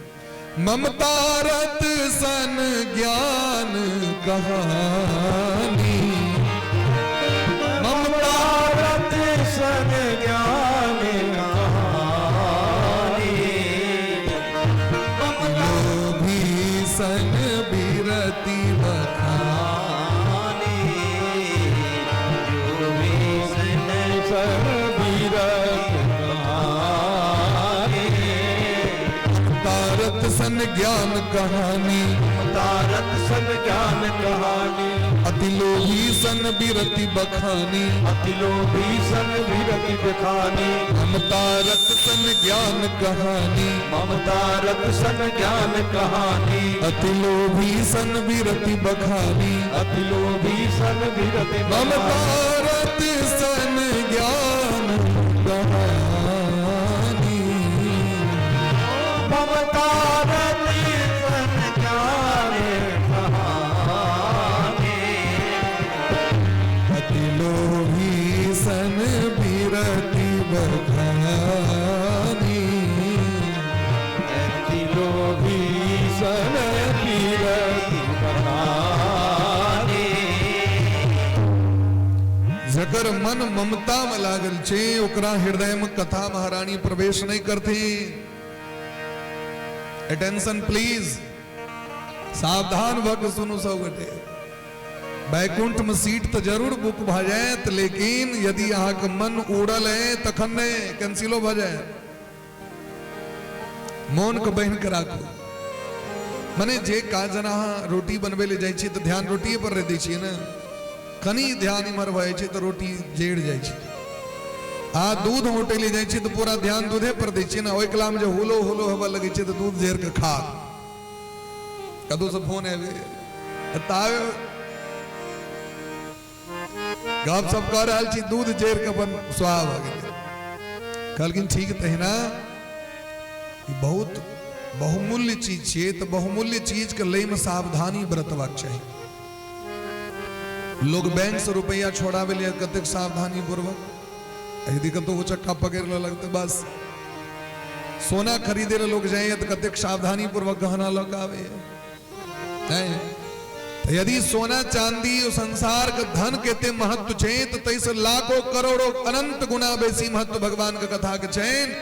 ममता रत सन ज्ञान कहानी, ममता रत सन ज्ञान कहानी, लोभी सन बिरति बखानी, लोभी सन बिरति बखानी, तारत सन ज्ञान कहानी, तारत सन ज्ञान कहानी, अति लोभी सन बिरति बखानी, अति लोभी सन बिरति बखानी, ममता रत सन ज्ञान कहानी, ममता रत सन ज्ञान कहानी, अति लोभी सन बिरति बखानी, अति लोभी सन बिरति ममता बखानी, रत सन ज्ञान कहानी, ममता रत सन ज्ञान कहानी, अति लोभी सन बिरति बखानी, अति लोभी सन बिरति बखानी। जकर मन ममता में लागल छे ओकरा हृदय में कथा महारानी प्रवेश नहीं करती। अटेंशन प्लीज, सावधान भक्त सुनो सब गटे। बैकुंठ में सीट तो जरूर बुक भ जाए, लेकिन यदि अहाँ के मन उड़ल है तखन नहीं कैंसिलो भ जाए। मौन के बहन के राखू। मने जे काज अहाँ रोटी बनबे ले जाय छी तो ध्यान रोटिए पर रह दै छी ना, कनी ध्यान इमर भय छै तो रोटी जेड़ जाय छै। आ दूध होटे ले जाय छी तो पूरा ध्यान दूधे पर दै छी ना, ओइ कलाम जे हुलो हुलो हवा लगे छै तो दूध जेर के खा। कदो से फोन आवे तावे गप सब कर रहल छी, दूध जेर के अपन स्वाव आ गेल। कहलकिन ठीक तहिना ई बहुत बहुमूल्य चीज छै, तो बहुमूल्य चीज के लय में सावधानी बरतबाक चाहिए। लोग बैंक से रुपया छोड़ावे लिए कतेक सावधानी पूर्वक, यदि कतो वो चक्का पकड़ लगते बस सोना खरीदे ला लोग जाए तो कतेक सावधानी पूर्वक गहना लग आवे। तो यदि सोना चांदी और संसार के धन केते महत्व छे तो तैसे लाखों करोड़ों अनंत गुना बेसी महत्व भगवान के कथा के चैन,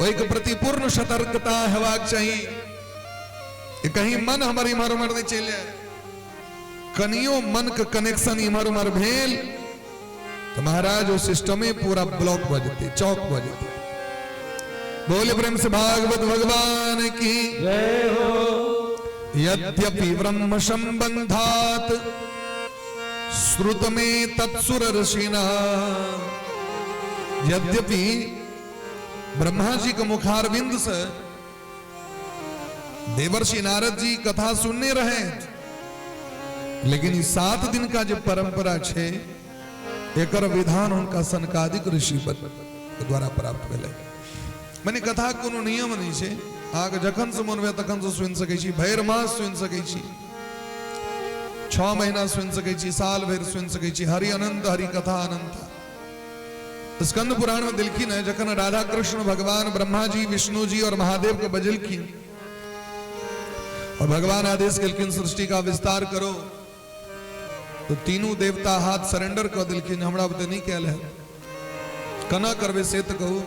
ओहि के प्रति पूर्ण सतर्कता हेबाक चाहिए। कहीं मन हमारी इमर उमर नहीं चले, कनियो मन के कनेक्शन इमर उमर भेल तो महाराज वो सिस्टमे पूरा ब्लॉक बजते, चौक बजते। बोले प्रेम से भागवत भगवान की जय हो। यद्यपि ब्रह्म संबंधात श्रुत में तत्सुर ऋषिना, यद्यपि ब्रह्मा जी के मुखारविंद से देवर्षि नारद जी कथा सुनने रहे, लेकिन 7 दिन का जो परंपरा छे एकर विधान उनका सनकादिक ऋषि द्वारा प्राप्त भेलै। माने कथा कोनो नियम नहीं छे, आगे जखन से मन हुए तखन से सुन सकै छी, भैर मास सुन सकै छी, 6 महीना सुन सकै छी, साल भर सुन सकै छी। हरि अनंत हरि कथा अनंत। स्कंद पुराण में दिलखिन है जखन राधा कृष्ण भगवान ब्रह्मा जी विष्णु जी और महादेव के बजलखिन और भगवान आदेश केलखिन सृष्टि का विस्तार करो, तो तीनों देवता हाथ सरेंडर कर दिलखिन, हमरा बते नहीं कहल है कना करबे से तो कहू।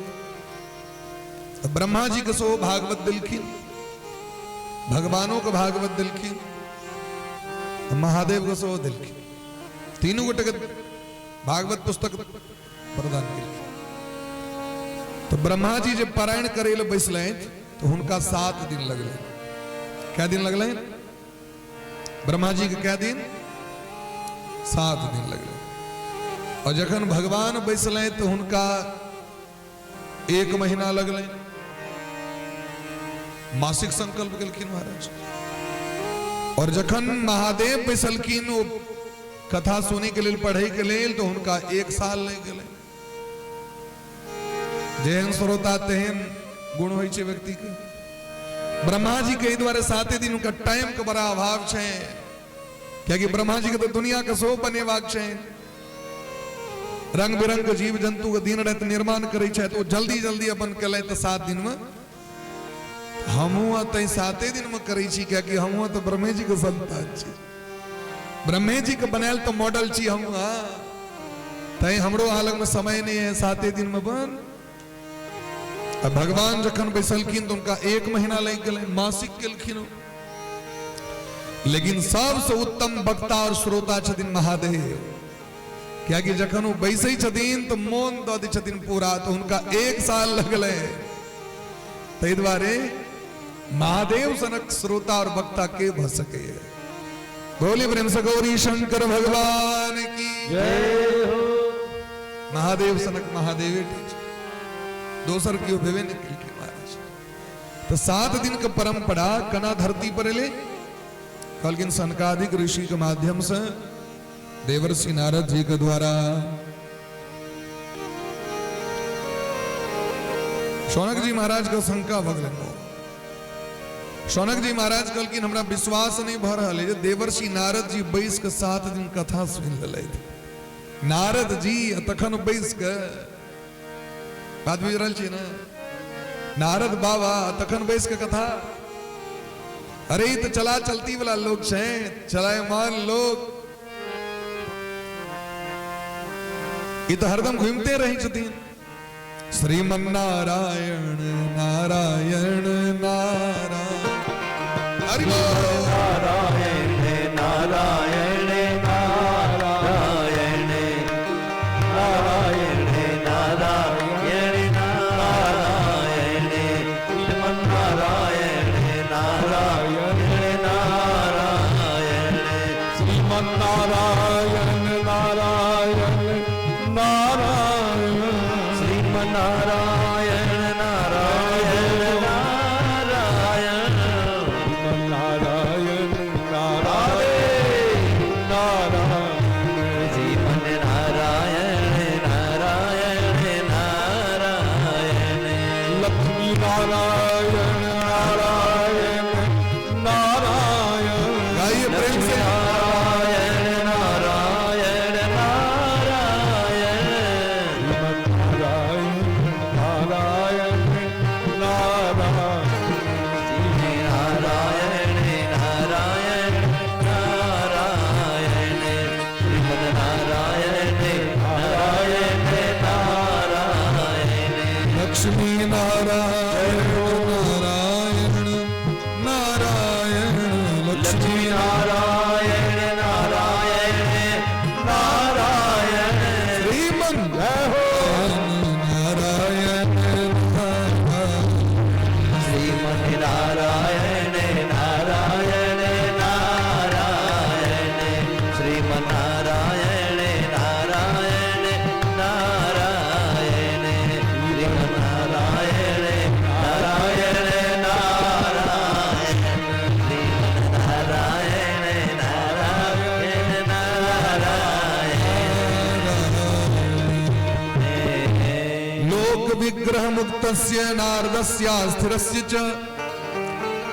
तो ब्रह्मा जी के सो भागवत दिलखिन, भगवानों को भागवत दिलखिन, महादेव को सो दिलखिन, तीनों गोटे के भागवत पुस्तक प्रदान केलखिन। तो ब्रह्मा जी जब पारायण करे ले बैसले तो उनका 7 दिन लगले। क्या दिन लगले? ब्रह्मा जी के क्या दिन? 7 दिन लगले। और जखन भगवान बैसले तो उनका 1 महीना लगले। मासिक संकल्प केलखिन महाराज। और जखन महादेव बैसलखिन वो कथा सुने के लिए, पढ़े के लिए, तो उनका 1 साल लग गए। जेहन श्रोता तेहन गुण होई छे व्यक्ति के। ब्रह्मा जी के द्वारा 7 दिन उनका टाइम के बड़ा अभाव छे। क्या कि ब्रह्मा जी के तो दुनिया का सो बने वाक छे, रंग बिरंग जीव जंतु के दिन रात निर्माण करे छे, तो जल्दी जल्दी अपन कले तो 7 दिन में हमू तय 7 दिन में करे छी, क्या कि हमू तो ब्रह्मे जी के संतान छी, ब्रह्मे जी के बनाल तो मॉडल छी हम। तय हमरो हालक में समय नहीं है 7 दिन में बन। अब भगवान जखन बैसलखिन तो उनका 1 महीना लग गए, मासिक केलखिन। लेकिन सबसे उत्तम वक्ता और श्रोता छथिन महादेव, क्या कि जखन वो बैसे छथिन तो मौन द दै छथिन पूरा, तो उनका 1 साल लगले। तै द्वारे महादेव सनक श्रोता और वक्ता के भ सके। बोले प्रेम से गौरी शंकर भगवान की जय हो। महादेव सनक महादेव दोसर की भेवे निकल के महाराज। तो 7 दिन का परंपरा कना धरती पर ले कलकिन सनकादिक ऋषि के माध्यम से देवर्षि नारद जी के द्वारा शौनक जी महाराज का शंका भगले। शौनक जी महाराज कलकिन हमरा विश्वास नहीं भ रहा है, देवर्षि नारद जी बैस के 7 दिन कथा सुन ले। नारद जी तखन बैस के बात बुझ रहा छी ना, नारद बाबा तखन बैस के कथा। अरे तो चला चलती वाला लोग छे, चलायमान लोग, ये तो हरदम घूमते रही छथिन। श्रीमन नारायण नारायण नारायण, हरि बोल। नारायण नारायण नारायण नारायण नारायण नारायण, श्रीमन नारायण नारायण नारायण, श्रीमन नारायण नारायण नारायण, श्रीमन नारायण नारायण नारायण, नारायण नारायण नारायण, श्रीमन नारायण नारायण नारायण, लक्ष्मी नारायण नारायण नारायण, गाइए प्रेम से। नारायण नारायण नारायण, श्रीमन नारायण नारायण नारायण, श्री नारायण नारायण नारायण, श्रीमन नारायण नारायण नारायण, लक्ष्मी नारायण नारायण नारायण, लक्ष्मी लक्ष्मी नारायण नारायण नारायण, श्रीमन जय हो। नारायण नारायण, श्रीमन नारायण नारायण नारायण, श्रीमन नारायण नारायण नारायण, श्रीमन नारायण नारायण नारायण, श्रीमन नारायण नारायण नारायण। लोक विग्रह मुक्तस्य नारदस्य स्थिरस्य च।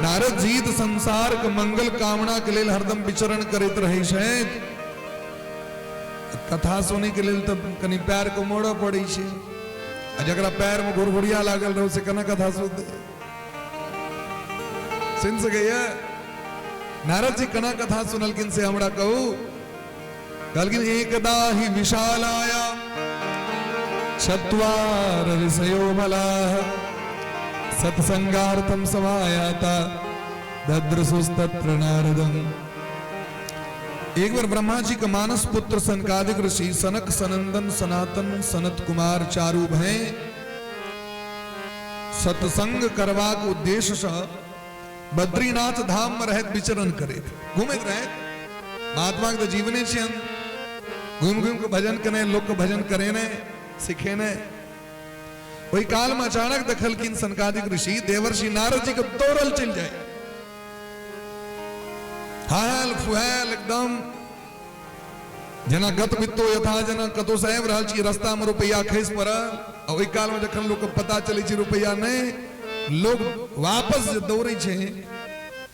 नारद जी तो संसार के मंगल कामना के लिए हरदम विचरण करते रहे छे। कथा सुने के लिए तब कनी पैर को मोड़ पड़े छे, जरा पैर में घुरघुरिया लागल रहो से कना कथा सुन सके। नारद जी कना कथा सुनलकिन से हमरा कहू, कहलकिन एकदा ही विशालाया चत्वार ऋषयो मलाः सत्संगार्थम समायाता दद्रसुस्तत्र नारदम। एक बार ब्रह्मा जी का मानस पुत्र सनकादिक ऋषि सनक सनंदन सनातन सनत कुमार चारु भय सत्संग करवाक उद्देश्य से बद्रीनाथ धाम में रहत विचरण करे, घूमत रहे। महात्मा के तो जीवने छे, घूम घूम के भजन करे, लोग के भजन करे ने सीखे ने। वही काल में अचानक दखलकिन सनकादिक ऋषि देवर्षि नारद जी को तोड़ल चल जाए, हाल फुहल एकदम जना गत बित्तो यथा जना कतो साहेब रहल छी रास्ता में रुपया खैस पड़ल। और वही काल में जखन लोग को पता चले छी रुपया नहीं, लोग वापस दौड़े छे,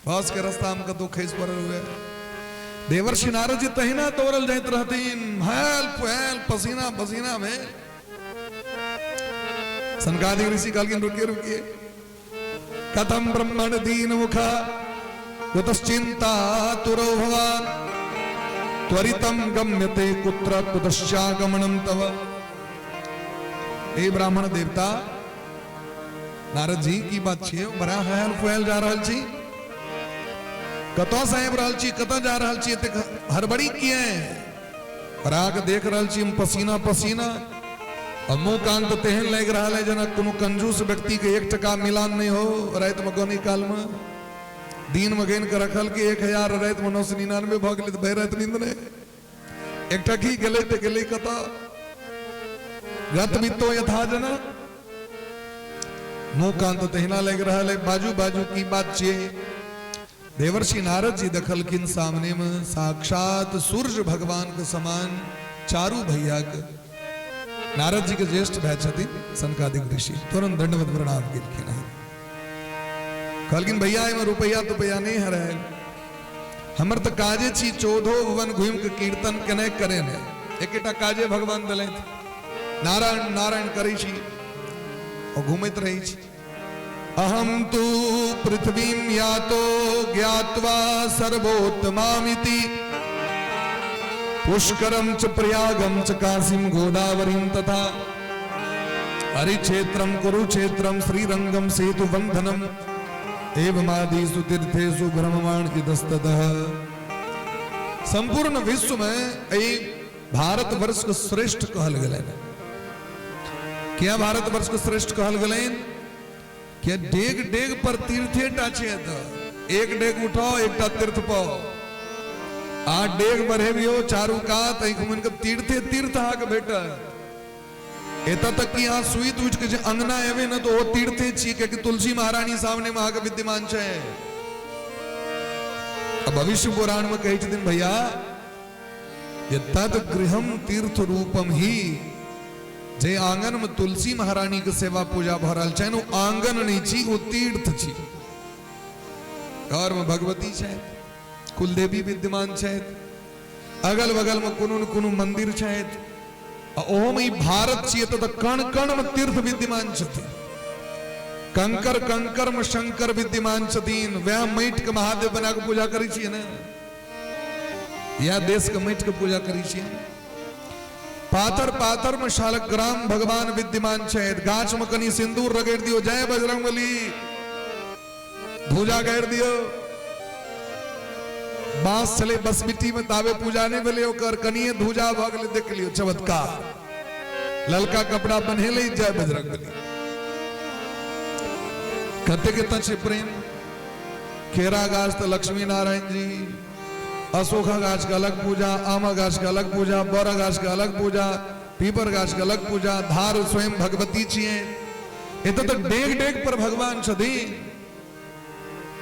बस के रास्ता में कतो खैस पड़ल हुए। देवर्षि नारद जी तहिना तोरल जाइत रहतीन, फैल फैल पसीना पसीना में। सनकादिक ऋषि कहलखिन रुकिए रुकिए, कथम ब्रह्मण दीन मुखा कुतश्चिंता तुरो भवान त्वरितम गम्यते कुत्र कुतश्चागमनम तव। ए ब्राह्मण देवता नारद जी की बात छे, बड़ा फैल फैल जा रहल छी, कतो साहेब रहल छी, कतो जा रहल छी, एते हड़बड़ी किए और आके देख रहल छी हम पसीना पसीना, और मुंह कान तो तेहन लग रहा है जना कोनो कंजूस व्यक्ति के 1 टका मिलान नहीं हो। रात में गौनी काल में दिन में गेन के रखल के 1000 रात में 999 भ गेलै, भय रात नींद ने एक टकी गेलै त गेलै कतो, गत बितो यथा जना, मुंह कान तो तेहना लग रहा है। बाजू बाजू की बात छे, देवर्षि नारद जी देखलखिन सामने में साक्षात सूर्य भगवान के समान चारू भैया के, नारद जी के ज्येष्ठ भाई छथिन सनकादिक ऋषि, तुरंत दंडवत प्रणाम केलखिन। कहलखिन भैया एमे रुपया तुपया नहीं हरे, हमर त काजे छी 14 भुवन घूम के कीर्तन कने करे ने, एकेटा काजे भगवान देलैथ, नारायण नारायण करै छी और घूमैत रही छी। अहम तु पृथ्वीं यातो ज्ञात्वा सर्वोत्तमामिति पुष्करम च प्रयागम च काशीं गोदावरीं तथा हरिक्षेत्रम कुरुक्षेत्रम श्रीरंगम सेतुबंधनम एवमादिषु तीर्थेषु भ्रममाण इतस्ततः। संपूर्ण विश्व में भारत वर्ष को श्रेष्ठ कहल गेलै। क्या भारत वर्ष को श्रेष्ठ कहल गेलै? क्या डेग डेग पर तीर्थे टाचे तो एक डेग उठाओ एकटा तीर्थ पाओ, आ डेग बढ़ेबियो चारू कात मन के तीर्थे तीर्थ आके भेटा। एता तक कि यहाँ सुई उठ के अंगना एवे न तो वो तीर्थे छी, कि तुलसी महारानी सामने में आके विद्यमान छे। अब भविष्य पुराण में कहे छथिन भैया ये तद गृहम तीर्थ रूपम ही, जे आंगन में तुलसी महारानी के सेवा पूजा भ रहल छै, वो आंगन नहीं छी, वो तीर्थ छी। घर में भगवती छै, कुलदेवी विद्यमान छै, अगल बगल में कोनो न कोनो मंदिर छै, ओहो में भारत छिए तो कण कण में तीर्थ विद्यमान छथिन। कंकर कंकर में शंकर विद्यमान छथिन, वह मैट के महादेव बना के पूजा करै छिए ना, या देश के मैट के पूजा करै छिए। पाथर पाथर में शालग्राम भगवान विद्यमान छे, गाछ में कनी सिंदूर रगड़ दियो, जय बजरंगबली, ध्वजा गाड़ दियो। बांस चले बस मिट्टी में तावे पूजा नहीं भेले, ओकर कनिए ध्वजा भ गेलै, देख लियो चमत्कार, ललका कपड़ा पहनेले, जय बजरंगबली। कते कितना छे प्रेम। केरा गाछ तो लक्ष्मी नारायण जी, अशोका गाछ का अलग पूजा, आमा गाछ का अलग पूजा, बौरा गाछ का अलग पूजा, पीपर गाछ का अलग पूजा, धार स्वयं भगवती छिए। एत तो डेग डेग पर भगवान छथिन।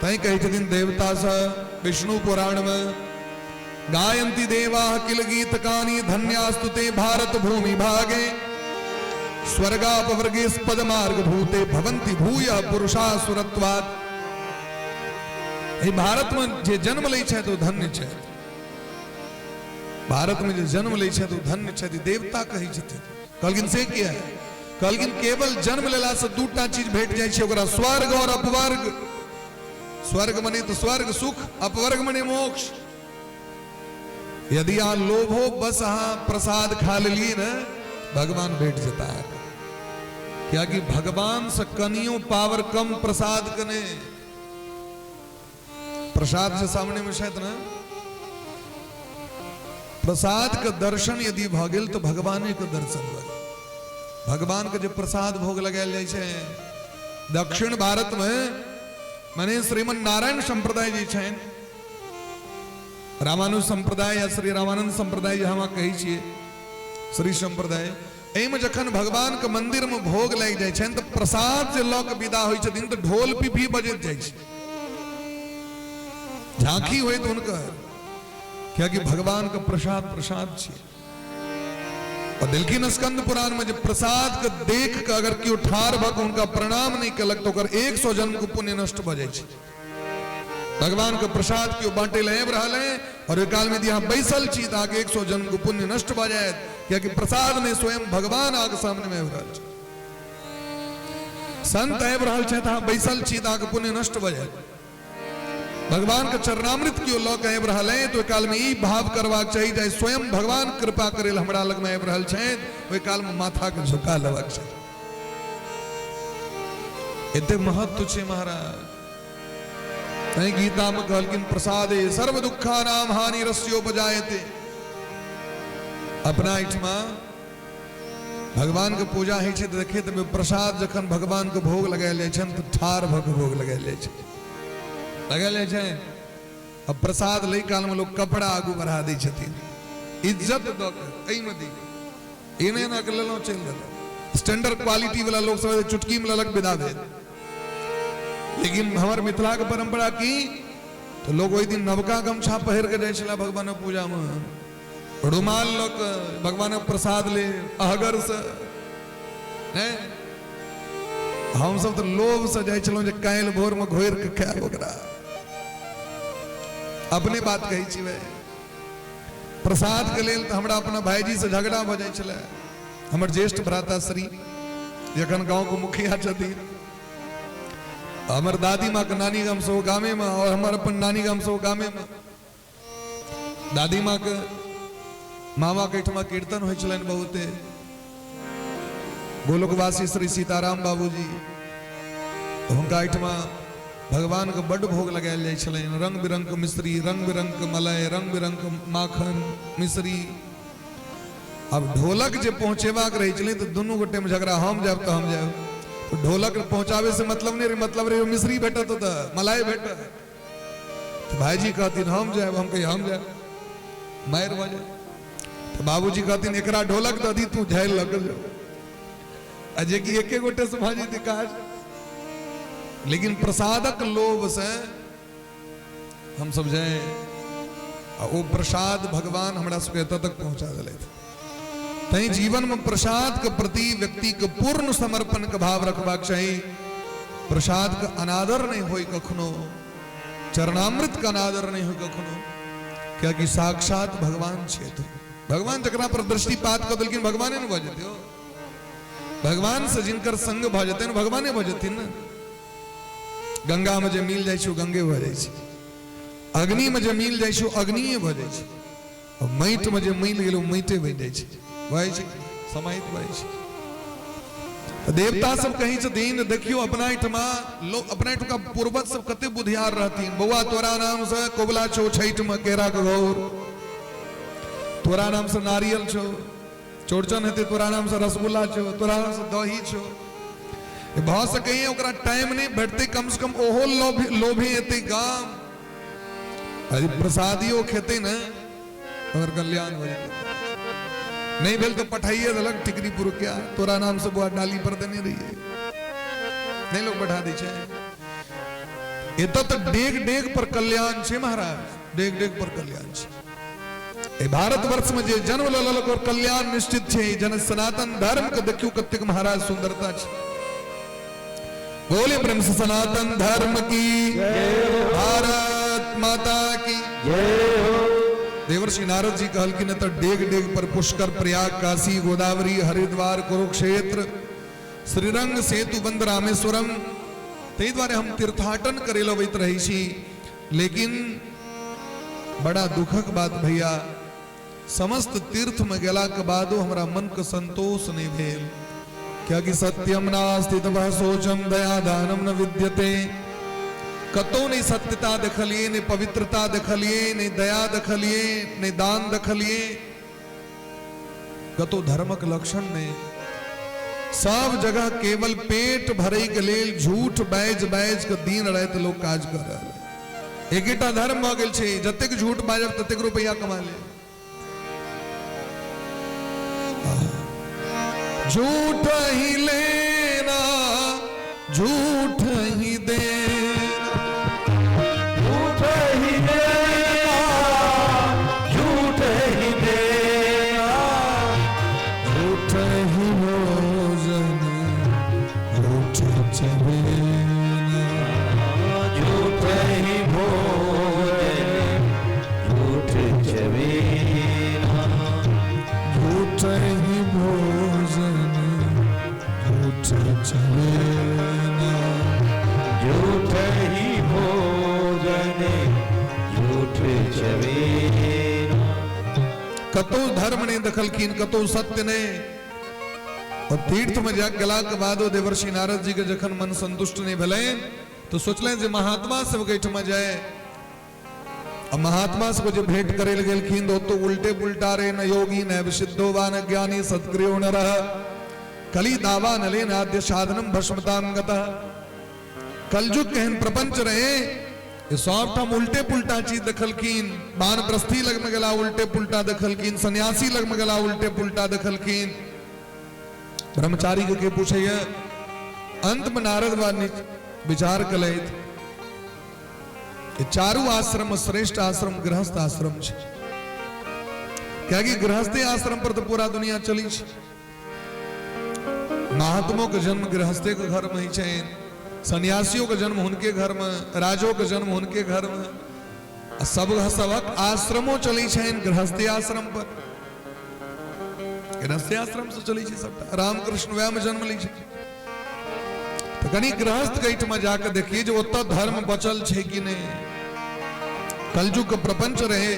तई कहे छथिन देवता स विष्णु पुराण में, गायन्ति देवा किल गीतकानि धन्यास्तुते भारत भूमि भागे, स्वर्गापवर्गे पद मार्ग भूते भवन्ति भूय पुरुषा सुरत्वात्। भारत में जे जन्म ले छे तो धन्य छे, भारत में जे जन्म ले छे तो धन्य छे। देवता कही छथिन, कहलखिन से किया है? कहलखिन केवल जन्म लेला से दूटा चीज भेट जाय छे, ओकरा स्वर्ग और अपवर्ग। स्वर्ग मने तो स्वर्ग सुख, अपवर्ग मने मोक्ष। यदि यहाँ लोभ हो, बस हाँ प्रसाद खा लिए ना, भगवान भेट जाता है। क्या कि भगवान से कनियों पावर कम प्रसाद कने, प्रसाद से सामने में शायद ना, प्रसाद का दर्शन यदि भ गेल तो भगवान के दर्शन भ, भगवान के जो प्रसाद भोग लगायल जाय छे। दक्षिण भारत में माने श्रीमन नारायण संप्रदाय जी छे, रामानुज संप्रदाय या श्री रामानंद संप्रदाय जे हम कही छिए, श्री संप्रदाय, एमे जखन भगवान के मंदिर में भोग लग जाय छन तो प्रसाद जे लऽ के विदा होय छथिन तो ढोल पिपी बजैत जाय छै, झांकी हुई तो उनका, क्या कि भगवान का प्रसाद प्रसाद छे। और दिलखिन स्कंद पुराण में जब प्रसाद के देख के अगर क्यों ठार भक उनका प्रणाम नहीं कलक तो 100 जन्म को पुण्य नष्ट भ जाय छे। भगवान के प्रसाद क्यों बांटे लेब रहा है और काल में दिया बैसल चीत आगे 100 जन को पुण्य नष्ट हो जाए क्या कि प्रसाद ने स्वयं भगवान आग सामने में रहल संत ऐब रहल छे ता बैसल चीत आगे पुण्य नष्ट हो जाए भगवान के चरणामृत क्यों लोक ऐब रहल है तो काल में ई भाव करवाक चाहिए जाए स्वयं भगवान कृपा करेल हमरा लग में ऐब रहल छे ओई काल में माथा के झुका लेबाक चाहिए एते महत्व छे महाराज कहीं गीता में कहलकिन प्रसादे सर्व दुखा नाम हानि रस्योपजायते अपना इठमा भगवान के पूजा है छे देखे तो प्रसाद जखन भगवान के भोग लगायल जाय छन तो ठार भग भोग लगायल जाय छे लगायल जाय छे अब प्रसाद लई काल में लोग कपड़ा आगू बढ़ा दै छथिन इज्जत द के एई में दी एने ना के लेलो चल देलो स्टैंडर्ड क्वालिटी वाला लोग सब चुटकी में ललक विदा भेल लेकिन हमार मिथिला के परंपरा की तो लोग वही दिन नवका गमछा पहिर के जाय छला भगवान पूजा में रुमाल लोग भगवान प्रसाद ले अहगर से हैं हम सब तो लोभ से जाय छलो जे कायल भोर में घोर के खाए ओकरा अपने बात कही छी वे प्रसाद के लेल तो हमरा अपना भाईजी से झगड़ा भ जाय छले हमर ज्येष्ठ भ्राता श्री जखन गांव के मुखिया छथिन हमर दादी माँ के नानी गाम से गामे में और हमारे अपन नानी गाम से गामे में दादी माँ के मामा के ठमा कीर्तन हो चलन बहुते गोलोकवासी श्री सीताराम बाबूजी हुनका ठमा भगवान के बड़ भोग लगायल जाय छलन रंग बिरंग के मिश्री रंग बिरंग के मलाई रंग बिरंग के माखन मिश्री अब ढोलक जे पहुंचेबाक रही छले तो दोनों गोटे में झगड़ा हम जाब तो हम जाब तो ढोलक पहुंचावे से मतलब नहीं मतलब रे मिश्री भेटत तो मलाई भेटत तो भाईजी कहती हम जाए हम कही हम जाए मायर बजे तो बाबूजी कहती एकरा ढोलक दधी तू झाइल लग जाओ अजय की एके गोटे से भाजी दिकाज लेकिन प्रसादक लोभ से हम सब जाए वो प्रसाद भगवान हमरा सबके तक पहुंचा दिले तई जीवन में प्रसाद के प्रति व्यक्ति के पूर्ण समर्पण के भाव रखबाक चाहिए प्रसाद का अनादर नहीं होई कखनो चरणामृत का अनादर नहीं होई कखनो क्या कि साक्षात भगवान छेत्र भगवान जकरा पर दृष्टिपात कर लेकिन भगवान ने भजते हो भगवान से जिनकर संग भजते हैं भगवान भजती न गंगा में जे मिल जाए गंगे भजे अग्नि में जे मिल जाए अग्नि भजे और माटि में जे मिल गए माटे बन जाए समाहित तो देवता सब कहीं से दिन देखियो अपना इठमा लोग अपना इठका पूर्वज सब कते बुधियार रहती बउआ तोरा नाम से कोबला छो छैठ में केरा के घोर तोरा नाम से नारियल छो चौड़चन हेते तोरा नाम से रसगुल्ला छो तोरा नाम से दही छो बहुत से कहीं ओकरा टाइम नहीं बैठते कम से कम ओहो लोभी एते गाम अरे प्रसादियो खेते न और कल्याण हो जाते नहीं भेल तो पठाइए अलग टिकरी पुर क्या तोरा नाम से बुआ डाली पर देने रही है नहीं लोग बैठा दी ये तो डेग डेग पर कल्याण छे महाराज डेग डेग पर कल्याण छे भारत वर्ष में जे जन्म ललक और कल्याण निश्चित छे जन सनातन धर्म के देखियो कतेक महाराज सुंदरता छे बोले प्रेम से सनातन धर्म की भारत माता की जय देवर्षि नारद जी कहलकिन तो डेग डेग पर पुष्कर प्रयाग काशी गोदावरी हरिद्वार कुरुक्षेत्र श्रीरंग सेतु बंद रामेश्वरम ते द्वारे हम तीर्थाटन करेलो बैत रही छी लेकिन बड़ा दुखक बात भैया समस्त तीर्थ में गेला के बादो हमरा मन के संतोष नहीं भेल क्या कि सत्यम नास्ति तवः सोचम दया दानम न विद्यते कतो नहीं सत्यता देखलिए नहीं पवित्रता देखलिए नहीं दया देखलिए नहीं दान देखलिए कतो धर्मक लक्षण नहीं सब जगह केवल पेट भरे के लेल झूठ बाज बाज के दिन रात लोग काज कर रहे एकेटा धर्म भ गेल छै जतेक झूठ बाजब ततेक रुपया कमा ले झूठ ही लेना झूठ ही देना झूठ ही देना झूठ ही देना झूठ ही भोजन झूठ चबेना झूठ ही भोजन ने झूठ छवि कतो धर्म ने दखल कीन कतो सत्य ने। और तीर्थ में जा गला के बाद देवर्षि नारद जी के जखन मन संतुष्ट नहीं भले तो सोचले जे महात्मा सब गैठ में जाए। अब महात्मा से जो भेंट करे गेलखिन तो उल्टे पुल्टा रे न योगी न विशुद्धो वा न ज्ञानी सत्क्रियो न रह कली दावा न ले नाद्य साधनम भस्मताम गतः। कलयुग कहन प्रपंच रहे सॉफ्ट हम उल्टे पुल्टा चीज दखल कीन। वानप्रस्थी लग में गला उल्टे पुल्टा दखल कीन। सन्यासी लग में गला उल्टे पुल्टा दखल कीन। ब्रह्मचारी के पूछे अंत में नारद वानी विचार कले चारू आश्रम श्रेष्ठ आश्रम गृहस्थ आश्रम छे। क्या कि गृहस्थी आश्रम पर तो पूरा दुनिया चली छे। महात्मों का जन्म गृहस्थी के घर में ही छे। सन्यासियों का जन्म उनके घर में, राजों का जन्म उनके घर में। सब सबक आश्रमों चली छे गृहस्थी आश्रम पर। गृहस्थी आश्रम से चली छे सब। रामकृष्ण वह में जन्म ली छे तो कनी गृहस्थ गैठ में जाकर देखिए जो उतना धर्म बचल छे कि नहीं। कलयुग प्रपंच रहे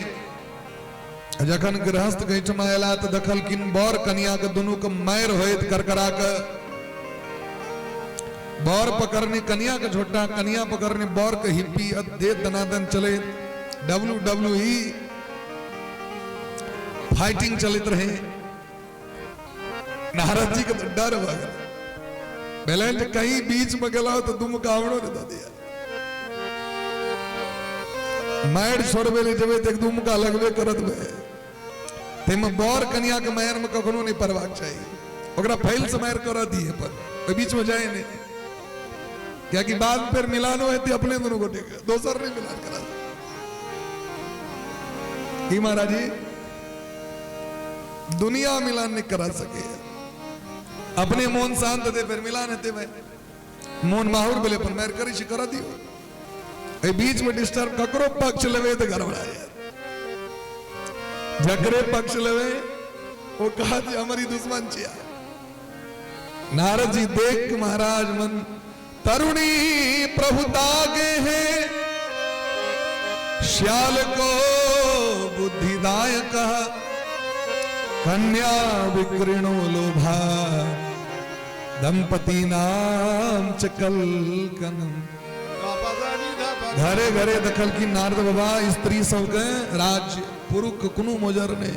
जखन गृहस्थ गैठ में अला तो दखल किन बर कन्या के दोनों के मैर होत करकरा के। बर पकड़ने कन्या के झोटा, कन्या पकड़ने बर के हिप्पी दे दनादन चले। WWE फाइटिंग चलित रहे। नारद जी का तो डर भगल बैलेंट कहीं बीच में गला तो दुम कावड़ो ने दे दिया। मैड छोड़बे ले जबे तक दुम का लगबे करत बे ते में बर कन्या के मैर में कखनो नहीं परवाक चाहिए। ओकरा फैल से मैर कर दिए पर बीच में जाए नहीं। क्या कि बाद में फिर मिलानो है ते अपने दोनों गोटे के दोसर नहीं मिलान करा ही महाराज जी दुनिया मिलान नहीं करा सके। अपने मोन शांत दे फिर मिलान है भाई मोन माहौर बोले पर मैर करी करा दियो। ए बीच में डिस्टर्ब ककरो पक्ष लेवे तो गड़बड़ा यार। झगड़े पक्ष लेवे वो कहा जी हमारी दुश्मन चिया। नारद जी देख महाराज मन तरुणी प्रभु दागे है श्याल को बुद्धिदायक कन्या विकृणो लोभा दंपति नाम चकल कनम। घरे घरे दखल की नारद बाबा स्त्री सब के राज्य पुरुष कुनु मोजर ने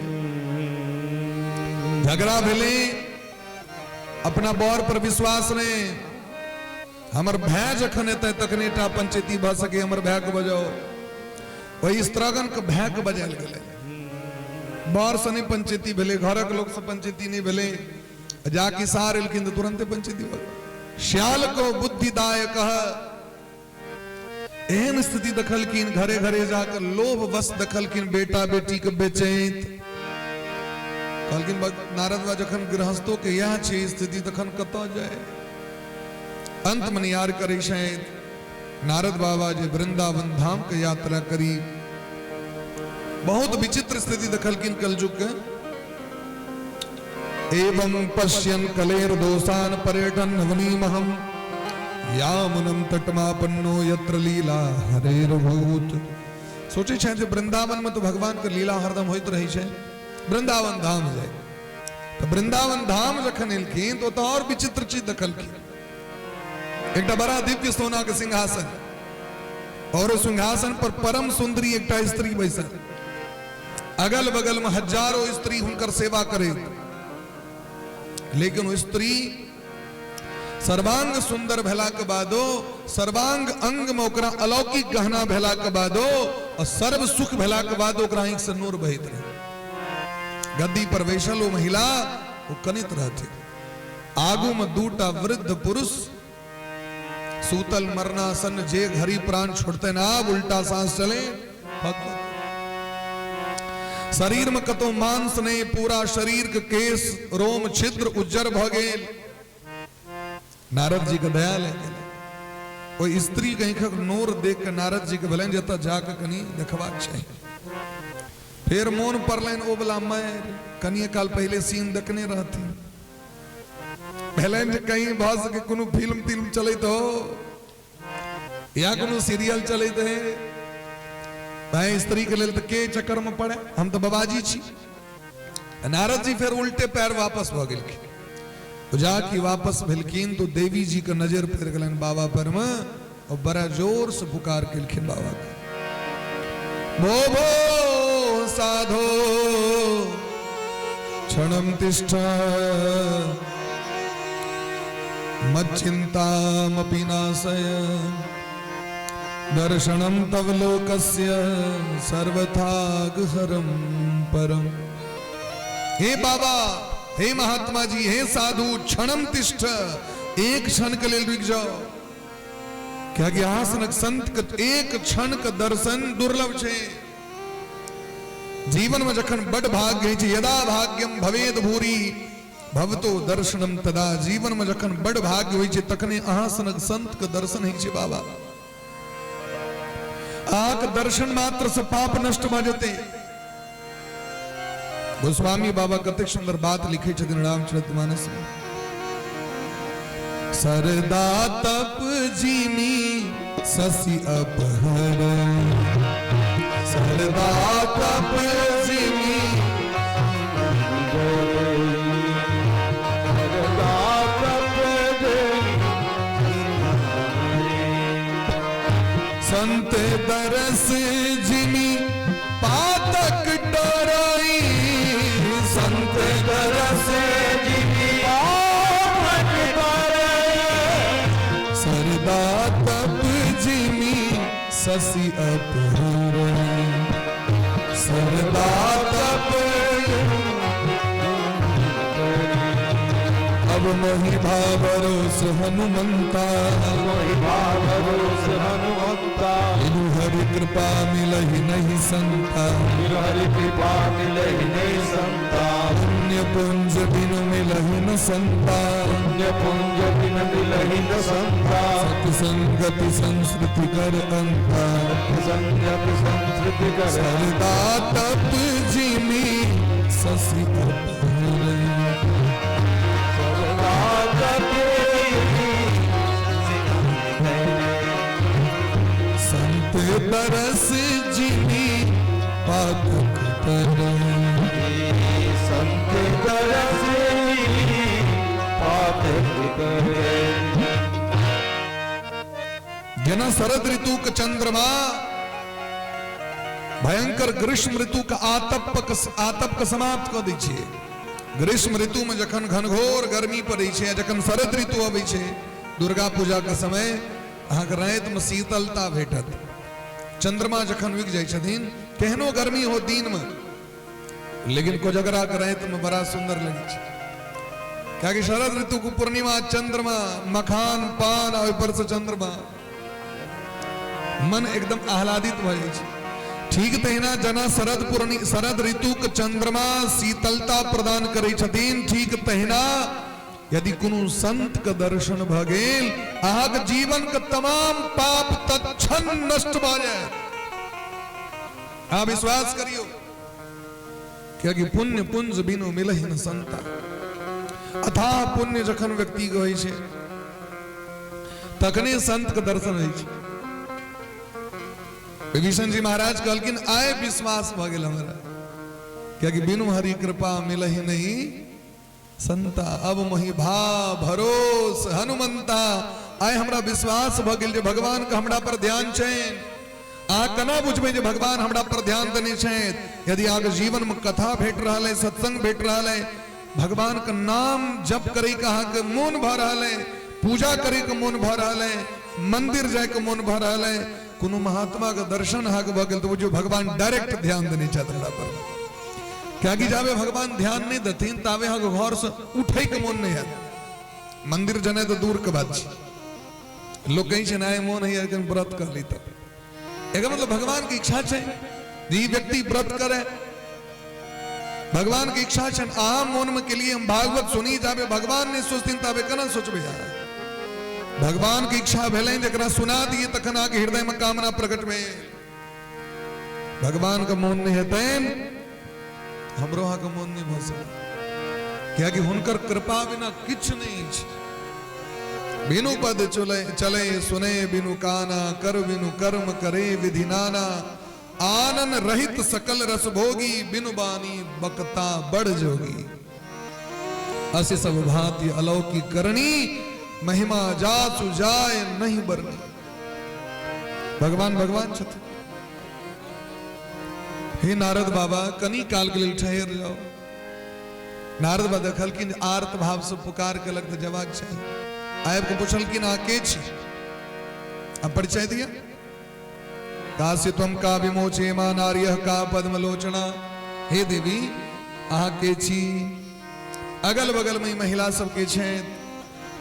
झगड़ा भेले अपना बौर पर विश्वास ने। हमर भय जखन एते तखनेटा पंचायती भ सके हमर भय के बजाओ वही स्त्रगन के भय के बजायल गेले। बौर सने पंचायती भेले घरक लोग से पंचायती नहीं भेले जाके सार एलखिन तुरंत पंचायती भेल। श्याल को बुद्धिदायक एहन स्थिति दखल किन घरे घरे जाकर लोभ वश दखल किन बेटा बेटी के बेचैत। कहलकिन नारद बा जखन गृहस्थों के यह छे स्थिति तखन कतऽ जाए। अंत में यार करे शायद नारद बाबा जी वृंदावन धाम के यात्रा करी। बहुत विचित्र स्थिति दखल किन कलयुग के। एवं पश्यन कलेर दोषान पर्यटन नवनीमहम यामुनम तटमापन्नो यत्र लीला हरेर भूत। सोचे छे जे वृंदावन में तो भगवान के लीला हरदम होइत रही छे। वृंदावन धाम जाए तो वृंदावन धाम जखन एलखिन तो और विचित्र चीज दखल की। एक बड़ा दिव्य सोना के सिंहासन और सिंहासन पर परम सुंदरी एक स्त्री बैसल। अगल बगल में हजारों स्त्री हुनकर सेवा करे लेकिन वो स्त्री सर्वांग सुंदर भेला के बादो सर्वांग अंग में ओकरा अलौकिक गहना भेला के बादो और सर्व सुख भेला के बाद ओकरा आंख से नूर बहित रहे। गद्दी पर बैसल वो महिला वो कनित रहती। आगू में दूटा वृद्ध पुरुष सूतल मरणासन जे घरी प्राण छोड़ते ना उल्टा सांस चले। शरीर में कतो मांस ने पूरा शरीर के केस रोम छिद्र उज्जर भ गेल। नारद जी के दया ले कोई स्त्री कहीं खक नूर देख के नारद जी के भले जता जाके कनी देखबाक चाहिए। फिर मोन पर लाइन ओ बला मैं कनी काल पहले सीन देखने रहती पहले कहीं भाष के कोनो फिल्म चले तो या कोनो सीरियल चले भाई स्त्री के लेल तो के चक्कर में पड़े, हम तो बाबाजी छी। नारद जी फिर उल्टे पैर वापस भ गेलखिन। जाके वापस भेलखिन तो देवी जी का नजर पड़ गलन बाबा पर में, और बड़ा जोर से पुकार केलखिन बाबा के, भो भो साधो क्षणम तिष्ठ मच्चिंतामपि नाशय दर्शनम तव लोकस्य सर्वथागहरम परम। हे बाबा, हे महात्मा जी, हे साधु, क्षणम तिष्ठ, एक क्षण के लिए रुक जाओ। क्या कि आसनक संत का एक क्षण का दर्शन दुर्लभ छे। जीवन में जखन बड़ भाग्य है, यदा भाग्यम भवेद भूरी भवतो दर्शनम तदा। जीवन में जखन बड़ भाग्य होई छे तखने आसनक संत का दर्शन है बाबा। आक दर्शन मात्र से पाप नष्ट भ जते। गोस्वामी बाबा कतेक सुंदर बात लिखे छथिन रामचरितमानस में। सरदा तप जीनी शशि अपहर, सरदा तप जीनी सरदा तप संत दरस जिमी पातक डराई, संत दरस जिमी पातक डराई। सरदा तप जिमी शशि अपहर, सरदा तप अब मोहि भावरोस हनुमंता, मोहि भावरोस हनुमंता। बिनु हरि कृपा मिलहि नहीं संता, बिनु हरि कृपा मिलहि नहीं संता। पुण्य पुंज बिनु मिलहि न संता, पुण्य पुंज बिनु मिलहि न संता। सत्संगति संस्कृति कर अंता, संगति संस्कृति कर। सरदा तप जिमी शशि अपहर, संत दरस जिमी पातक डराई, संत दरस पातक डराई। जना शरद ऋतु का चंद्रमा भयंकर ग्रीष्म ऋतु का आतप का समाप्त कर दी छे। ग्रीष्म ऋतु में जखन घनघोर गर्मी पड़े छे, जखन शरद ऋतु आवे छे, दुर्गा पूजा का समय, अहाँ के रात में शीतलता भेटत। चंद्रमा जखन उग जाय छथिन, केहनो गर्मी हो दिन में, लेकिन कोजगरा के रात में बड़ा सुंदर लगे छे। क्या कि शरद ऋतु को पूर्णिमा, चंद्रमा, मखान पान और ऊपर से चंद्रमा, मन एकदम आह्लादित भ जाय छे। ठीक तहिना जना शरद ऋतु के चंद्रमा शीतलता प्रदान करे छथिन, ठीक तहिना यदि कोनो संत के दर्शन भ गेल, अहाँ के जीवन के तमाम पाप तत्क्षण नष्ट भ जाए। आप विश्वास करियो, क्योंकि पुण्य पुंज बिनु मिलहि न संता। अथाह पुण्य जखन व्यक्ति के होय छे, तखने संत के दर्शन होय छे। विभीषण जी महाराज कहलकिन, आय विश्वास भ गेल हमरा, क्योंकि बिनु हरि कृपा मिलहि नहीं संता। अब मोहि भाव भरोस हनुमंता। आय हमरा विश्वास भ गेल जे भगवान के हमरा पर ध्यान छेन। आ कना बुझबे जे भगवान हमरा पर ध्यान देने छेन। यदि आगे जीवन में कथा भेट रहल है, सत्संग भेट रहल है, भगवान का नाम जप करे के अहाँ के मन भ रहल है, पूजा करे के मन भ रहल है, मंदिर जाए के मन भ रहल है, कोनो महात्मा का दर्शन हाग भ गेल, तो जो भगवान डायरेक्ट ध्यान देने चाहते हमरा पर। क्या कि जावे भगवान ध्यान नहीं देथिन, तावे हाग घर से उठे के मन नहीं है। मंदिर जने तो दूर के बात छे। लोग कहीं से नाय मन है कि व्रत कर ली, तब एकर मतलब भगवान की इच्छा छे जे व्यक्ति व्रत करे। भगवान की इच्छा छे आम मन में के लिए हम भागवत सुनी जावे, भगवान ने सोचथिन तावे कना सोचबे यार। भगवान की इच्छा भेलें जकरा सुना दिए तखन आके हृदय में कामना प्रकट में। भगवान का मन नहीं हेतैन, हमरो अहाँ के मन नहीं भ सकै। क्या कि हुनकर कृपा बिना किछ नहीं छै। बिनु पद चले सुने बिनु काना, कर बिनु कर्म करे विधि नाना। आनन रहित सकल रस भोगी, बिनु बानी बकता बड़ जोगी। असे सब भांति अलौकी करनी, महिमा जासु जाय नहीं बरनी। भगवान भगवान छथि। हे नारद बाबा कनी काल के लिए ठहर जाओ। नारद बाबा देखल कि आर्त भाव से पुकार के लगत जवाब चाहिए। आयब को पूछल कि ना के छी। अब परिचय दिया। कास्य त्वम का विमोचे मा नार्यः का पद्मलोचना। हे देवी अहा के छी। अगल बगल में महिला सब के छे।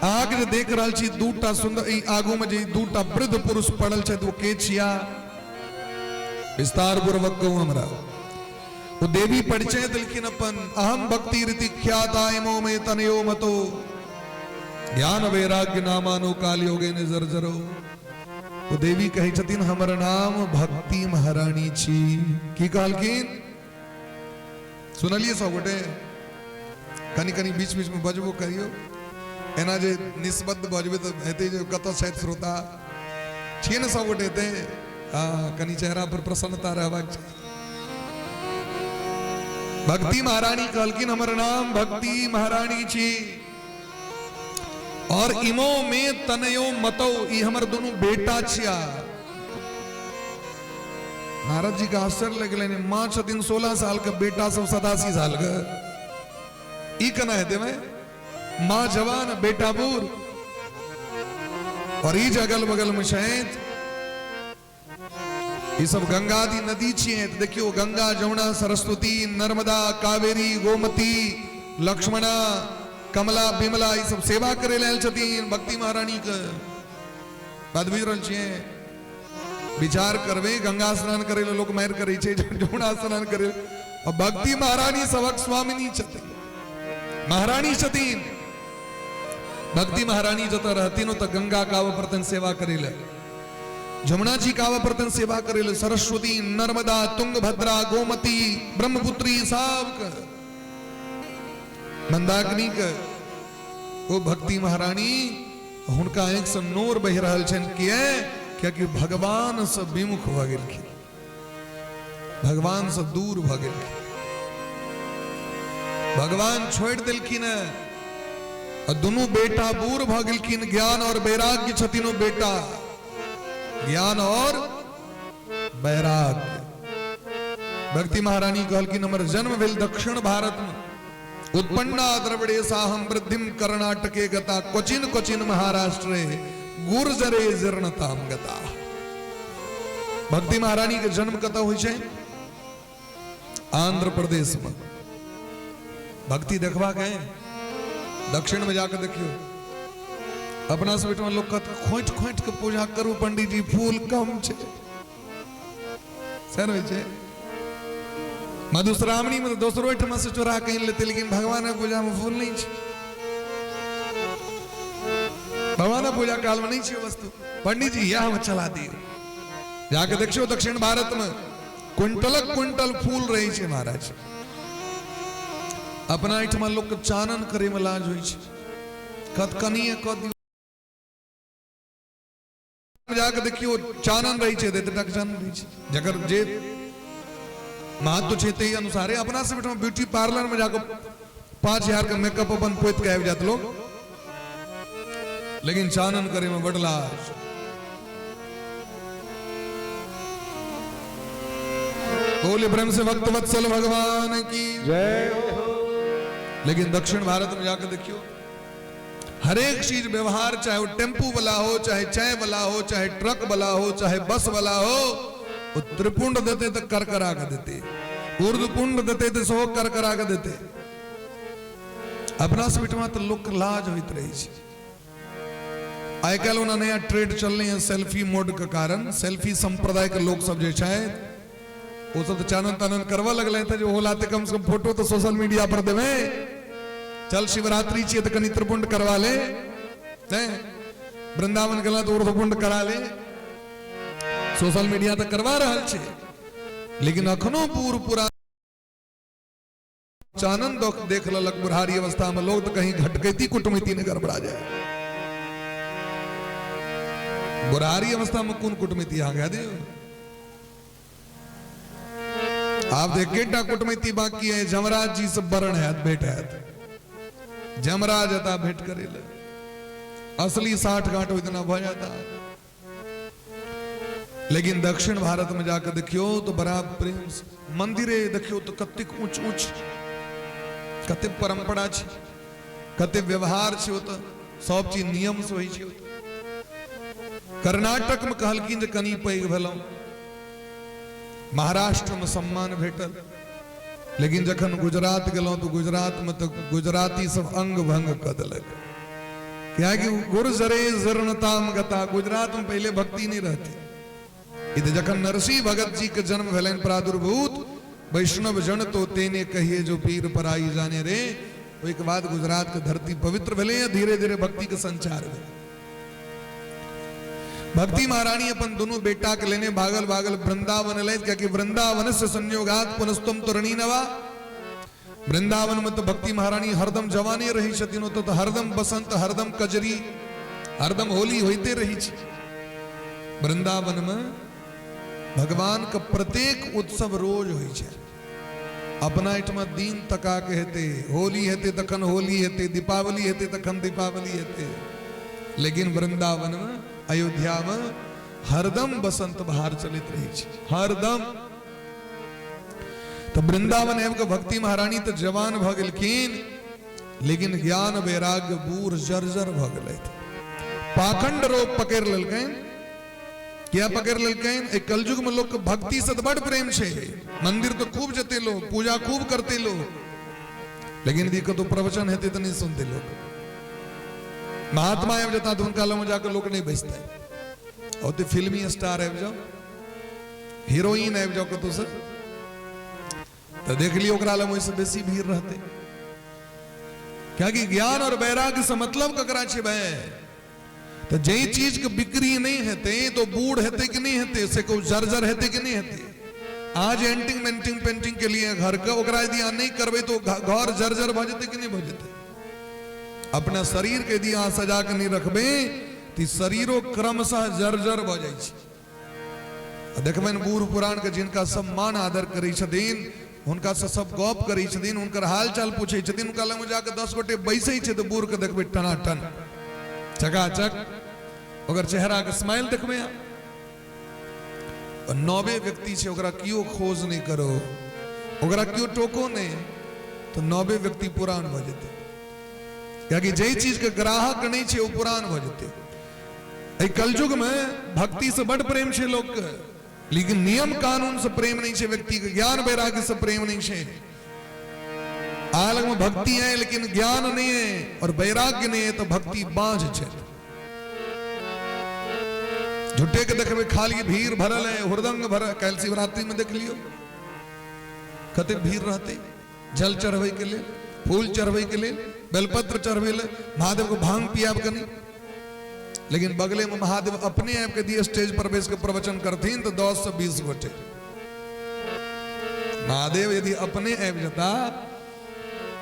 आग जे देख रहल छी दूटा सुंदर ई आगू में जे दूटा वृद्ध पुरुष पड़ल छे वो के छिया। विस्तार पूर्वक कहूं हमरा। वो देवी परिचय दिलखिन अपन। अहम भक्ति रीति ख्याता इमो में तनयो मतो, ज्ञान वैराग्य नामानो काल योगे ने जर्जरो। वो देवी कहे छथिन हमर नाम भक्ति महारानी छी। की कहलखिन सुनलिए सब गोटे। कनी कनी बीच बीच में बजबो करियो। एना जे निस्बद्ध बजबे तो हेते जे कत शायद श्रोता छी न सब गोटे हेते। कनी चेहरा पर प्रसन्नता रहबाक चाहिए। भक्ति महारानी कहलखिन हमर नाम भक्ति महारानी छी। और इमो में तनयो मतो, ई हमर दोनों बेटा छिया। नारद जी का आश्चर्य लगले। मां छथिन 16 साल का, बेटा सब 87 साल का। ई कना है देवे मां जवान बेटा बूढ़। और ई अगल बगल में शायद ये सब गंगादी नदी छिए। तो देखियो गंगा जमुना सरस्वती नर्मदा कावेरी गोमती लक्ष्मणा कमला बिमला ये सब सेवा करे लेल छथिन भक्ति महारानी के। बदबीरल छिए। विचार करवे गंगा स्नान करे लोग मार करे छे, जमुना स्नान करे। और भक्ति महारानी सबक स्वामिनी छथिन, महारानी छथिन। भक्ति महारानी जत रहतीन तो गंगा काव प्रतन सेवा करेले, जमुना जी काव प्रतन सेवा करेले, सरस्वती नर्मदा तुंगभद्रा गोमती ब्रह्मपुत्री सब मंदाकिनी के। वो भक्ति महारानी हुनका एक से नोर बह रहल छन। क्योंकि भगवान से विमुख भ गेलखिन, भगवान से दूर भ गेलखिन, भगवान छोड़ दिलखिन। और दोनों बेटा बूढ़ भ गेलखिन। ज्ञान और वैराग्य छथिन बेटा, ज्ञान और वैराग्य। भक्ति महारानी कहलखिन हमर जन्म भेल दक्षिण भारत में। उत्पन्ना द्रविड़े साहम वृद्धिम कर्नाटके गता, क्वचिन क्वचिन महाराष्ट्रे गुर्जरे जीर्णताम गता। भक्ति महारानी के जन्म कत हुई छे आंध्र प्रदेश में। भक्ति देखवा गए दक्षिण में जाकर देखियो। अपना से बेटा लोग खोट खोट के पूजा करू पंडित जी, फूल कम छे सर होय छे। मधुश्रावणी में दोसरो एठमा से चोरा कहीं लेते, लेकिन भगवान की पूजा में फूल नहीं छे। भगवान पूजा काल में नहीं छे वस्तु। पंडित जी यहाँ चला दी। जाके देखियो दक्षिण भारत में क्विंटल क्विंटल फूल रही छे महाराज। अपना एठमा लोग के चानन करे में लाज होय छे। कतकनिए कद जाके देखियो चानन रही छे, देते तक चानन रही छे। जगर जे महत्व छे ते अनुसार अपना से बेटा ब्यूटी पार्लर में जाकर 5000 का मेकअप अपन पोत के आबि जात लोग, लेकिन चानन करे में बड़ लाज। बोले ब्रह्म से भक्त वत्सल भगवान की जय। लेकिन दक्षिण भारत में जाकर देखियो हर एक चीज व्यवहार, चाहे वो टेम्पू वाला हो, चाहे चाय वाला हो, चाहे ट्रक वाला हो, चाहे बस वाला हो, वो त्रिपुंड देते तो कर करा के देते, ऊर्ध्वपुंड देते तो सो कर करा के देते। अपना स्पीटमा तो लोक लाज होइत रही छे। आइ काल ओना नया ट्रेड चल रही है सेल्फी मोड के कारण। सेल्फी संप्रदाय के लोग सब जे शायद वो सब तो चानन तानन करवा लगले थे, जो होलाते कम से कम फोटो तो सोशल मीडिया पर देवे। चल शिवरात्रि चाहिए तो कनी त्रिपुंड करवा ले, वृंदावन गला तो ऊर्ध्वपुंड करा ले, सोशल मीडिया तक करवा रहल छे। लेकिन अखनो पूरा चानन देख ललक बुढ़ारी अवस्था में लोग तो कहीं घटकैती कुटमिति ने गड़बड़ा जाए। बुढ़ारी अवस्था में कौन कुटमिति आ गया दे आप देखेटा कुटमैती बाकी है जमराज जी से बरण है भेट है जमराज था भेंट करेले असली 60 गांठो इतना भया था। लेकिन दक्षिण भारत में जाकर देखियो तो बड़ा प्रेम मंदिरे देखियो तो कतिक ऊंच ऊंच कते परंपरा छे कते व्यवहार छे तो सब चीज नियम से होई छे। कर्नाटक में कहलकिन जे कनी पैघ भेलौ महाराष्ट्र में सम्मान भेटल लेकिन जखन गुजरात गेलौ तो गुजरात में तो गुजराती सब अंग भंग क देलक क्या कि गुर्जरे जर्णताम गता गुजरात में पहले भक्ति नहीं रहती इधर जखन नरसिंह भगत जी के जन्म भेलन प्रादुर्भूत वैष्णव जन तो तेने कहिए जो पीर पराई जाने रे एक बाद गुजरात की धरती पवित्र भेले धीरे धीरे भक्ति के संचार भेल। भक्ति महारानी अपन दोनों बेटा के लेने भागल भागल वृंदावन ले क्या कि वृंदावन से संयोगात पुनस्तम तुरणी नवा वृंदावन में तो भक्ति महारानी हरदम जवानी रही छथिन तो हरदम बसंत हरदम कजरी हरदम होली होते रही छी। वृंदावन में भगवान का प्रत्येक उत्सव रोज होई छे अपना इठमा दिन तका के हेते होली हेते तखन होली हेते दीपावली हेते तखन दीपावली हेते लेकिन वृंदावन में अयोध्या में हरदम बसंत बहार चलित रही छे हरदम। तो वृंदावन एवं भक्ति महारानी तो जवान भ गेलखिन लेकिन ज्ञान वैराग्य बूढ़ जर्जर भ गेलै पाखंड रोग पकड़ लेलकैन क्या पकड़ लेलकैन एक कलयुग में लोग भक्ति से बड़ प्रेम छे मंदिर तो खूब जते लोग पूजा खूब करते लोग लेकिन दिक्कत तो प्रवचन हेते तो नहीं सुनते लोग महात्मा एवं जता तो उनका में जाकर लोग नहीं बचता है और तो फिल्मी स्टार है जाओ हीरोइन है जाओ तो सर तो देख लियो ओकरा लम से बेसी भीड़ रहते क्या कि ज्ञान और वैराग्य से मतलब ककरा छे भाई तो जे चीज के बिक्री नहीं हेते तो बूढ़ हेते कि नहीं हेते से को जर्जर हेते कि नहीं हेते आज एंटिंग मेंटिंग पेंटिंग के लिए घर का ओकरा यदि नहीं करबे तो घर जर्जर भ जते कि नहीं भ जते अपना शरीर के यदि सजा के नहीं रखबे तो शरीरो क्रमशः जर्जर भ जाय छै। देखबेन बूढ़ पुराण के जिनका सम्मान आदर करै छथिन हुनका से सब गप करै छथिन हुनकर हाल चाल पूछै छथिन उनका लग में जाके 10 गोटे बैसै छै तो बूढ़ के देखबे टनाटन चकाचक अगर चेहरा के स्माइल देखबे और 90 व्यक्ति छे ओकरा क्यों खोज नहीं करो ओकरा क्यों टोको नहीं तो 90 व्यक्ति पुरान भ जेते क्या कि जे चीज के ग्राहक नहीं छे वो पुरान भ जेते। ए कलयुग में भक्ति से बड़ प्रेम छे लोग के लेकिन नियम कानून से प्रेम नहीं छे व्यक्ति के ज्ञान वैराग्य से प्रेम नहीं छे आलग में भक्ति है लेकिन ज्ञान नहीं है और वैराग्य नहीं है तो भक्ति बांझ छे झूठे के देखबे खाली भीड़ भरल है हुरदंग भर कैल शिवरात्रि में देख लियो कते भीड़ रहते जल चढ़वे के लिए फूल चढ़वे के लिए बेलपत्र चढ़वे ले महादेव को भांग पियाब के नहीं लेकिन बगले में महादेव अपने आप के दिए स्टेज पर बैठ के प्रवचन करथिन तो 10 से 20 गोटे महादेव यदि अपने ऐप जता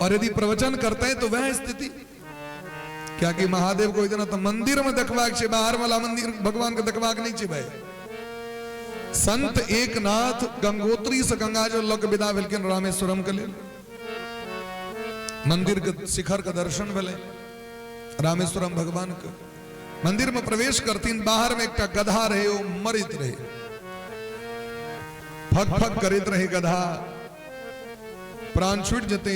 और यदि प्रवचन करते हैं तो वह स्थिति क्या कि महादेव को इतना तो मंदिर में देखवाक छे बाहर वाला मंदिर भगवान को देखवाक नहीं छे भाई। संत एकनाथ गंगोत्री से गंगाजल लग विदा भेलखिन रामेश्वरम के लेल मंदिर के शिखर का दर्शन भेले रामेश्वरम भगवान के मंदिर में प्रवेश करतीन बाहर में एक गधा रहे वो मरित रहे फक फक करित रहे गधा प्राण छूट जते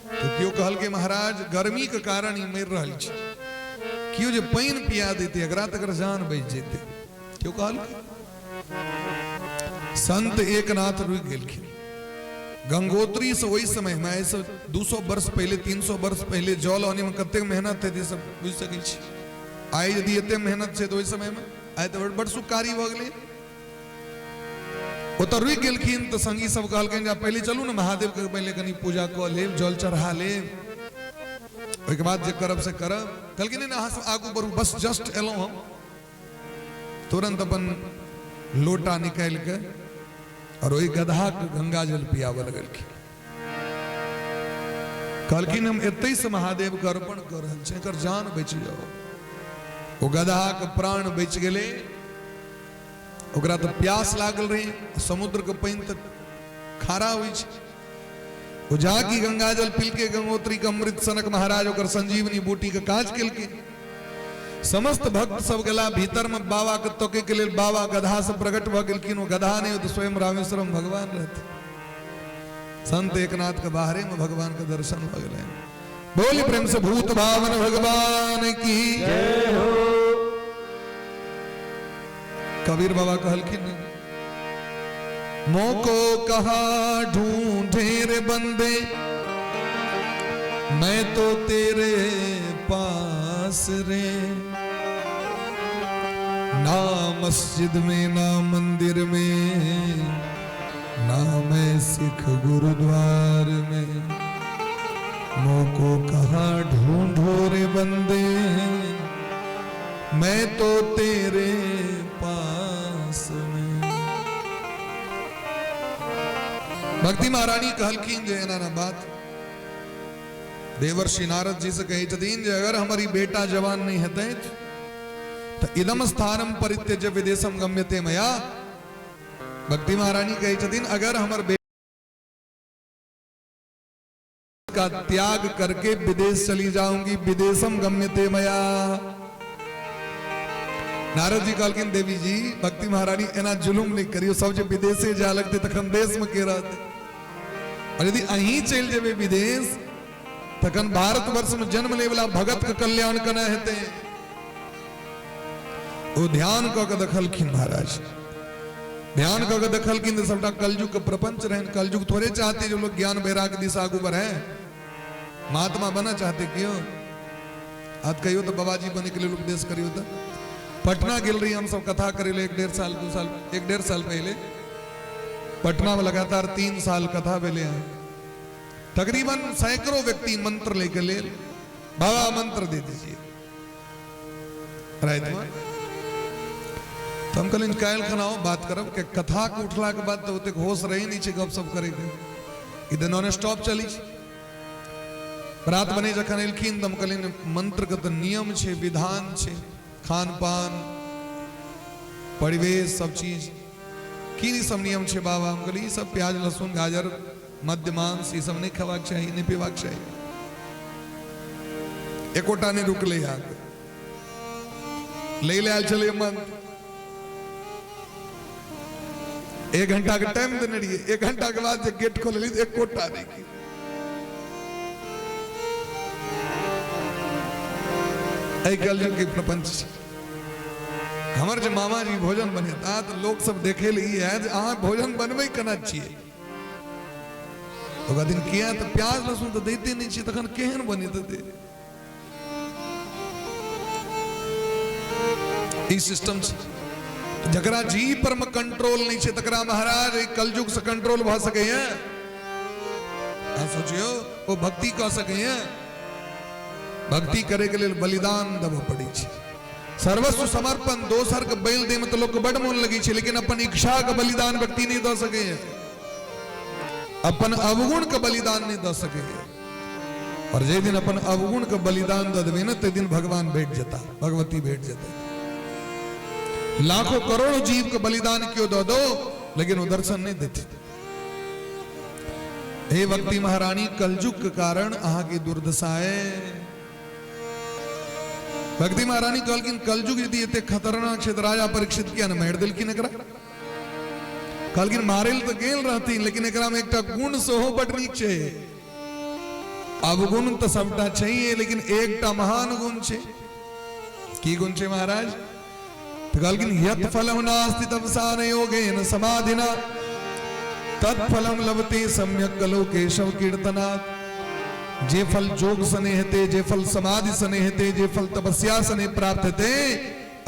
तो क्यों कहल के महाराज गर्मी के कारण ही मर रहल छी क्यों जे पानी पिया देते अगरा तक जान बच जेते क्यों कहल संत एकनाथ रुक गेलखिन गंगोत्री से वही समय में ऐसे 200 वर्ष पहले 300 वर्ष पहले जल आने में कते मेहनत है सब बुझ सकै छी आइ यदि एते मेहनत छै तो ओहि समय में आइ तो बड़ सुकारी भ गेलै ओतऽ रुक गेलखिन तो संगी सब कहलखिन जे पहले चलू ना महादेव के पहले कनी पूजा क लेब जल चढ़ा लेब ओहि के बाद जे करब से करब कहलखिन ना अहाँ सब आगू बढ़ू बस जस्ट एलहुं हम तुरंत अपन लोटा निकाल के और वही गधा के गंगा जल पियावे लगलखिन कहलखिन हम एते से महादेव के अर्पण कर रहल छी एकर जान बच जाओ वो गधा के प्राण बच गेले ओकरा तो प्यास लागल रही, समुद्र के पानी तो खारा हुई छे। वो जाकी गंगा जल पिल के गंगोत्री के अमृत सनक महाराज ओकर संजीवनी बूटी के काज केल के। समस्त भक्त सब गला भीतर में बाबा के तोके के लिए बाबा गधा से प्रकट भ गेलखिन। वो गधा नहीं तो स्वयं रामेश्वरम भगवान रहते। संत एकनाथ के बाहरे में भगवान का दर्शन हो गए। बोली प्रेम से भूत भावन भगवान की जय हो। कबीर बाबा कहलखिन, मोको कहा ढूंढे रे बंदे, मैं तो तेरे पास रे। ना मस्जिद में ना मंदिर में, ना मैं सिख गुरुद्वार में। मोको कहा ढूंढो रे बंदे, मैं तो तेरे पास में। भक्ति महारानी कहलखिन जे एना ना बात देवर्षि नारद जी से कही छथिन जे अगर हमारी बेटा जवान नहीं हेते तो इदम स्थानम परित्यज्य विदेशम गम्यते मया। भक्ति महारानी कही छथिन अगर हमार बेटा का त्याग करके विदेश चली जाऊंगी, विदेशम गम्यते मया। नारद जी कहलखिन देवी जी भक्ति महारानी एना जुलुम नहीं करियो, सब जो विदेशे जा लगते तखन देश में के रहते। और यदि अहीं चल जेबे विदेश तखन भारतवर्ष में जन्म ले वाला भगत के कल्याण करना हेते। वो ध्यान क के देखलखिन महाराज, ध्यान क के देखलखिन सबटा कलयुग के प्रपंच रहन। कलयुग थोड़े चाहते जो लोग ज्ञान वैराग्य दिशा आगू बढ़े, महात्मा बना चाहते क्यों? आज कहियो तो बाबा जी बने के लिए उपदेश करियो तो पटना गिल रही हम सब कथा करे 1.5 साल पहले पटना में लगातार 3 साल कथा बेले हैं। तकरीबन सैकड़ों व्यक्ति मंत्र लेकर ले बाबा मंत्र दे दीजिए राइट में। तो हम कल कायल खनाओ बात करब के कथा के उठला के बाद तो होते होश रही नहीं गप सब करेंगे इधर नॉन स्टॉप चली। रात बने जखन एलखिन तो हम कहलिन मंत्र के तो नियम छे, विधान छे, खान पान परिवेश सब चीज की सब नियम छे बाबा। हम कहली सब प्याज लहसुन गाजर मध्य मांस ये सब नहीं खवाक चाहिए, नहीं पीवाक चाहिए। एकोटा नहीं रुकले यार ले आल चले मन 1 घंटा का टाइम देने रही। 1 घंटा के बाद जब गेट खोल ली तो 1 कोटा नहीं की। कलयुग के प्रपंच हमारे जो मामा जी भोजन बने तो लोग सब देखे ली है भोजन बनवे करना चाहिए। तो दिन किया तो प्याज लहसुन तो देते नहीं चाहिए तखन केहन बनी तो दे सिस्टम जकरा जी पर में कंट्रोल नहीं छे तकरा महाराज कलयुग से कंट्रोल भ सके हैं। सोचियो वो भक्ति कह सके हैं। भक्ति करे के लिए बलिदान देव पड़ी छे, सर्वस्व समर्पण दोसर के बैल दे में तो लोग को बड़ मन लगी छे, लेकिन अपन इच्छा का बलिदान व्यक्ति नहीं दे सके हैं, अपन अवगुण का बलिदान नहीं दे सके हैं। और जे दिन अपन अवगुण का बलिदान दे देवे ना ते दिन भगवान बैठ जाता, भगवती बैठ जाता। लाखों करोड़ों जीव का बलिदान क्यों दो दो लेकिन वो दर्शन नहीं देते। हे भक्ति महारानी कलयुग के कारण आहा की दुर्दशाए। भक्ति महारानी कहलखिन कलयुग यदि इतने खतरनाक क्षेत्र राजा परीक्षित किया ना मेड़ दिल की नकरा कहलखिन मारेल तो गेल रहती लेकिन एकरा में एकटा गुण सोहो बड़ नीक छे। अवगुण तो सबटा चाहिए लेकिन एकटा महान गुण छे। की गुण छे महाराज? तो कहलखिन यत् फलम नास्ति तपसा न योगेन समाधिना तत्फलम लभते सम्यक कलो केशव कीर्तनात्। जे फल जोग सने हेते, जे फल समाधि सने हेते, जे फल तपस्या सने प्राप्त हेते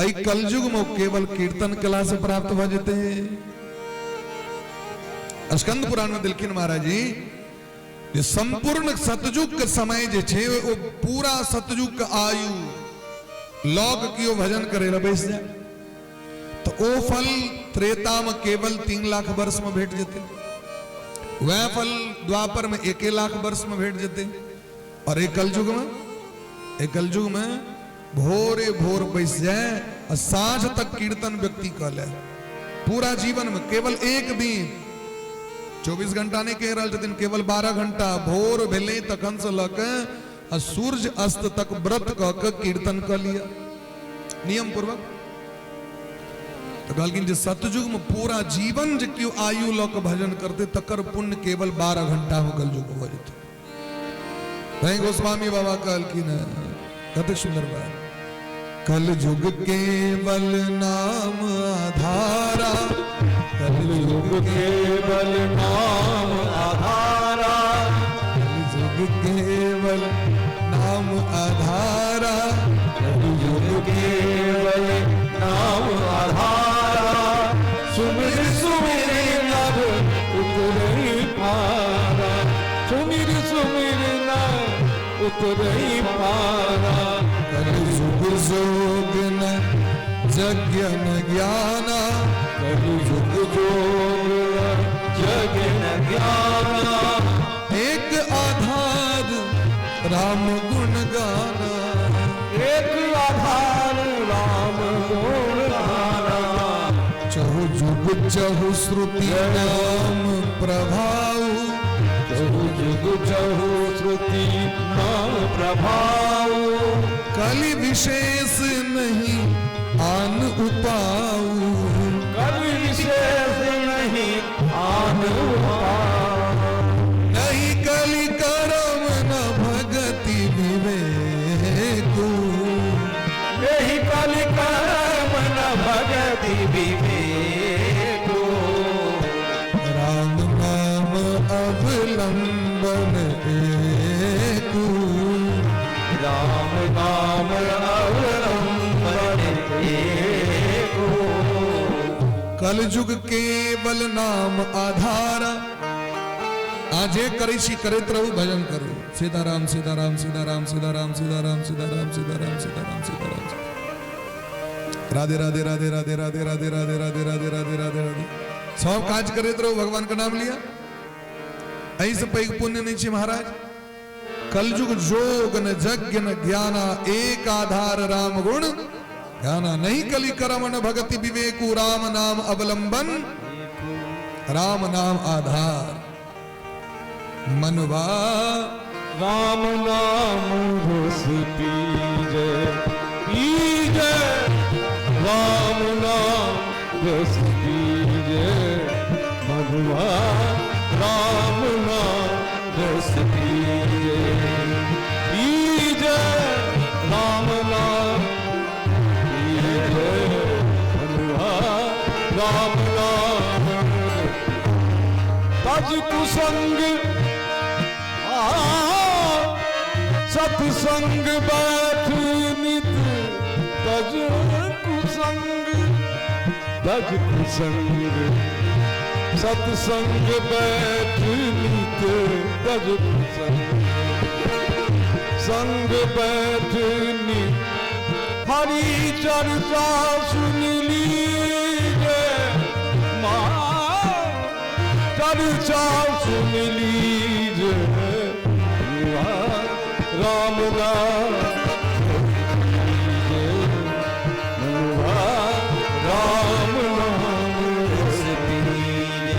ऐ कलयुग में केवल कीर्तन कला से प्राप्त हो जाते। स्कंद पुराण में दिलखिन महाराज जी जे संपूर्ण सतयुग के समय जे छे वो पूरा सतयुग का आयु लोक कियो भजन करे बैस जाए तो ओ फल त्रेता में केवल 3 लाख वर्ष में भेट जेते, वह फल द्वापर में 1 लाख वर्ष में भेट जेते। और एक कलयुग में भोरे भोर बैस जाए और सांझ तक कीर्तन व्यक्ति कर ले पूरा जीवन में केवल एक दिन 24 घंटा नहीं कह रहा दिन, केवल 12 घंटा भोर भेले तखन से लक सूर्य अस्त तक व्रत क के कीर्तन कर लिया नियम पूर्वक। तो कहलखिन जे सतयुग में पूरा जीवन जे क्यों आयु लक भजन करते तकर पुण्य केवल 12 घंटा में कलयुग हो जेते। वहीं गोस्वामी बाबा कहलखिन कते सुंदर बात, कलयुग केवल नाम आधारा, कलयुग केवल नाम आधारा, कलयुग केवल नाम आधारा, कलयुग केवल नाम आधारा, सुमिर सुमिर नर उतरई पारा, सुमिर सुमिर नर उतरई पारा, कलयुग जोग न यज्ञ न ज्ञाना, कलयुग जोग जग न ज्ञाना, एक आधार राम गुण गाना, एक आधार राम गुण गाना, चहु जुग चहु श्रुति नाम प्रभाव, चहु जुग चहु श्रुति नाम प्रभाव, कलि विशेष नहीं आन उपाऊ, कलि विशेष नहीं आन उपाऊ, नहीं कलि करम न भगति विवेकु, यही कलि कर्म न भगति विवेको, राम नाम अवलंबन एकु, राम नाम अवलंबन एको, कलयुग केवल नाम आधारा। आजे करे सी करत रहू भजन करो, सीताराम सीताराम सीताराम सीताराम सीताराम सीताराम सीताराम सीताराम सीताराम, राधे राधे राधे राधे राधे राधे राधे राधे राधे राधे राधे राधे, सब काज करते रहो, भगवान का नाम लिया, ऐसे पैग पुण्य नहीं छे महाराज। कलयुग जोग न यज्ञ न ज्ञाना, एक आधार राम गुण गाना, नहीं कलि करम न भगति विवेकु, राम नाम अवलंबन, राम नाम आधार मनवा, राम नाम रस पीजे पीजे, राम नाम रस पीजे मनुआ, राम नाम रस पीजे पीजे, राम नाम पीजे मनुआ, राम नाम तज कुसंग सत्संग बैठ नित, तज कुसंग तज कुसंग, सत्संग बैठ नित तज कुसंग, संग बैठ नित हरि चर्चा सुन लीजे, चर्चा सुन लीजे, राम राम राम नाम रस पीजे,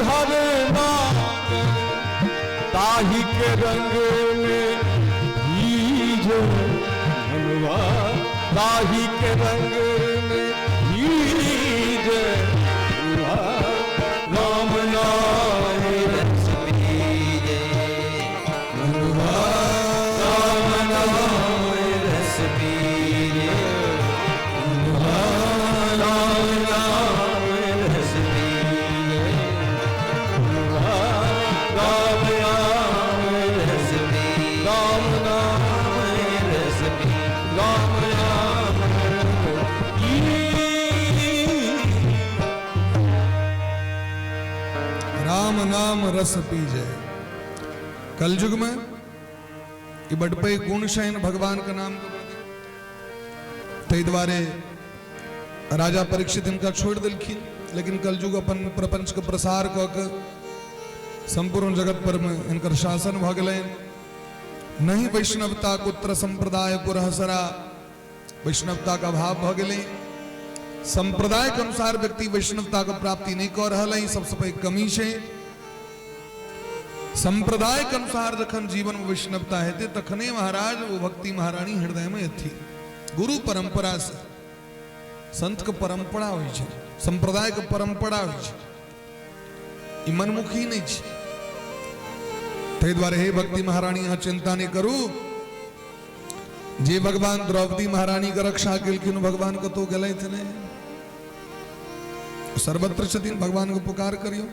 हर नाम ताही के रंग में भीजे मनवा, ताही के रंग में भीजे मनवा। राम नाम रस पीजे मनवा, राम नाम रस पीजे मनवा, राम नाम रस पीजे मनवा, राम नाम रस पीजे, राम नाम रस पीजे, राम नाम राम नाम रस पीजे। कलयुग में ये बड़पे गुणशयन भगवान का नाम तई द्वारे राजा परीक्षित इनका छोड़ दिलखिन, लेकिन कलयुग अपन प्रपंच का प्रसार क संपूर्ण जगत पर में इनकर शासन भ गए। नहीं वैष्णवता कुत्र संप्रदाय पुरहसरा, वैष्णवता का भाव भ गए। संप्रदाय के अनुसार व्यक्ति वैष्णवता को प्राप्ति नहीं कर रहा है, सबसे बड़ी कमी से। संप्रदाय के अनुसार जखन जीवन में वैष्णवता है तखने महाराज वो भक्ति महारानी हृदय में थी। गुरु परंपरा से संत के परंपरा हुई है, संप्रदाय के परंपरा हुई है, ई मनमुखी नहीं है। ते द्वारे हे भक्ति महारानी यहाँ चिंता नहीं करू। जे भगवान द्रौपदी महारानी का रक्षा केलखिन भगवान को तो गले थे ने सर्वत्र छथिन, भगवान को पुकार करियो।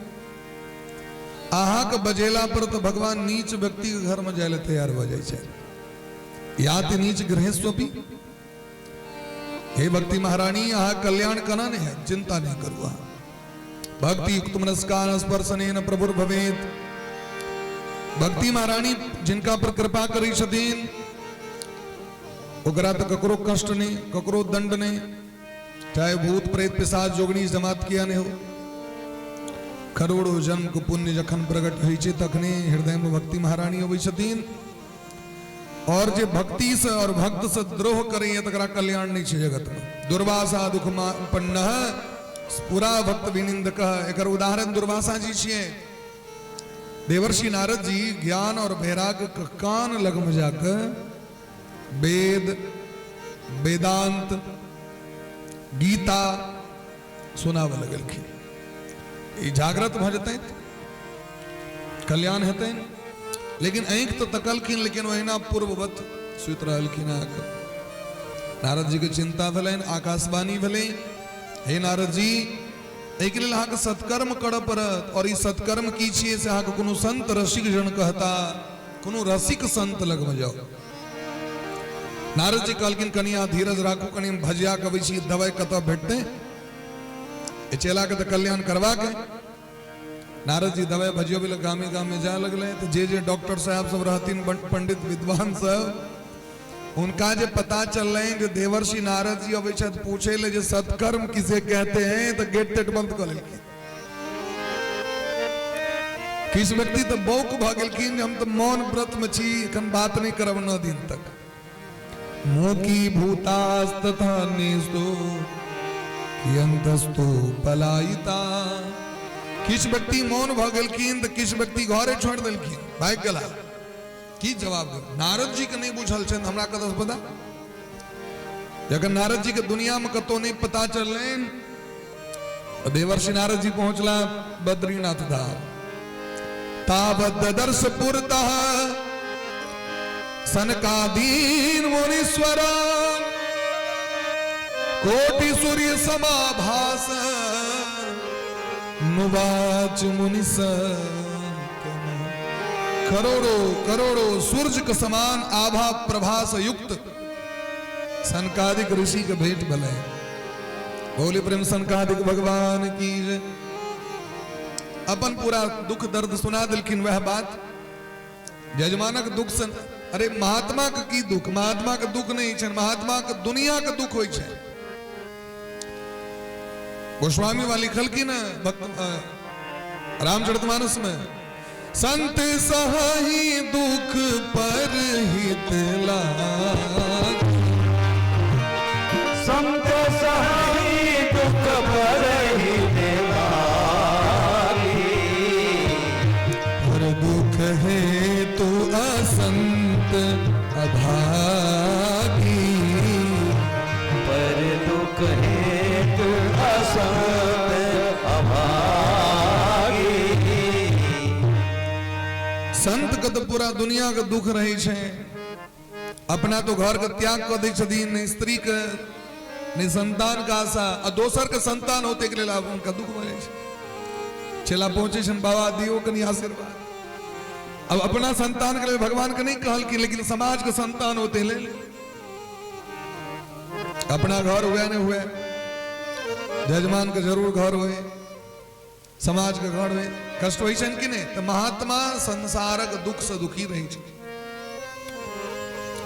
आहा के बजेला पर तो भगवान नीच व्यक्ति के घर में जाए तैयार हो जाए। याति नीच गृहस्वपी। हे भक्ति महारानी आहा कल्याण कना ने है, चिंता नहीं करूँ। भक्ति युक्त मनस्कार स्पर्शनेन प्रभुर भवेत। भक्ति महारानी जिनका पर कृपा करी छथिन ओकरा तो ककरो कष्ट नहीं, ककरो दंड नहीं, चाहे भूत प्रेत पिशाच जोगनी जमात किया नहीं हो। करोड़ों जन्म को पुण्य जखन प्रकट हुई छे तखने हृदय में भक्ति महारानी होई छथिन। और जे भक्ति से और भक्त से द्रोह करे तकरा कल्याण नहीं छे जगत में। दुर्वासा दुख पन्न पुरा भक्त विनिंदक, एकर उदाहरण दुर्वासा जी छिए। देवर्षि नारद जी ज्ञान और वैराग्य का कान लगम जाकर वेद वेदांत गीता सुनाव लगल। जागृत भ जते कल्याण हेते, लेकिन ऐंख तो तकलखिन, लेकिन वहीना पूर्ववत सुत रहलखिन। नारद जी के चिंता भलेन, आकाशवाणी भले, हे नारद जी एक लिए अहाँ के सत्कर्म कर पड़त। और ई सत्कर्म की छिए से अहाँ के कोनो संत रसिक जन कहता, कोनो रसिक संत लग में जाओ। नारद जी कहलखिन कनिया धीरज राखू, कनि भजिया कवि छी दवाई कत भेटते चेला के तो कल्याण करवा के। नारद जी दवाई भजियो भी गामे गामे जा लगले। तो जे डॉक्टर साहब सब रहतीन पंडित विद्वान सब, उनका जे पता चल रहे हैं जो देवर्षि नारद जी अब पूछे ले जो सत्कर्म किसे कहते हैं तो गेट टेट बंद कर लेकिन किस व्यक्ति तो बौक भागलखिन, हम तो मौन व्रत में छी, एखन बात नहीं करब 9 दिन तक। मोकी भूतास्तथा निस्तो यंतस्तु पलायिता। किस व्यक्ति मौन भगलखिन तो किस व्यक्ति घरे छोड़ दिलखिन, भाग गला। की जवाब दे? नारद जी के नहीं बुझल छन, हमरा कतऽ से पता? जखन नारद जी के दुनिया में कतो नहीं पता चलन, देवर्षि नारद जी पहुंचला बद्रीनाथ धाम। तावद ददर्श पुरतः सनकादीन मुनीश्वर, कोटि सूर्य समाभास नुवाच मुनिस। करोड़ों करोड़ों सूर्य के समान आभा प्रभास युक्त सनकादिक ऋषि के भेंट भले। बोले प्रेम सनकादिक भगवान की। अपन पूरा दुख दर्द सुना दिलखिन। वह बात यजमानक दुख सन, अरे महात्मा के की दुख, महात्मा के दुख नहीं छन, महात्मा के दुनिया के दुख होई छे। गोस्वामी वाली लिखल की ना भक्त रामचरितमानस में, संत सहाई दुख पर हित लाग, संत सहाई दुख पर हित लागी, संत के तो पूरा दुनिया के दुख रही छे, अपना तो घर के त्याग कर दी छथिन, नहीं स्त्री के नहीं संतान का आशा, और दोसर के संतान होते के लिए उनका दुख बढ़े छे। चला पहुंचे छन बाबा दियो कनी आशीर्वाद। अब अपना संतान के लिए भगवान के नहीं कहल कि, लेकिन समाज के संतान होते ले अपना घर हुए न हुए, जजमान के जरूर घर हुए, समाज के घर हुए, कष्ट हुई छन कि नहीं। तो महात्मा संसारक दुख से दुखी रही छे,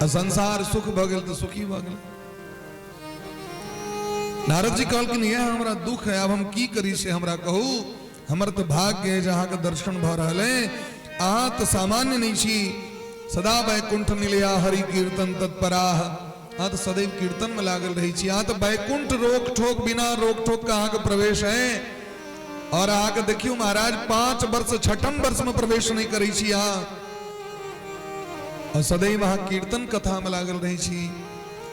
संसार सुख भगल तो सुखी भगल। नारद जी कहल कि यह हमरा दुख है, अब हम की करी से हमरा कहू। हमर तो भाग्य है जहां के दर्शन भ रहले, आ तो सामान्य नहीं छी। सदा वैकुंठ मिलिया हरि कीर्तन तत्पराह, आ तो सदैव कीर्तन में लागल रही छी। आ तो वैकुंठ रोक ठोक बिना रोक ठोक का आगे प्रवेश है। और आगे देखियो महाराज 5 वर्ष 6ठम वर्ष में प्रवेश नहीं करी छी। और सदैव वहां कीर्तन कथा में लागल रही छी।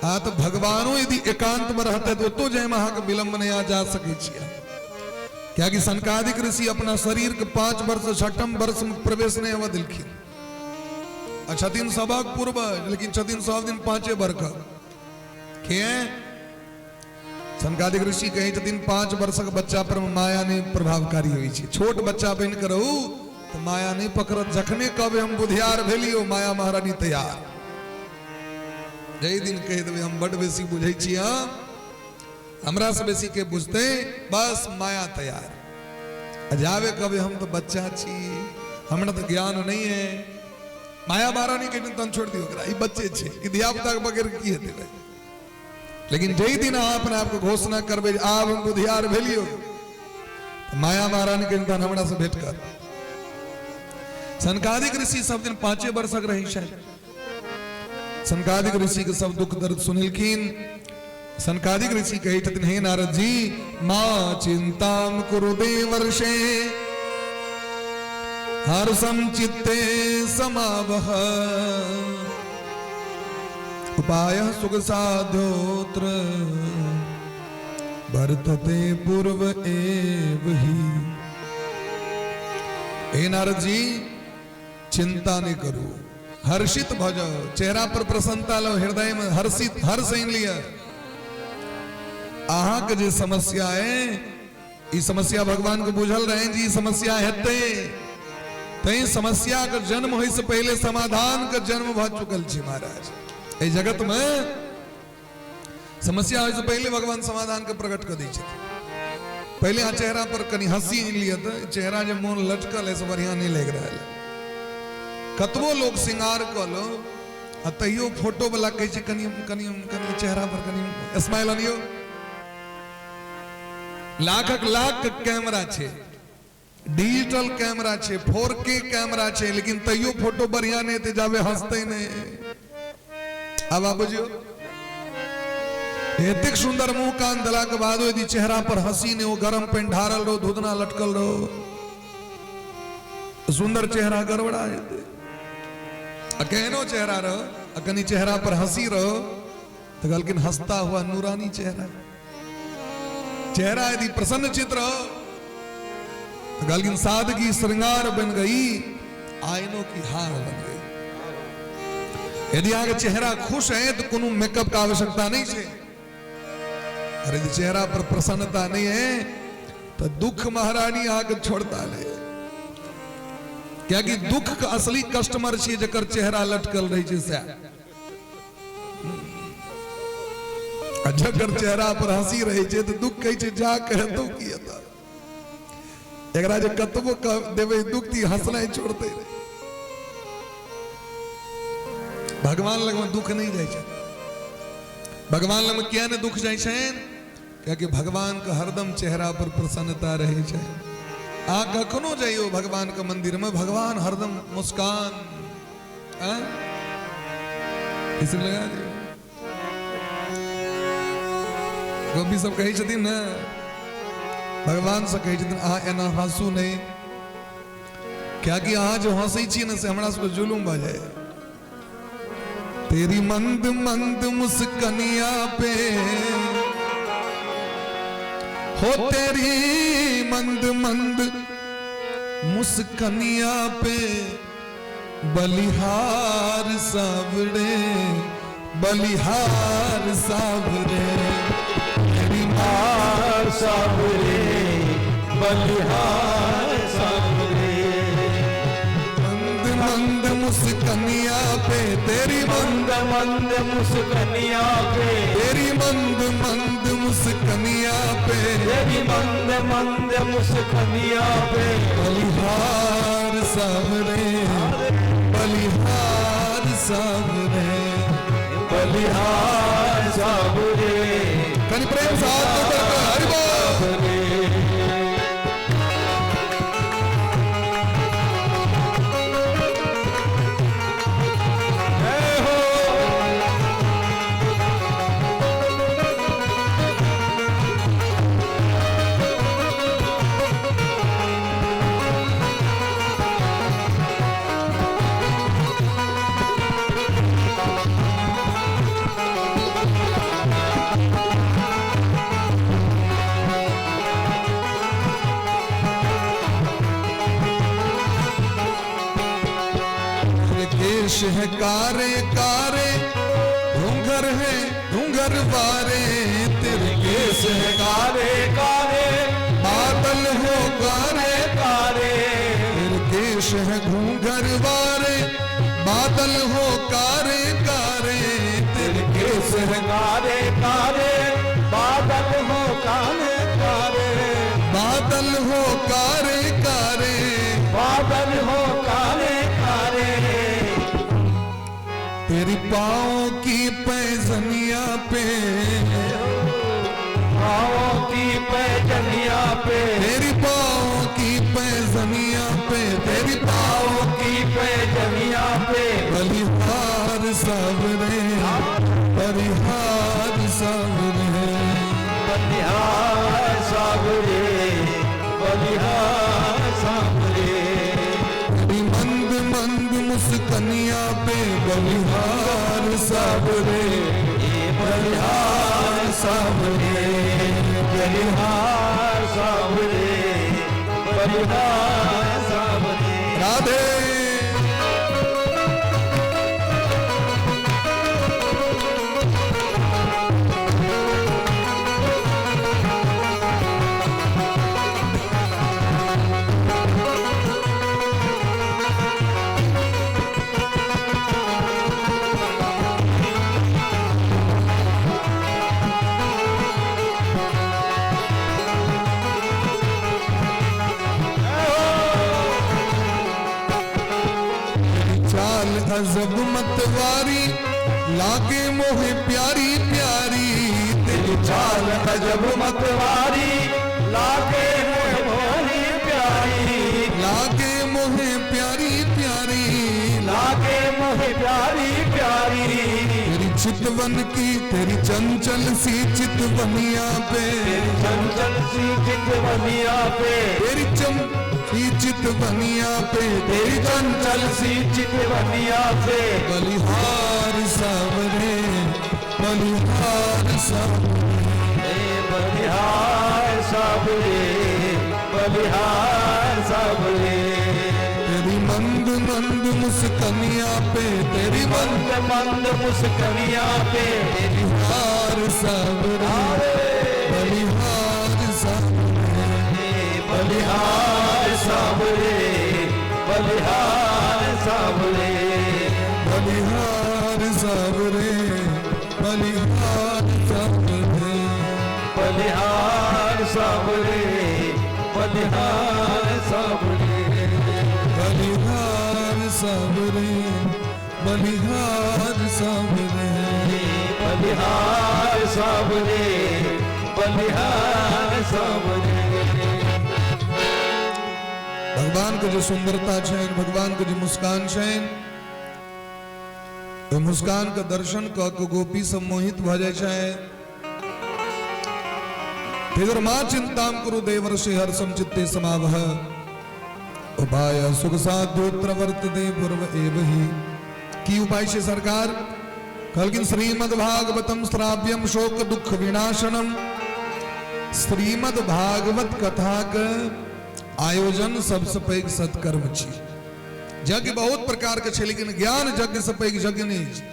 आ तो भगवानो यदि एकांत में रहते तो तो जय वहां के विलंब नहीं आ जा सके छी। क्या कि सनकादिक ऋषि अपना शरीर के 5 वर्ष 6ठम वर्ष में प्रवेश नहीं हुआ दिलखिन। अच्छा 3 सभक पूर्व, लेकिन 3 दिन 5 वर्ष के सनकादिक ऋषि कहे 5 वर्ष के बच्चा पर माया नहीं प्रभावकारी हुई छे। छोट बच्चा बन कर रहू तो माया नहीं पकड़त, जखने कब हम बुधियार भेलियो माया महारानी तैयार। जय दिन कह देवे हम बड़ बेसी बुझे छी, हमरा से बेसी के बुझते, बस माया तैयार। जावे कभी हम तो बच्चा छी, हमरा तो ज्ञान नहीं है, माया महारानी के तन छोड़ दियो करा, बच्चे छे कि धिया पुता के बगैर की हेते भाई। लेकिन जय दिन आप अपने आप को घोषणा करबे आब हम बुधियार भेलियो, तो माया महारानी के तन हमरा से भेंट कर। सनकादिक ऋषि सब दिन 5 वर्षक रही शायद। सनकादिक ऋषि के सब दुख दर्द सुनिलखिन। सनकादिक ऋषि कहे छथिन, हे नारद जी मां चिंताम कुरु देवर्षे हर्षम चित्ते समावह उपाय सुख साधोत्र वर्तते पूर्व एव ही। हे नारद जी चिंता नहीं करो, हर्षित भजो, चेहरा पर प्रसन्नता लो, हृदय में हर्षित हर्ष लिया। आहा के जो समस्या है, ये समस्या भगवान को बुझल रहे जी समस्या हेते, तई समस्या का जन्म होई से पहले समाधान का जन्म भ चुकल छी महाराज। ए जगत में समस्या होई से पहले भगवान समाधान के प्रकट कर दी छे। पहले आ चेहरा पर कनी हंसी लिया था, चेहरा जो मोन लटकल है से बढ़िया नहीं लग रहा है। कतबो लोग श्रृंगार कर लो, तैयो फोटो वाला कहे छे कनी कनी कनी चेहरा पर कनी स्माइल आनियो। लाखक लाख कैमरा छे, डिजिटल कैमरा छे, 4K कैमरा छे, लेकिन तैयो फोटो बढ़िया नहीं थे जावे हंसते नहीं। अब आप बुझियो एतिक सुंदर मुंह कान दला के बाद यदि चेहरा पर हंसी ने वो गरम पेन ढारल रहो, धुधना लटकल रहो, सुंदर चेहरा गड़बड़ा जेते। कहनो चेहरा रहो, कनी चेहरा पर हंसी रहो तो गलकिन हंसता हुआ नूरानी चेहरा। चेहरा यदि प्रसन्न चित्र हो तो गलकिन सादगी श्रृंगार बन गई, आईनों की हार बन गई। यदि आगे चेहरा खुश है तो कोनो मेकअप का आवश्यकता नहीं है। और यदि चेहरा पर प्रसन्नता नहीं है तो दुख महारानी आगे छोड़ता ले। क्या कि दुख का असली कस्टमर छे जकर चेहरा लटकल रही छे से। जकर चेहरा पर हंसी रही छे तो दुख कहे छे जा कहतो किया था। एकरा जे कतबो देवे दुख ती हंसना ही छोड़ते रहे। भगवान लग में दुख नहीं जाए छे। भगवान लग में क्या ने दुख जाए छे? क्या कि भगवान का हरदम चेहरा पर प्रसन्नता रहे छे। आ कखनो जाइयो भगवान के मंदिर में, भगवान हरदम मुस्कान किसी लगा दियो। गोपी सब कही छथिन ना, भगवान से कही छथिन आ एना हंसू नहीं। क्या कि आ जो हंसी छी न से हमरा सब जुलूम भ जाए। तेरी मंद मंद मुस्कनिया पे हो, तेरी मंद मंद मुस्कनिया पे बलिहार सावरे बलिहार सावरे तेरी हार सावरे बलिहार सावरे मंद मंद मुस्कनिया पे तेरी मंद मंद मुस्कनिया पे तेरी मंद मंद मुस्कनिया पे तेरी मंद मंद मुस्कनिया पे बलिहार सावरे बलिहार सावरे बलिहार सावरे कनि प्रेम साथ तो करके हरि बोल केश है कारे कारे घूंघर है घूंघर वारे तेरे केश है कारे कारे बादल हो कारे कारे तेरे केश है घूंघर वारे बादल हो कारे कारे तेरे केश है कारे कारे बादल हो कारे कारे बादल हो कारे कारे बादल हो कारे कारे तेरी पाँव की पैजनिया पे पाँव की पैजनिया पे तेरी पाँव की पैजनिया पे तेरी पाँव की पैजनिया पे बलिहार सावरे बलिहार सावरे बलिहार सावरे बलिहार सावरे तेरी मंद मंद मुस्कनिया पे बलिहार सावरे बलिहार सावरे बलिहार सावरे बलिहार सावरे राधे अजब मतवारी लागे मोहे प्यारी प्यारी तेरी चाल अजब मतवारी लागे मोहे प्यारी लागे मोहे प्यारी प्यारी लागे मोहे प्यारी प्यारी तेरी चितवन की तेरी चंचल सी चितवनिया पे तेरी चंचल सी चितवनिया पे तेरी चितवनिया पे तेरी चंचल सी चितवनिया पे बलिहार सावरे बलिहार सावरे बलिहार सावरे बलिहार सावरे तेरी मंद मंद मुस्कनिया पे तेरी मंद मंद मुस्कनिया पे बलिहार सावरे बलिहार सावरे बलिहार सावरे बलिहार सावरे बलिहार सावरे बलिहार सावरे बलिहार सावरे बलिहार सावरे बलिहार सावरे बलिहार सावरे बलिहार सावरे बलिहार सावरे भगवान को जो सुंदरता है भगवान को जो मुस्कान है तो मुस्कान का दर्शन क के गोपी सम्मोहित भ जाए फिर मां चिंता कुरु देवर्षि हर्षम चित्ते समावह उपाय सुख साध्योत्र वर्तते पूर्व एवहि की उपाय से सरकार कलकिन श्रीमद् भागवतम श्राव्यम शोक दुख विनाशनम श्रीमद् भागवत कथा का आयोजन सबसे पैघ सत्कर्म छी यज्ञ बहुत प्रकार के छे, लेकिन ज्ञान यज्ञ से पैघ यज्ञ नहीं छे।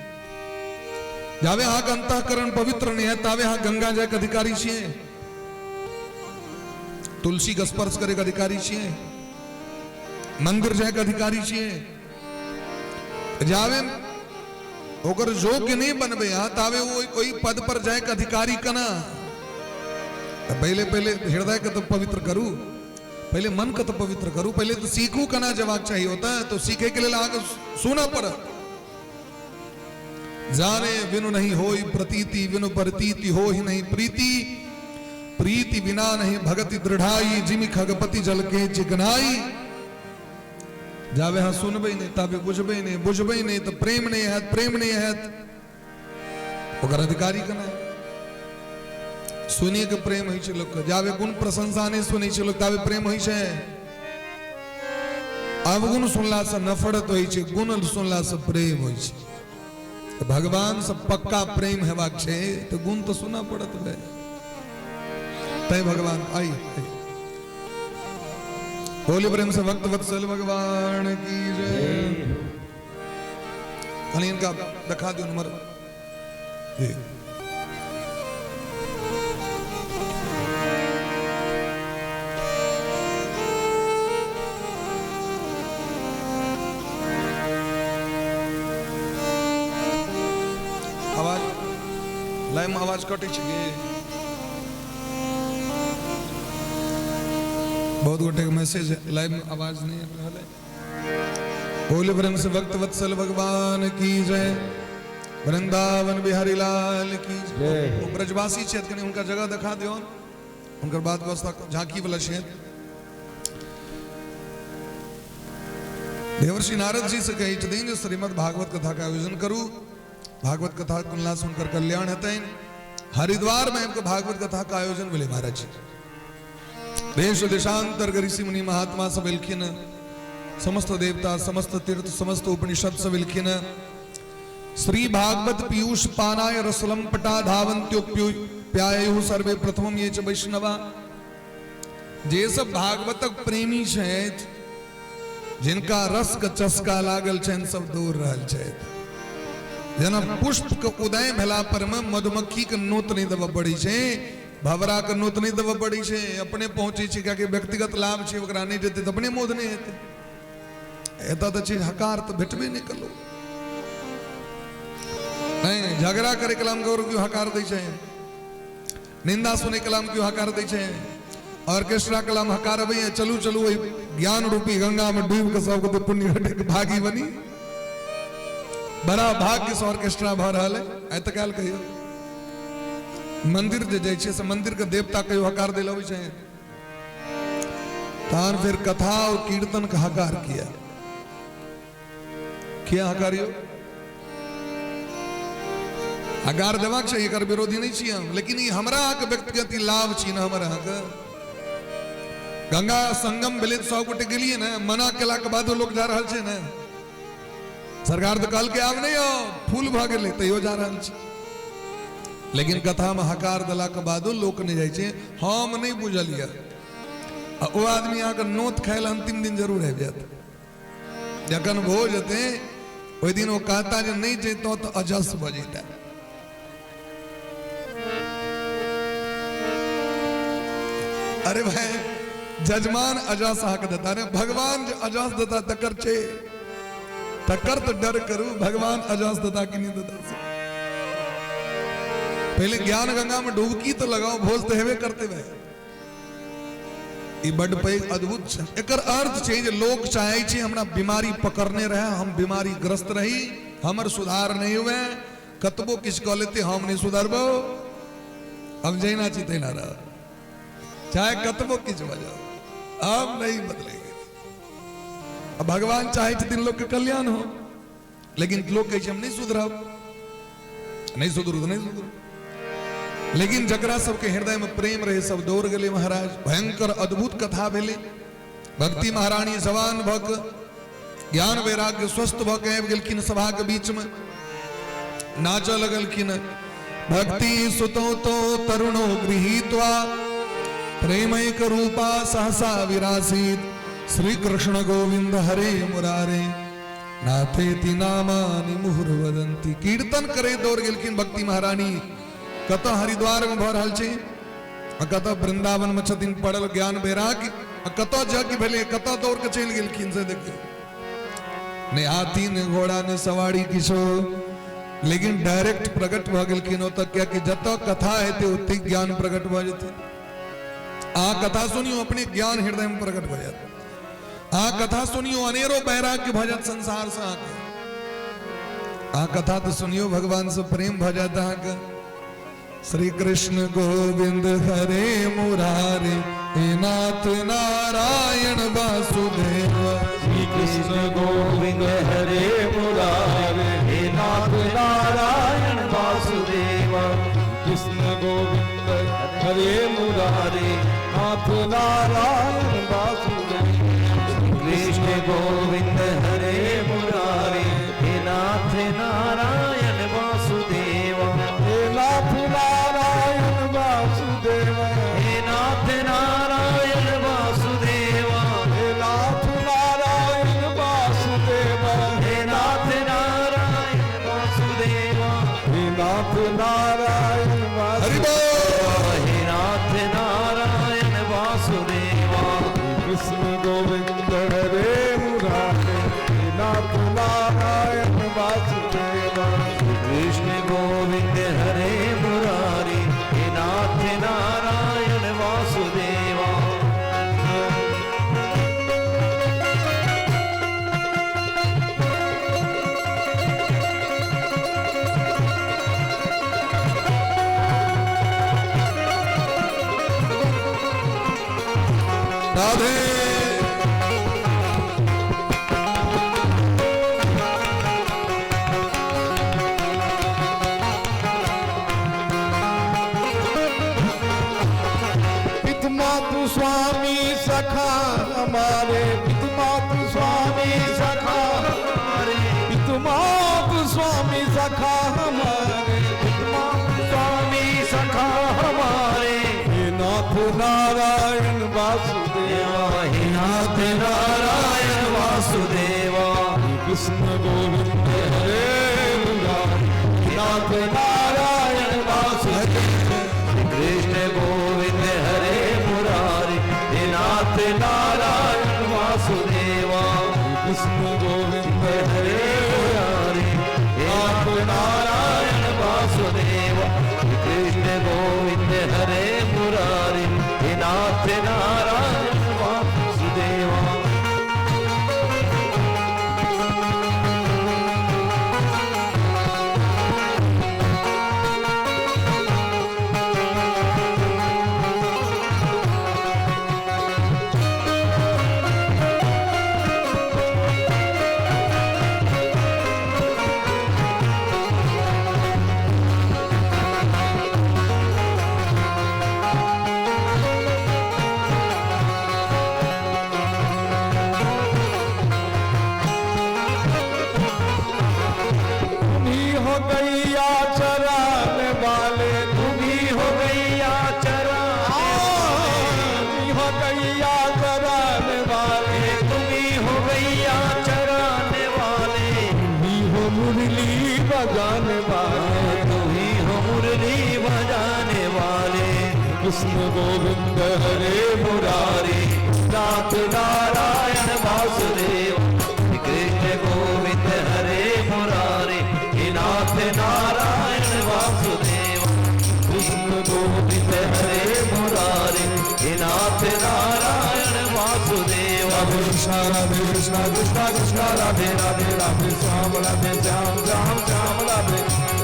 जावे अहाँके अंतःकरण पवित्र नहीं है तावे अहाँ गंगा जाय के अधिकारी छियै, तुलसी के स्पर्श करे के अधिकारी छियै, मंदिर जाय के अधिकारी छियै। जावे ओकर योग्य नहीं बनबे अहाँ तावे ओई पद पर जाय के अधिकारी कना। पहले पहले हृदय के तो पवित्र करू, पहले मन का तो पवित्र करू, पहले तो सीखू कना जवाब चाहिए होता है। तो सीखे के लिए आगे सुना पड़ा। जाने बिनु नहीं होई प्रतीति, बिनु प्रतीति हो ही नहीं प्रीति, प्रीति बिना नहीं भगति दृढ़ाई, जिमि खगपति जल के चिकनाई। जावे हाँ सुनबे नहीं तावे बुझबे नहीं, बुझबे नहीं तो प्रेम नहीं है, प्रेम नहीं है ओकर अधिकारी कना है। सुनिए के प्रेम होई छै लोक, जावे गुण प्रशंसा नहीं सुनै छै लोक तावे प्रेम होई छै। अवगुण सुनला से नफरत होई छै, गुण सुनला से प्रेम होई छै। तो भगवान से पक्का प्रेम हेबाक छै तो गुण तो सुना पड़त है। तै भगवान आई बोले प्रेम से भक्त वत्सल भगवान की जय। इनका दिखा दो नंबर। आवाज लाइव आवाज कटे छे, बहुत गोटे मैसेज लाइव आवाज नहीं रहल है। बोले ब्रह्म से भक्त वत्सल भगवान की जय, वृंदावन बिहारी लाल की जय। वो ब्रजवासी क्षेत्र ने उनका जगह दिखा दियो, उनकर बात व्यवस्था झांकी वाला क्षेत्र। देवर्षि नारद जी से कही छथिन श्रीमद् भागवत कथा का आयोजन करू, भागवत कथा कुल्ला सुनकर कल्याण हेतै। हरिद्वार में इनका भागवत कथा का आयोजन मिले महाराज जी। देश देशांतर ऋषि मुनि महात्मा सब इलखिन, समस्त देवता समस्त तीर्थ समस्त उपनिषद सब इलखिन। श्री भागवत पीयूष पानाय रसलम पटा धावंत्योप्यायु सर्वे प्रथमम ये च वैष्णवा। जे सब भागवतक प्रेमी छथि, जिनका रस के चस्का लागल छनि, सब दूर रहल छथि। जेना पुष्प के उदय भेला पर में मधुमक्खी के नोत नहीं देव पड़ी छै, भवरा के नोत नहीं देव पड़ी छै, अपने पहुंचे छै कियाकि व्यक्तिगत लाभ छै, ओकरा नहीं देते तो अपने मोद नहीं हेतै। एता तो चीज हकार तो भेटबे नहीं कलो। नहीं झगड़ा करे कलाम गौरव क्यों हकार दै छै, निंदा सुने कलाम क्यों हकार दै छै, ऑर्केस्ट्रा कलाम हकार अबै चलू चलू वही ज्ञान रूपी गंगा में डूब के सबको तो पुण्य घटे के भागी बनी। बड़ा भाग्य से ऑर्केस्ट्रा भ रहा है। ऐ तो काल कहियो मंदिर जे जाय छै से मंदिर के देवता कहियो हकार दिल अबै छै, तान फिर कथा और कीर्तन का हकार किया। क्या हकारियो हकार देवाक चाहिए, एकर विरोधी नहीं छी हम, लेकिन ये हमरा के व्यक्तिगत लाभ छी ना। हमरा के गंगा संगम भेले 100 गोटे गेलिए ना, मना केला के बाद लोग जा रहल छै ना। सरकार तो कल के आब नहीं हो फूल भ गेले तैयो जा रहल छै, लेकिन कथा में हकार दिला के बादो लोक नहीं जाय छै। हम नहीं बुझलिए ओ आदमी यहाँ के नोत खायल अंतिम दिन जरूर आबि जात। जखन भोज हेतै ओहि दिन वो कहता जे नहीं जैतो तो अजस भ जैता। अरे भाई जजमान अजस आके देता रे, भगवान जो अजस देता तकर छे, तकर तो डर करू, भगवान अजस देता कि नहीं देता। पहले ज्ञान गंगा में डुबकी तो लगाओ, भोज तो हेबे करते भाई। ई बड़ पैघ अद्भुत छै। एकर अर्थ छै जे लोग चाहे छै हमरा बीमारी पकड़ने रहे, हम बीमारी ग्रस्त रही, हमर सुधार नहीं हुए, कतबो किछ कह लेते हम नहीं सुधरबो, अब जैना छी तैना रह, चाहे कतबो किछ बजाओ अब नहीं बदलेंगे। अब भगवान चाहे छथिन लोग के कल्याण हो, लेकिन लोग कहै छै हम नहीं सुधरब, नहीं सुधरू तो नहीं सुधरू। लेकिन जकरा सबके हृदय में प्रेम रहे सब दौड़ गए महाराज। भयंकर अद्भुत कथा भेले। भक्ति महारानी जवान भक ज्ञान वैराग्य स्वस्थ भक आबि गेलखिन सभा के बीच में, नाच लगलखिन। भक्ति सुतो तो तरुणो गृहीत्वा प्रेमैक रूपा सहसा विरासीत, श्री कृष्ण गोविंद हरे मुरारे। नाथेति नामानि मुहुर्वदन्ति। कीर्तन करे दौड़ गेलखिन भक्ति महारानी, कत हरिद्वार में भर रहल छे, कत वृंदावन में छथिन पड़ल ज्ञान वैराग्य, कत जग भेले, कत दौड़ के चल गेलखिन से देखिए। ने हाथी ने घोड़ा ने सवारी किछो, लेकिन डायरेक्ट प्रकट भ गेलखिन ओतऽ, क्या कि जत कथा हेते ओते ज्ञान प्रकट भ जेते। आ कथा सुनियो अपने ज्ञान हृदय में प्रकट भ जात। आ कथा सुनियो अनेरो वैराग्य भजत संसार से आके। आ कथा तो सुनियो भगवान से प्रेम भ जाता है। श्री कृष्ण गोविंद हरे मुरारे, हे नाथ नारायण वासुदेव। श्री कृष्ण गोविंद हरे मुरारे, हे नाथ नारायण वासुदेव। कृष्ण गोविंद हरे मुरारे, नाथ नारायण वासुदेव। कृष्ण गोविंद हरे मुरारे, हे नाथ नारायण वासुदेव। हे नाथ नारायण वासुदेव, हे नाथ नारायण वासुदेव। हे नाथ नारायण वासुदेव, हे नाथ नारायण वासुदेव। हे नाथ नारायण वासुदेव, हे नाथ नारायण वासुदेव। कृष्ण गोविंद हरे मुरारे, हे नाथ नारायण वासुदेव। कृष्ण गोविंद हरे मुरारी, हे नाथ नारायण वासुदेव। राधे पितमातु स्वामी सखा हमारे, पितमातु स्वामी सखा हमारे। पितमातु स्वामी सखा हमारे, पितमातु स्वामी सखा हमारे। हे नाथ नारायण वासुदेव, हे नाथ नारायण वासुदेव। कृष्ण गोविंद हरे मुरारे, नाथ नारायण वासुदेव। कृष्ण गोविंद हरे मुरारे, हे नाथ नारायण वासुदेव। कृष्ण गोविंद हरे मुरारे, हे नाथ नारायण वासुदेव। कृष्ण गोविंद हरे मुरारे, हे नाथ नारायण वासुदेव। गैया चराने वाले, तुम्ही हो गैया चराने हो गैया चराने वाले, तुम्ही हो गैया चराने वाले। तुम्ही हो मुरली बजाने वाले, तुम्ही हो मुरली बजाने वाले। कृष्ण गोविंद हरे मुरारी, नाथ नारायण वासुदेव। कृष्ण गोविंद हरे मुरारी, नाथ नारायण वासुदेव। कृष्ण गोविंद हरे मुरारी, नाथ नारायण वासुदेव। कृष्ण राधे कृष्ण कृष्ण कृष्ण राधे राधे राधे श्याम राधे श्याम श्याम श्याम राधे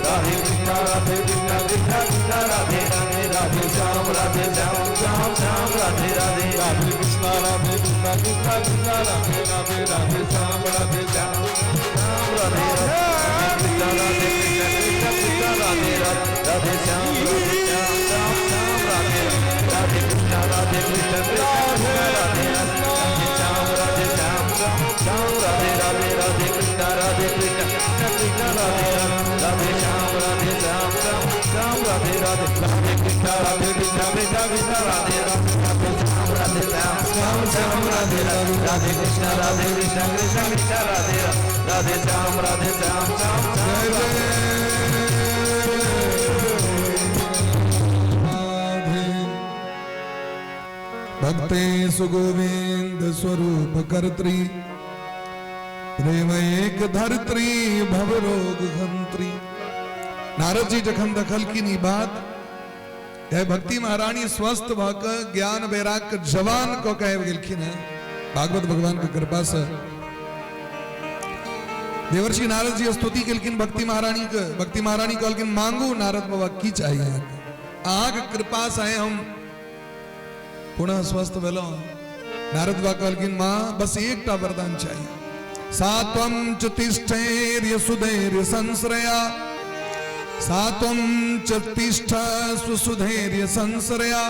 राधे। कृष्ण राधे कृष्ण कृष्ण कृष्ण राधे राधे राधे श्याम राधे श्याम श्याम श्याम राधे राधे राधे। कृष्ण राधे कृष्ण कृष्ण कृष्ण राधे राधे राधे श्याम राधे श्याम श्याम राधे राधे। राधे कृष्ण कृष्ण राधे राधे श्याम राधे श्याम श्याम श्याम राधे राधे। कृष्ण राधे कृष्ण कृष्ण राधे राधे श्याम राधे श्याम श्याम राधे राधे राधे। कृष्ण राधे कृष्ण कृष्ण राधे राधे श्याम राधे श्याम श्याम राधे राधे राधे। कृष्ण राधे कृष्ण कृष्ण कृष्ण राधे राधे श्याम राधे श्याम श्याम राधे राधे राधे कृष्ण कृष्ण कृष्ण राधे राधे श्याम श्याम भक्ते सुगोविंद स्वरूप कर्त्री प्रेम एक धरत्री भव रोग हंत्री। नारद जी जखन दखल की नी बात यह भक्ति महारानी स्वस्थ भक ज्ञान वैराग जवान को कह गेलखिन है भागवत भगवान की कृपा से। देवर्षि नारद जी स्तुति केलखिन भक्ति महारानी के। भक्ति महारानी कहलखिन मांगू नारद बाबा की चाहिए आग कृपा से हम पुनः स्वस्थ भेलो। नारद बाबा कहलखिन मां बस एकटा वरदान चाहिए। सात्वं च तिष्ठैर्य सुधैर्य संश्रया सात्वं च तिष्ठ सुधैर्य संश्रया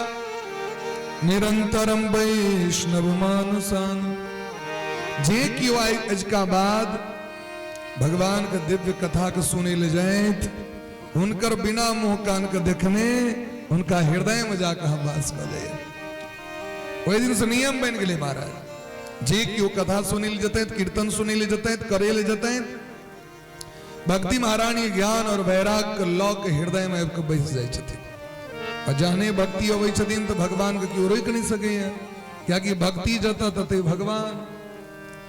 निरंतरम वैष्णव मानसान। जे क्यों आज का बाद भगवान का दिव्य कथा को सुने ले जाए उनकर बिना मुंह कान के देखने उनका हृदय में जाकर हम वास बजे। वही दिन से नियम बन गए महाराज जे क्यों कथा सुनी ले जाते कीर्तन सुनी ले जाते करे ले जाते भक्ति महारानी ज्ञान और वैराग के लौ के हृदय में बैस जाए। जहने भक्ति अबै छथिन तो भगवान के क्यों रोक नहीं सके है क्या कि भक्ति जता तते भगवान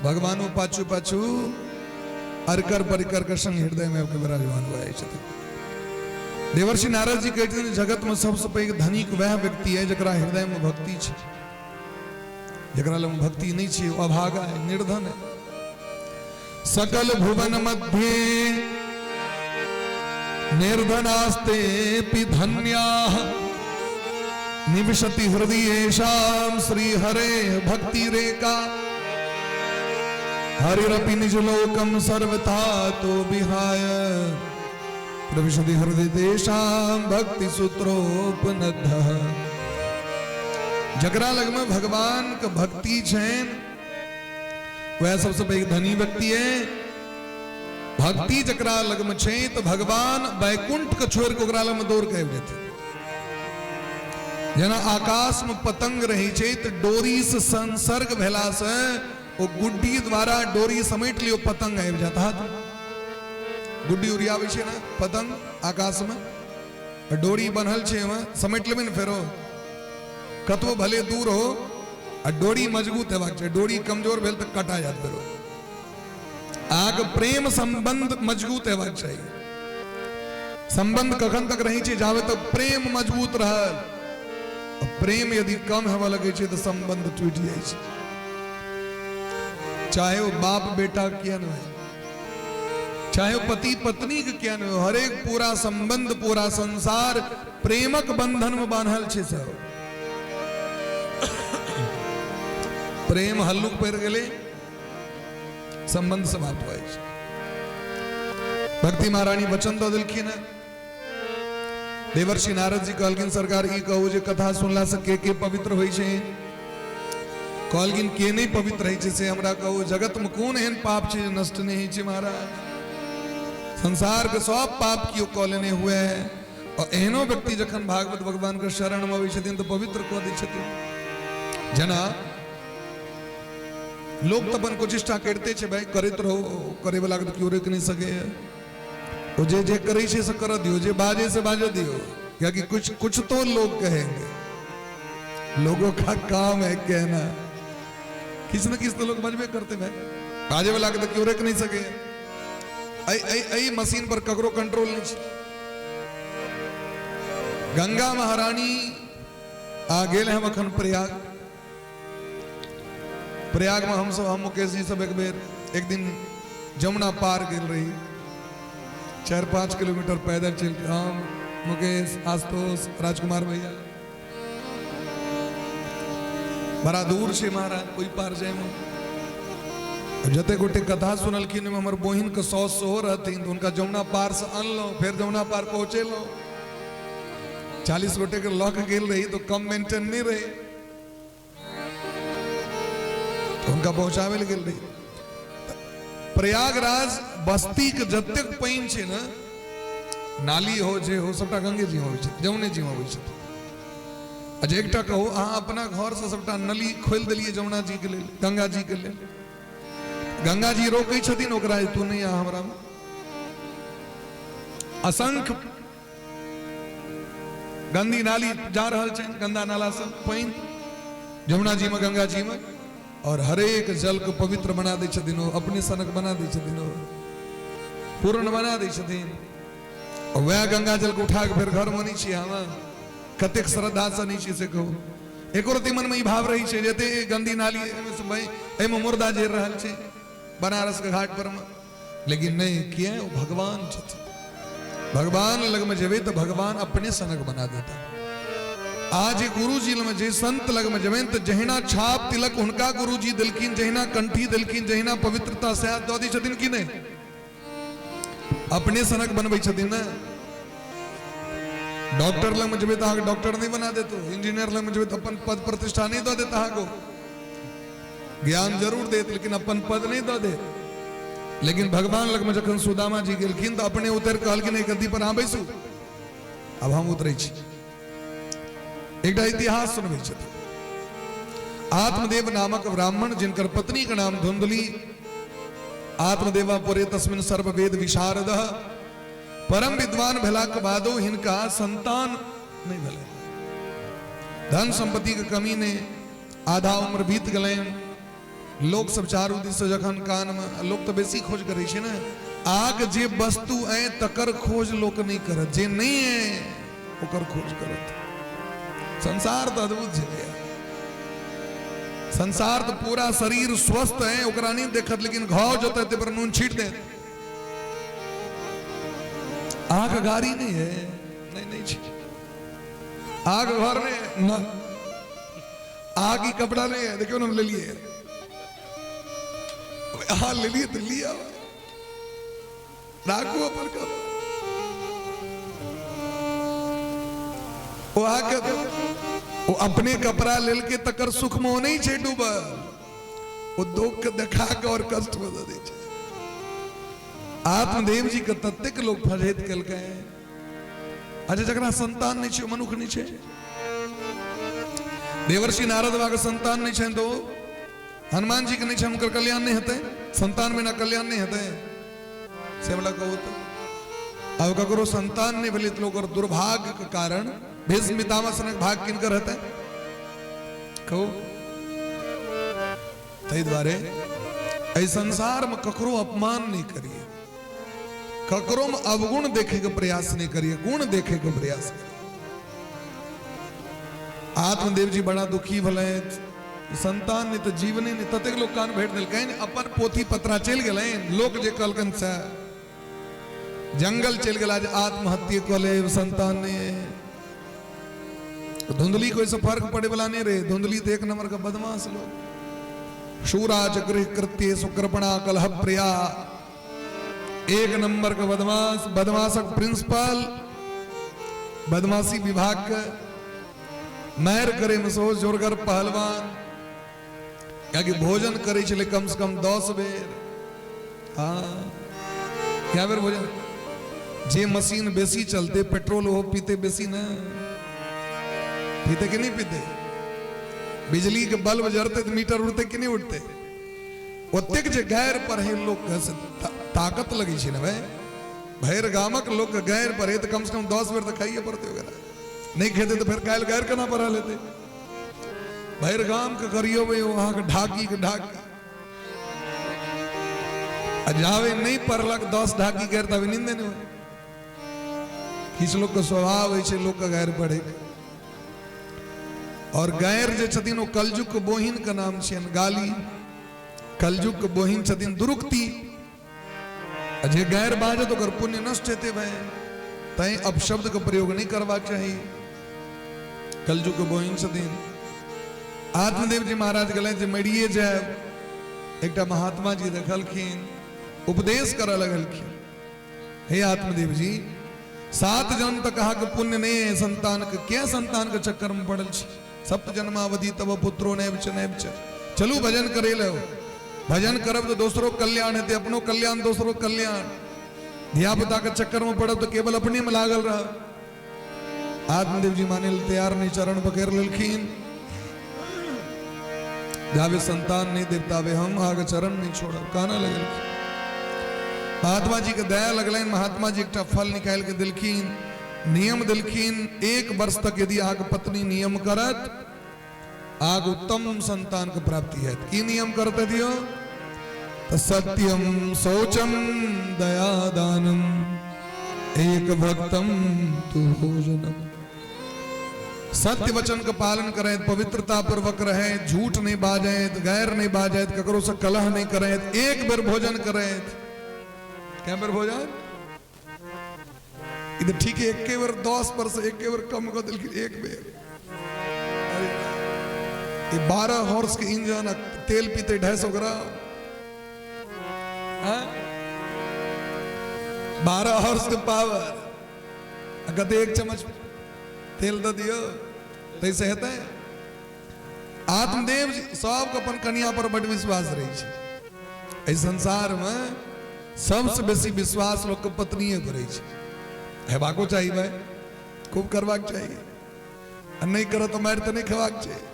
भगवानो पाछू पाछू अरकर परिकर के संग हृदय में विराजमान हुए छथिन। देवर्षि नारद जी कहते हैं जगत में सबसे पैघ धनिक वह व्यक्ति है जकरा हृदय में भक्ति है। जकरा लग भक्ति नहीं छे वो अभागा है निर्धन है। सकल भुवन मध्य निर्धनास्ते पि धन्याः निविशति हृदयेषां श्री हरे भक्ति रेका हरिरपि निज लोकम सर्वथा तो विहाय प्रविशति हृदय देशां भक्ति सूत्रोपनद्धः। जकरा लग में भगवान का भक्ति छैन वह सबसे बड़ी धनी व्यक्ति है। भक्ति जकरा लग में छे तो भगवान बैकुंठ के छोड़ के ओकरा लग में दौड़ कह देते। जना आकाश में पतंग रही छे तो डोरी से संसर्ग भेला से वो गुड्डी द्वारा डोरी समेट लियो पतंग आबि जाता। गुड्डी उड़ियावे छे ना पतंग आकाश में डोरी बनल छे में समेट लेबे न फेरो कतबो भले दूर हो आ डोरी मजबूत हेबाक चाहिए। डोरी कमजोर भेल तो कटा जात फेरो। आग प्रेम संबंध मजबूत हेबाक चाहिए। संबंध कखन तक रही छे जावे तो प्रेम मजबूत रहल। प्रेम यदि कम हेबा लगे छे तो संबंध टूट जाए छे। चाहे वो बाप बेटा किया न हो चाहे वो पति पत्नी के किया न हो हर एक पूरा संबंध पूरा संसार प्रेमक बंधन में बांधल छे। सब प्रेम हल्लुक पैर गले संबंध समाप्त हो। भक्ति महारानी वचन दो दिलखिन देवर्षि नारद जी कहलखिन सरकार ई कहू जे कथा सुनला से के पवित्र होई छे। कहलखिन के नहीं पवित्र है से हमरा कहू जगत में कौन एहन पाप छे नष्ट नहीं छे महाराज। संसार के सब पाप कियो क लेने हुए है और एहनो व्यक्ति जखन भागवत भगवान के शरण में आबै छथिन तो पवित्र क दै छथिन। जना लोग तपन को चेष्टा करते छे भाई करत रहो करे वाला तो क्यों रोक नहीं सके। तो जे करे छे से कर दियो जे बाजे से बाजे दियो क्या कि कुछ तो लोग कहेंगे। लोगों का काम है कहना किसी न किसी तो लोग मजबूर करते भाई बाजे वाला तो क्यों रोक नहीं सके। आई मशीन पर ककरो कंट्रोल नहीं छे। गंगा महारानी आ गेल हम अखन प्रयाग में हम सब हम मुकेश जी सब एक दिन जमुना पार गेल रही 4-5 किलोमीटर पैदल चल के हम मुकेश आशुतोष राजकुमार भैया बड़ा दूर से महाराज कोई पार जाए में जते गोटे कथा सुनलखिन में हमर बहिन के 100 हो रहथिन तो उनका जमुना पार से अन लो फिर जमुना पार पहुंचे लो 40 गोटे के लॉक गेल रही तो कम मेंटेन नहीं रही तो उनका पहुंचावे गेल रही। प्रयागराज बस्ती के जतेक पानी छे ना नाली हो जे हो सबटा गंगे जी में होय छे जमुने जी में होय छे। अज एकटा कहो अहाँ अपना घर से सबटा नली खोल दिलिए जमुना जी के लिए, गंगा जी के लिए, गंगा जी रोकै छथिन ओकरा तू नहीं आ हमरा में। असंख्य गंदी नाली जा रहल छै, गंदा नाला से पानी जमुना जी में, गंगा जी में, और हरेक जल को पवित्र बना दै छथिन, अपने सनक बना दै छथिन, पूर्ण बना दै छथिन। और वह गंगा जल को उठा के फिर घर में छी हम कतेक श्रद्धा से नहीं से कहू। एक रति मन में ई भाव रही है जते गंदी नाली में मुर्दा जर रहल छै बनारस के घाट पर में, लेकिन नहीं किया वो भगवान छथिन। भगवान लग में जेबे तो भगवान अपने सनक बना देता। आज गुरु जी में जे संत लग में जबे तो जहिना छाप तिलक हुनका गुरु जी दिलखिन, जहिना कंठी दिलखिन, जहिना पवित्रता से हाथ दो दी छथिन कि नहीं, अपने सनक बनबै छथिन ना। डॉक्टर लग में जबे तो डॉक्टर नहीं बना देतो, इंजीनियर लग में जबे तो अपन पद प्रतिष्ठा नहीं दो देता को, ज्ञान जरूर दे लेकिन अपन पद नहीं दो दे। लेकिन भगवान लग में जखन सुदामा जी गेलखिन तो अपने उतर कहलखिन एक गद्दी पर बैसू, अब हम उतरे छी। एकटा इतिहास सुनबे छथिन। आत्मदेव नामक ब्राह्मण जिनकर पत्नी का नाम धुंधली, आत्मदेवा पुरे तस्मिन सर्ववेद विशारदः, परम विद्वान भेला के बादो हिनका संतान नहीं भेलै। धन संपत्ति के कमी ने आधा उम्र बीत गए। लोग सब चारू दिस से जखन कान में लोग तो बेसी खोज करे छे ना, आग जे वस्तु है तकर खोज लोग नहीं करत, जे नहीं है ओकर खोज करत। संसार तो अद्भुत है, संसार तो पूरा शरीर स्वस्थ है ओकरा नहीं देखत, लेकिन घाव जोते ते पर नून छीट दे। आग गाड़ी नहीं है, नहीं नहीं छीट। आग घर में न, आग ही कपड़ा नहीं है, देखियो ना ले लिए, हाँ ले लिए तो लिया राखो अपन कब वो आके वो अपने कपड़ा लेल के तकर सुख मोह नहीं छे डूबल, वो दुख देखा के और कष्ट में दे छे। आत्मदेव जी के तत्ते के लोग फरेद कल के अच्छा जकरा संतान नहीं छे, मनुख नहीं छे। देवर्षि नारद बाबा के संतान नहीं छे तो हनुमान जी के नहीं छे, उनकर कल्याण नहीं होते, संतान बिना कल्याण नहीं होते से वाला कहो तो। अब ककरो संतान नहीं भले तो लोग दुर्भाग्य के कारण भीष्म पितामह सनक भाग किनकर रहते कहो। तै द्वारे ऐ संसार में ककरो अपमान नहीं करिए, ककरो में अवगुण देखे के प्रयास नहीं करिए, गुण देखे के प्रयास करिए। आत्मदेव जी बड़ा दुखी भले, संतान नहीं तो जीवन नहीं, ततेक लोग कान भेट दिल अपन पोथी पत्रा चल गए। लोग जे कहलकन से जंगल चल गया, आत्महत्या कले संतान ने। धुंधली कोई से फर्क पड़े वाला नहीं रहे, धुंधली तो एक नंबर का बदमाश लोग। शूराज गृह कृत्य सुकृपणा कलह प्रिया, एक नंबर का बदमाश, बदमाशक प्रिंसिपल, बदमाशी विभाग का मैर करे मसोज जोरगर पहलवान, क्या कि भोजन करे चले कम से कम 10 बेर। हाँ क्या बेर भोजन, जे मशीन बेसी चलते पेट्रोल हो पीते बेसी ना, पीते कि नहीं पीते, बिजली के बल्ब जरते तो मीटर उड़ते कि नहीं उड़ते। ओतेक जे गैर पर है लोग ताकत लगी छे ना भाई, भैर गामक लोग गैर पर है तो कम से कम 10 बेर तो खाइए पड़ते वगैरह, नहीं खेते तो फिर कायल गैर करना पड़ा लेते। भैर गाम के करियो भाई वहां के ढाकी के ढाकी जावे नहीं परलक 10 ढाकी गैर तभी नींद नहीं हो। किस लोग का स्वभाव है लोग का गैर पड़े। और गैर जे छथिन वो कलजुग के बोहिन का नाम छियन गाली, कलजुग के बोहिन छथिन दुरुक्ति। जे गैर बाजे तो कर पुण्य नष्ट हेते भाई, तय अपशब्द का प्रयोग नहीं करवा चाहिए। कलजुग के बोहिन छथिन। आत्मदेव जी महाराज गले जे मरिए जाए, एक महात्मा जी देखलखिन, उपदेश कर लगलखिन, हे आत्मदेव जी 7 जन्म तक कहा कि पुण्य नहीं है संतान के, क्या संतान के चक्कर में पड़ल छी। 7 जन्मावधि तब पुत्रो नैव च, चलू भजन करे लो, भजन करब तो दूसरों कल्याण है, अपनो कल्याण दूसरों कल्याण। धिया पुता के चक्कर में पड़ब तो केवल अपने में लागल रहा। आत्मदेव जी माने तैयार नहीं, चरण पकड़ लेखिन। जावे संतान नहीं देवता वे हम आगे चरण नहीं छोड़ा, काना लगल। महात्मा जी के दया लगल, महात्मा जी एक फल निकाल के दिलखीन, नियम दिलखीन। 1 वर्ष तक यदि आग पत्नी नियम करत, आग उत्तम संतान की प्राप्ति है। की नियम करते दियो तो सत्यम शौचम दया दानम एक भक्तम तु भोजनम। सत्य वचन का पालन करे, पवित्रता पूर्वक रहे, झूठ नहीं बाजे, गैर नहीं बाजे, ककरो से कलह नहीं करे, एक बेर भोजन करे। क्या बेर भोजन? इधर ठीक है, एक बेर 10 वर्ष एक बेर कम कर दिल, एक बेर। 12 हॉर्स के इंजन तेल पीते 250 ग्राम, 12 हॉर्स के पावर, अगर 1 चम्मच तेल दे दियो तैसे हेतै। आत्मदेव सब अपन कन्या पर बड़ विश्वास रही है। इस संसार में सबसे बेसी विश्वास लोग के पत्नी करे छे। हेबाको चाहिए भाई, खूब करवाक चाहिए, नहीं करो तो मार तो नहीं खवाक चाहिए।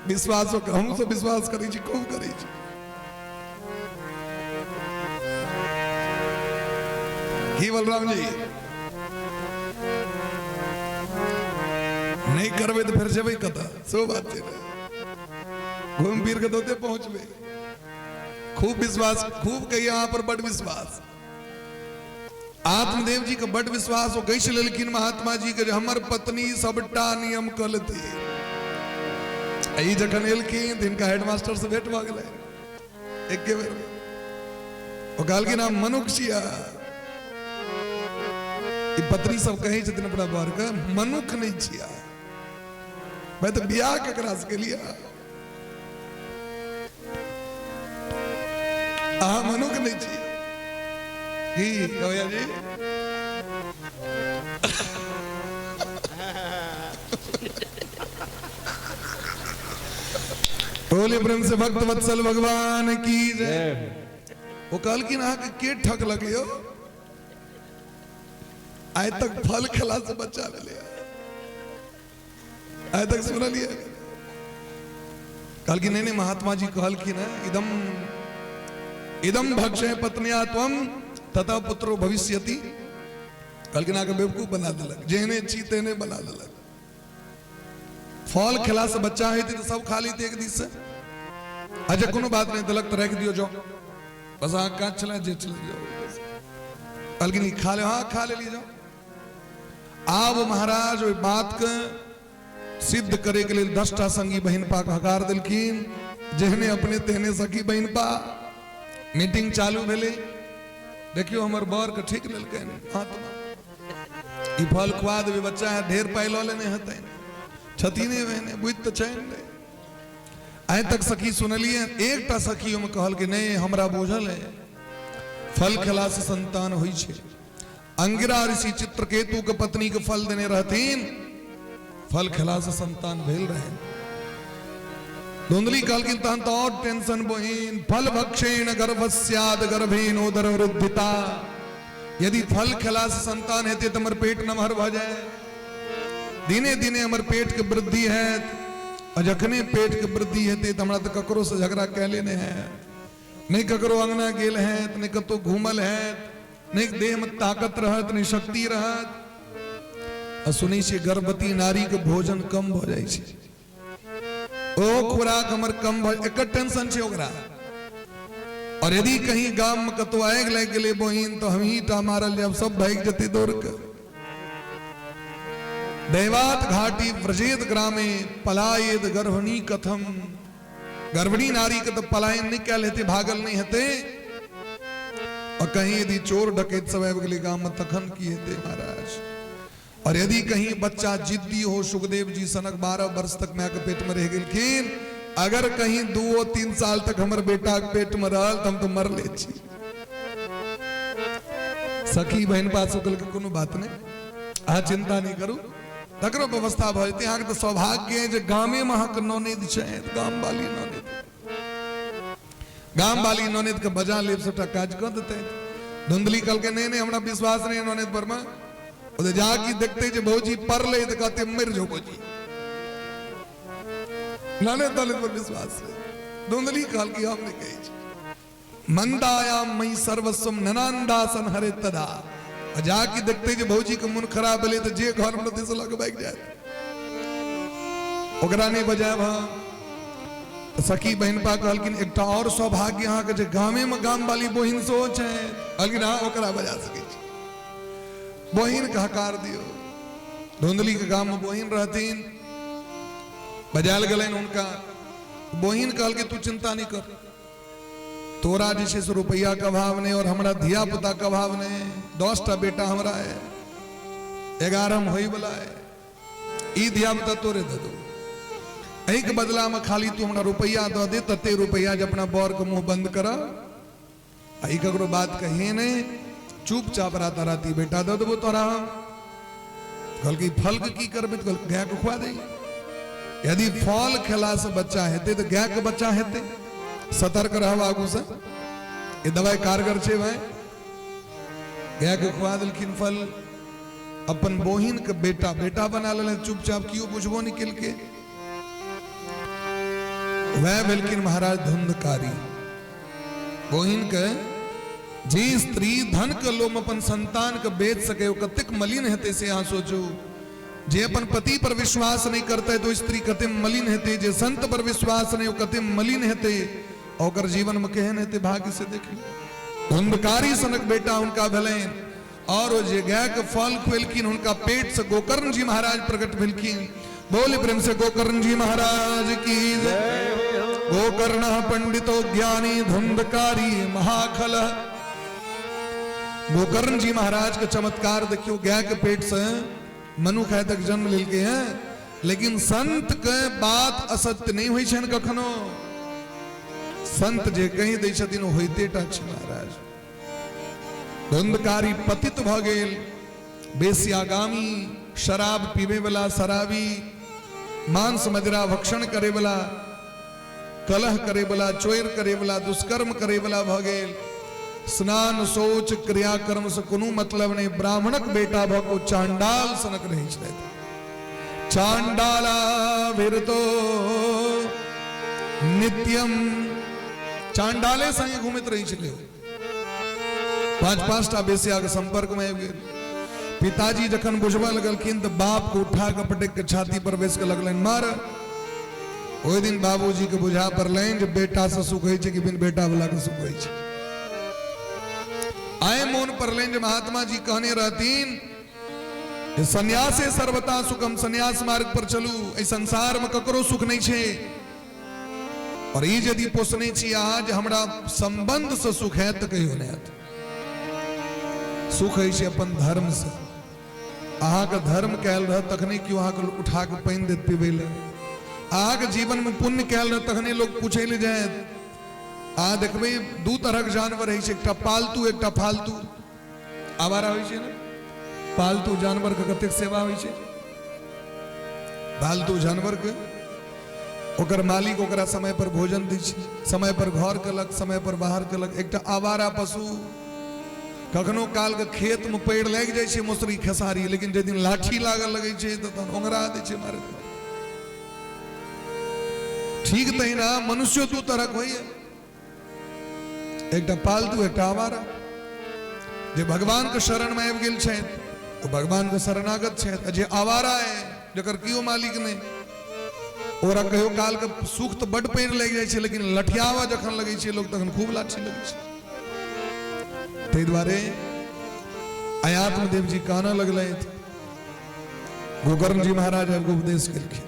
विश्वास हम सब विश्वास करी छी, खूब करी छी। की बलराम जी नहीं करवे तो फिर जेबे कता, सो बात है ना। घूम फिर के दोते पहुंचबे। खूब विश्वास, खूब कही यहाँ पर बड़ विश्वास। आत्मदेव जी का बड़ विश्वास हो गई लेकिन महात्मा जी के हमर पत्नी सबटा नियम कलती। आई जखन एलखिन इनका हेडमास्टर से भेंट भ गेलै एक बेर। ओ कहलखिन हम मनुख छिया। ई पत्नी सब कहे छथिन अपना बर के मनुख नहीं छिया, मैं तो बियाह केकरा से केलिया, मनुख नहीं छिया। की कहोया जी बोले प्रेम से भक्त वत्सल भगवान की जय। वो कहलखिन अहाँ के ठक लगियो, आय तक फल खला से बच्चा मिले, आय तक सुन लिया। कहलखिन नहीं महात्मा जी कहलखिन इदम इदम भक्षय पत्निया त्वम तथा पुत्रो भविष्यति। कहलखिन आके बेवकूफ बना देलक, जेहने ची तेने बना देलक। फल खिला से बच्चा है तो सब खा ली एक दिन से। अच्छा कोनो बात नहीं, दलक तो रख दियो जो बस हाँ का चला जे चले जाओ। कहलखिन खा ले, हाँ खा ले ली जाओ। आप महाराज वो बात के सिद्ध करे के लिए 10टा संगी बहन पा के हकार दिलखिन, जेहने अपने तेहने सखी बहन पा। मीटिंग चालू भेले, देखियो हमर बर के ठीक लेलकन हाथ। ई फल खुआ देबे बच्चा है, ढेर पाई लो लेने हतै छतीने बहने बुझ तो चैन ले। आय तक सखी सुनलिए, एकटा सखी में कहल कि नहीं हमरा बोझल है, फल खला से संतान हुई छे। अंगिरा ऋषि चित्रकेतु के पत्नी के फल देने रहतीन, फल खला से संतान भेल रहे। धुंधली कहलखिन तहन तो और टेंशन बहिन, फल भक्षेण गर्भस्याद गर्भेनोदर वृद्धिता। यदि फल खला से संतान हेते तो हमर पेट नमहर भ जाए। दिने दिने हमर पेट के वृद्धि है, और जखने पेट के वृद्धि हेते तो हमरा तो ककरो से झगड़ा कह लेने हैं, नहीं ककरो अंगना गेल है, नहीं कतो घूमल है, नहीं देह में ताकत रहत, नहीं शक्ति रहत। सुनी छे गर्भवती नारी के भोजन कम हो जाए छे, ओ खुराक हमर कम भ, एक टेंशन छे ओकरा। और यदि कहीं गांव में कतो आग लग गेले बहिन तो हम ही टा मारल जाब, सब भाग जते दौड़ के। दैवात घाटी व्रजेत ग्रामे पलायेद गर्भणी कथम। गर्भणी नारी के तो पलायन नहीं कह लेते, भागल नहीं हेते। और कहीं यदि चोर डकैत सब आबि गेलै गांव में तखन की हेते महाराज। और यदि कहीं बच्चा जिद्दी हो, सुखदेव जी सनक 12 वर्ष तक माँ के पेट में रह गेलखिन, अगर कहीं 2-3 साल तक हमर बेटा के पेट में रहल तो हम तो मर ले छी। सखी बहन पास हो के कोनो बात नहीं, अहाँ चिंता नहीं करू, तकरो व्यवस्था भ जेतै। अहाँके तो सौभाग्य है जे गामे में अहाँके ननद छै, गाम वाली ननद, गाम वाली ननद के बजा लेब, सबटा काज क देतै। धुंधली कहलकै नहीं नहीं हमरा विश्वास नहीं ननद पर में, ओदे जाके देखते जे भौजी पर ले तो कहते मर जाओ भौजी नाने दलित पर विश्वास है धुंधली काल की हमने कही मंदाया मई सर्वस्वम ननांदासन हरे तदा जाके देखते जे भौजी के मन खराब ले तो जे घर में दिस लग बैठ जाए ओकरा नहीं बजाय वहां सखी बहन पा कहलकिन एकटा और सौभाग्य यहाँ के जे गामे में गाम वाली बहिन सोच है अलगिन हाँ ओकरा बजा सके बहिन का हकार दियो धुंधली के गांव में बहिन रहतीन बजाल गलन उनका बहिन कहल के तू चिंता नहीं कर तोरा जैसे से रुपया का भाव नहीं और हमारा धिया पुता का भाव नहीं 10टा बेटा हमारा है 11 होई वाला है ई धिया पुता तोरे दे दो यही के बदला में खाली तू हमारा रुपया दो दे तते रुपया जब अपना बौर के मुंह बंद करा आई ककरो बात कहे नहीं चुपचाप राता राती बेटा दे देबो तोरा हम कल की फल की करबे तो गाय को खुआ दे यदि फल खेला से बच्चा हेते तो गाय के बच्चा हेते सतर्क रहो आगू से ये दवाई कारगर छे भाई गाय के खुआ दिलखिन फल अपन बोहिन के बेटा बेटा बना ले चुपचाप क्यों बुझबो निकल के वह बिल्किन महाराज धुंधकारी बोहिन के जी स्त्री धन के लोम अपन संतान के बेच सके कतिक मलिन हेते से यहाँ सोचो जे अपन पति पर विश्वास नहीं करते तो स्त्री कते मलिन हेते जे संत पर विश्वास नहीं कते मलिन हेते और जीवन में कहन हेते भाग्य से देख धुंधकारी सनक बेटा उनका भलेन और जे गाय के फल खुएलकिन उनका पेट से गोकर्ण जी महाराज प्रकट भेलकिन बोले प्रेम से गोकर्ण जी महाराज की जय गोकर्ण पंडितो ज्ञानी धुंधकारी महाखल गोकर्ण जी महाराज का चमत्कार देखियो गाय के पेट से मनुख है तक जन्म ले के हैं लेकिन संत के बात असत्य नहीं हुई छन कखनो संत जे कहीं दै छथिन होइते टा छै महाराज धुंधकारी पतित भ गेल बेसियागामी शराब पीबे वाला शराबी मांस मदिरा भक्षण करे वाला कलह करे वाला चोर करे वाला दुष्कर्म करे वाला भ गेल स्नान सोच क्रियाकर्म से कोनो मतलब नहीं ब्राह्मणक बेटा भको चांडाल सनक रही छे चांडाला विरतो नित्यम चांडाले संगे घूमित रही छे 5-5टा बेसिया के संपर्क में आबि गेल पिताजी जखन बुझबा लगलखिन तो बाप को उठा के पटक के छाती पर बेस के लगलन मार ओइ दिन बाबूजी के बुझा परलैन जे बेटा से सुख होई छे कि बिन बेटा वाला के सुख होई छे आए मोन पर लेंज महात्मा जी कहने रहतीन सन्यासे सर्वता सुखम सन्यास मार्ग पर चलू ए संसार में ककरो सुख नहीं छे और ई यदि पोसने छी आज हमरा संबंध से सुख है तो कहियो नहीं सुख है अपन धर्म से अहा के धर्म कैल रह तखने क्यों अहा के उठा के पानी देत पीबे ले अहा के जीवन में पुण्य कैल रह तखने लोग पूछे ले जाए आ देखबे दू तरह के जानवर है एकटा पालतू एकटा फालतू आवारा होई छे ना पालतू जानवर के कतेक सेवा होई छे पालतू जानवर के ओकर मालिक ओकरा समय पर भोजन दै छै समय पर घर केलक समय पर बाहर केलक एकटा आवारा पशु कखनो काल के खेत में पेड़ लग जाय छै मौसरी खेसारी लेकिन जे दिन लाठी लागल लगे छै त ओंगरा दै छै मारे ठीक तहिना मनुष्य दू तरह होई एकटा पालतू एकटा आवारा जे भगवान के शरण में आबि गेल छै तो भगवान के शरणागत छै जे आवारा है जकर कियो मालिक नहीं ओरा कहियो काल के सुख तो बड़ पेड़ लग जाय छै लेकिन लठियावा जखन लगे छै लोग तखन खूब लाठी लगे छै तै दुआरे आयात्म देव जी काना लगले गोकर्ण जी महाराज को उपदेश केलखिन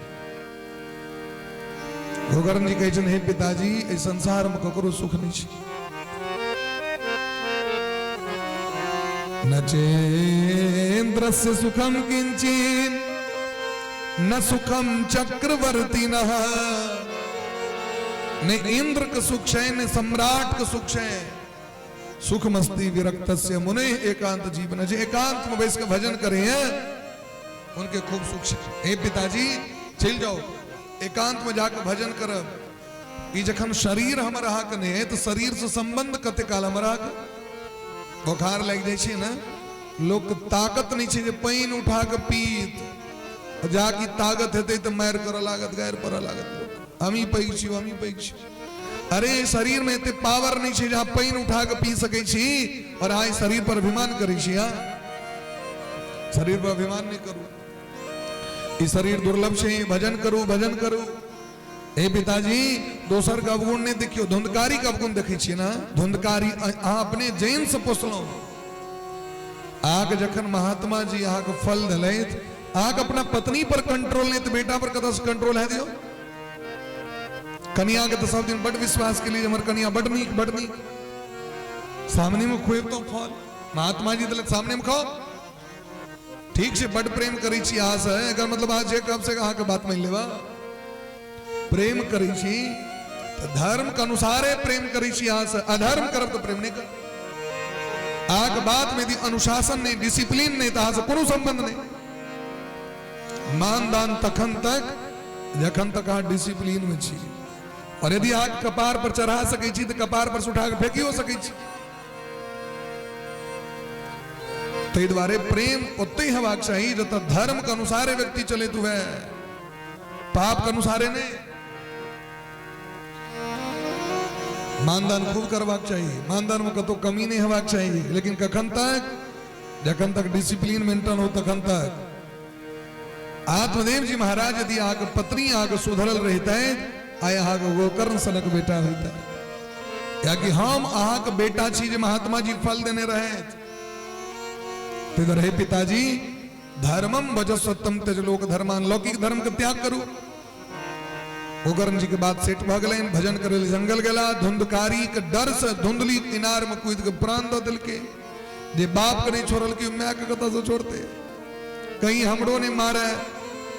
गोकर्ण जी कहै छन हे पिताजी ए संसार में ककरो सुख नहीं छै न चेन्द्रस्य सुखम किंचिन न सुखम चक्रवर्ती न इंद्र का सुख है न सम्राट का सुख है सुख मस्ती विरक्त मुने एकांत जीवन जो एकांत में बैठ के भजन करे हैं उनके खूब सुख है। हे पिताजी चल जाओ एकांत में जाकर भजन कर जखन शरीर हम रहा नहीं है तो शरीर से संबंध कते काल हम रहा बुखार लग जाए ना लोग ताकत नहीं छे जे पानी उठा के पीत जाकी ताकत हेते तो मार कर लागत गैर पर लागत हम ही पैग छी हम ही पैग छी। अरे शरीर में इतने पावर नहीं छे जहां पानी उठा के पी सके छी और आए शरीर पर अभिमान करे छी। हां शरीर पर अभिमान नहीं करू, ई शरीर दुर्लभ छे, भजन करू भजन करू। ए पिताजी दोसर का अवगुण नहीं देखियो, धुंधकारी का अवगुण देखे छी ना। धुंधकारी अपने जैन से पोसलो आग जखन महात्मा जी आग फल दलैत आग अपना पत्नी पर कंट्रोल नहीं तो बेटा पर कदा से कंट्रोल है दियो। कन्या के तो सब दिन बड़ विश्वास के लिए हमारे कन्या बड़ नीक सामने में खुएब तो फल महात्मा जी दलत सामने में खाओ ठीक से बड़ प्रेम करी छी। आस है अगर मतलब आज जे कब से कहा के बात मान लेवा प्रेम करी छी तो धर्म के अनुसार प्रेम करी छी। आस अधर्म करब तो प्रेम नहीं कर। आग बात में यदि अनुशासन नहीं डिसिप्लिन नहीं तो से कोनो संबंध नहीं। मानदान तखन तक जखन तक आ डिसिप्लिन में छी और यदि आग कपार पर चढ़ा सके छी तो कपार पर से उठा के फेंकियो सके छी। तै द्वारे प्रेम उतने ही हेबाक चाहिए जत धर्म के अनुसार व्यक्ति चले तो है पाप के अनुसार नहीं। मानदान खूब करवाक चाहिए, मानदान में कतो कमी नहीं हेबाक चाहिए, लेकिन कखन तक जखन तक डिसिप्लिन मेंटेन हो तखन तक। आत्मदेव जी महाराज यदि आग पत्नी आग सुधरल रहते आय आग गोकर्ण सनक बेटा होता या कि हम आहा के बेटा छी जे महात्मा जी फल देने रहे तो रहे पिताजी धर्मम वजस्वत्तम त्यज लोक धर्मान लौकिक धर्म के त्याग करू। गोकर्ण जी के बाद सेठ भ गए भजन करे जंगल गला धुंधकारी के डर से धुंधली किनार में कूद के प्राण दे दिल के जे बाप के नहीं छोड़ल की मैं के कता से छोड़ते कहीं हमरो ने मारे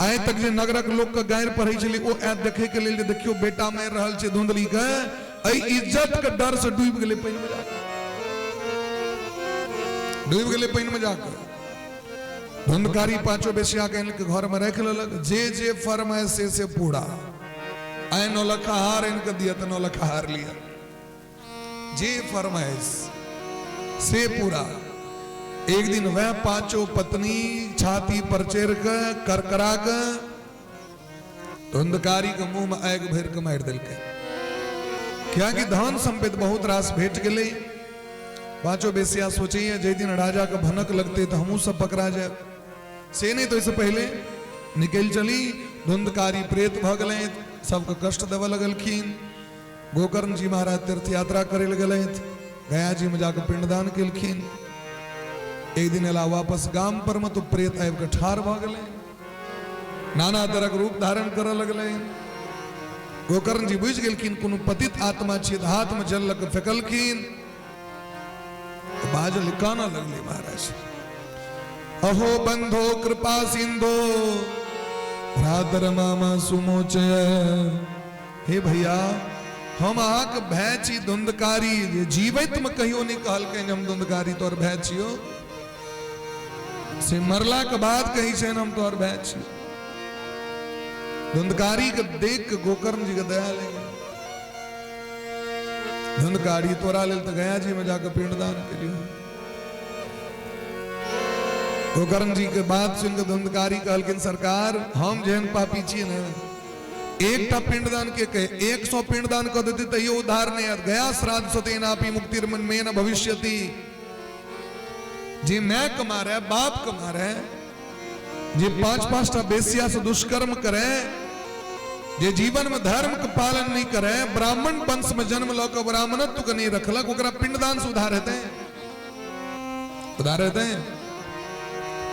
आए तक जे नगरक लोग के गायर पढ़े छली ओ ऐ देखे के लिए देखियो बेटा मार रहल छे धुंधली के ए इज्जत के डर से डूब गेले पानी में जाकर डूब गेले पानी में जाकर। धुंधकारी पांचों बेसिया के इनके घर में रख लेलक जे फरमाइश से पूरा आए 9 लाख हार इनके दिया तो 9 लाख हार लिया जे फरमाइश से पूरा। एक दिन वह पांचों पत्नी छाती पर चेर कर करा के धुंधकारी के मुंह में आग भर के मार दिल के क्या कि धन संपत्ति बहुत रास भेट गए। पांचों बेसिया सोचिए जे दिन राजा का भनक लगते तो हमू सब पकड़ा जाए से नहीं तो इससे पहले निकल चली धुंधकारी प्रेत भ गए सबको कष्ट देव लगलखिन। गोकर्ण जी महाराज तीर्थ यात्रा करे गए गया जी में जाकर पिंडदान केलखिन। एक दिन अला वापस गांव पर में तो प्रेत आब के ठार भ गए नाना तरह रूप धारण कर लगल। गोकर्ण जी बुझ गेलखिन कोनो पतित आत्मा छी हाथ में जल लग फेंकलखिन बाजल काना लगले महाराज अहो बंधो कृपा सिंधो भ्रातर मामा सुमोचय। हे भैया हम आक भय छी धुंधकारी जीवित में कहियो नहीं कहल के हम धुंधकारी तोर भय छियो से मरला के बाद कही से हम तोर भय छी। धुंधकारी के देख के गोकर्ण जी के दया लगे धुंधकारी तोरा लेल तो गया जी में जाकर पिंडदान के लिए। गोकर्ण जी के बाद सुन के धुंधकारी कहलकिन सरकार हम जहन पापी छी न एकटा पिंडदान के कहे 100 पिंडदान कर देते तो ये उद्धार नहीं गया श्राद्ध सतेनापि मुक्तिर्मन में न भविष्यति। जे मैं कमा रहा बाप कमा रहा जे 5-5टा बेसिया से दुष्कर्म करे जे जीवन में धर्म के पालन नहीं करे ब्राह्मण वंश में जन्म लो के ब्राह्मणत्व के नहीं रखलक ओकरा पिंडदान से उधार रहते हैं।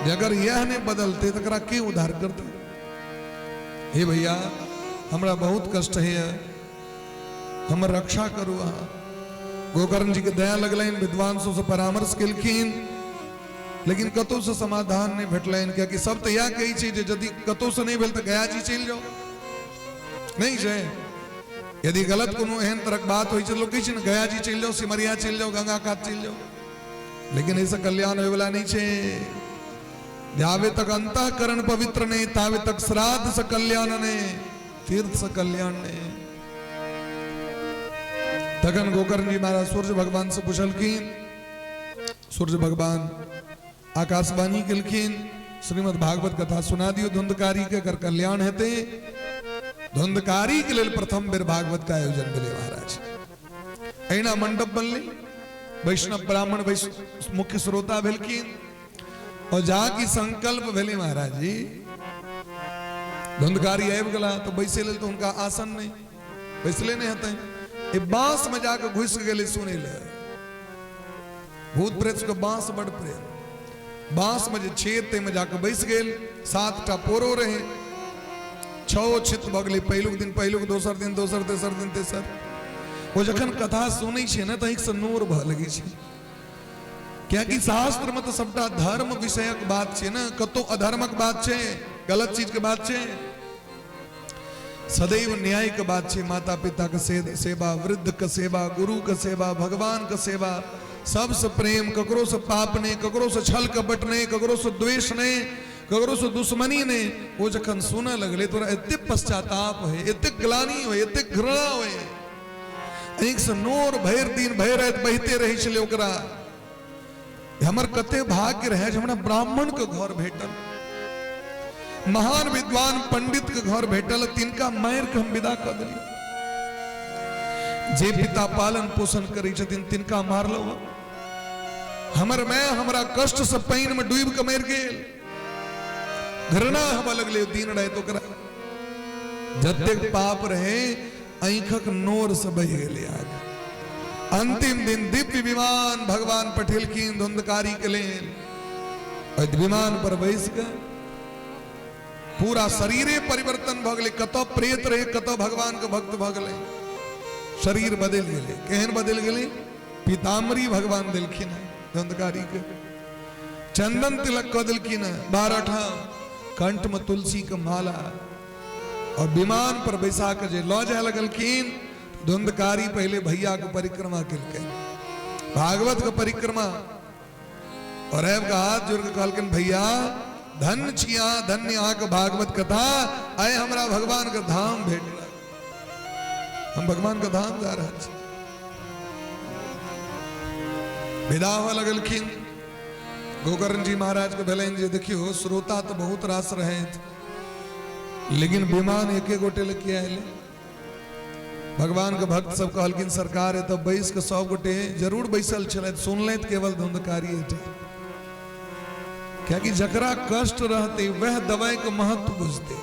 अगर यह नहीं बदलते तो के उधार करते। हे भैया हमरा बहुत कष्ट है हम रक्षा करू। गोकर्ण जी के दया लगल विद्वांसों से परामर्श केलखिन लेकिन कतौ से समाधान नहीं भेटल क्या कि सब तो यह कही छी यदि कतौ से नहीं भेल तो गया जी चल जाओ नहीं छै। यदि गलत कोनो एहन तरह बात हो लोग कही न गया जी चल जाओ सिमरिया चल जाओ गंगा कात चल जाओ लेकिन ऐसा कल्याण होए वाला नहीं छे। जावे तक अंतःकरण पवित्र नहीं तावे तक श्राद्ध से कल्याण नहीं तीर्थ से कल्याण नहीं। तखन गोकर्ण जी महाराज सूर्य भगवान से पूछलखिन सूर्य भगवान आकाशवाणी किलखिन श्रीमद भागवत कथा सुना दियो धुंधकारी के कर कल्याण हेते धुंधकारी के लिए प्रथम बेर भागवत का आयोजन करे महाराज ऐना मंडप बनले वैष्णव ब्राह्मण मुख्य श्रोता भेलखिन और जाकी संकल्प भेले महाराज जी धुंधकारी आब गला तो बैसे ले तो उनका आसन नहीं बैसले नहीं हते ए बांस में जाकर घुस गए सुने ले भूत प्रेत को बांस बड़ प्रेम बांस में छेद ते में जाकर बैस गए 7 टा पोरो रहे 6 छित भगले पहलुक दिन पहलुक दोसर दिन दोसर तेसर दिन तेसर वो जखन कथा सुनै छै न त एक से नूर भ लगे छै क्या कि शास्त्र में तो सबटा धर्म विषयक बात छै न कतो अधर्मक बात छै गलत चीज के बात छै सदैव न्याय के बात छै माता पिता के सेवा वृद्ध के सेवा गुरु के सेवा भगवान के सेवा सबसे प्रेम ककरो से पाप ने ककरो से छल कपट ने ककरो से द्वेष ने ककरो से दुश्मनी ने वो जखन सुने लगले तोरा एते पश्चाताप है एते ग्लानि हो एते घृणा हो एक से नोर भैर दिन भैर रात बहते रही छले ओकरा हमर कते भाग्य रहे हमरा ब्राह्मण के घर भेटल महान विद्वान पंडित के घर भेटल तिनका मार के हम विदा कर दिली जे पिता पालन पोषण करे छथिन तिनका मारलो हमर मैं हमरा कष्ट से पानी में डूब के मर गेल घृणा हम लगले दिन रहे तो करा जतेक पाप रहे आंखक नोर से बह गेले आग अंतिम दिन दिव्य विमान भगवान पठेल की धुंधकारी के लेल विमान पर बैस के पूरा शरीरे परिवर्तन भ गए कतो प्रेत रहे कतो भगवान के भक्त भ गए शरीर बदल गए केहन बदल गए पीताम्बरी भगवान दिलखिन धुंधकारी के चंदन तिलक क दिलखिन 12 ठाम कंठ में तुलसी के माला और विमान पर बैसा के जे लौ जाए लगलखिन धुंधकारी पहले भैया के परिक्रमा के भागवत के परिक्रमा और ऐब का हाथ जोड़ के कहलखिन भैया धन्य छिया धन्य यहाँ के भागवत कथा आए हमरा भगवान का धाम भेट हम भगवान का धाम जा रहा छी विदा हुआ लगलखिन गोकर्ण जी महाराज के भेलन जी देखियो श्रोता तो बहुत रास रहे लेकिन विमान एके गोटे लेके आए भगवान के भक्त सब कहलखिन सरकार है तब बैस के 100 गोटे जरूर बैसल चले सुन ले केवल धुंधकारी क्या कि जकरा कष्ट रहते वह दवाई के महत्व बुझते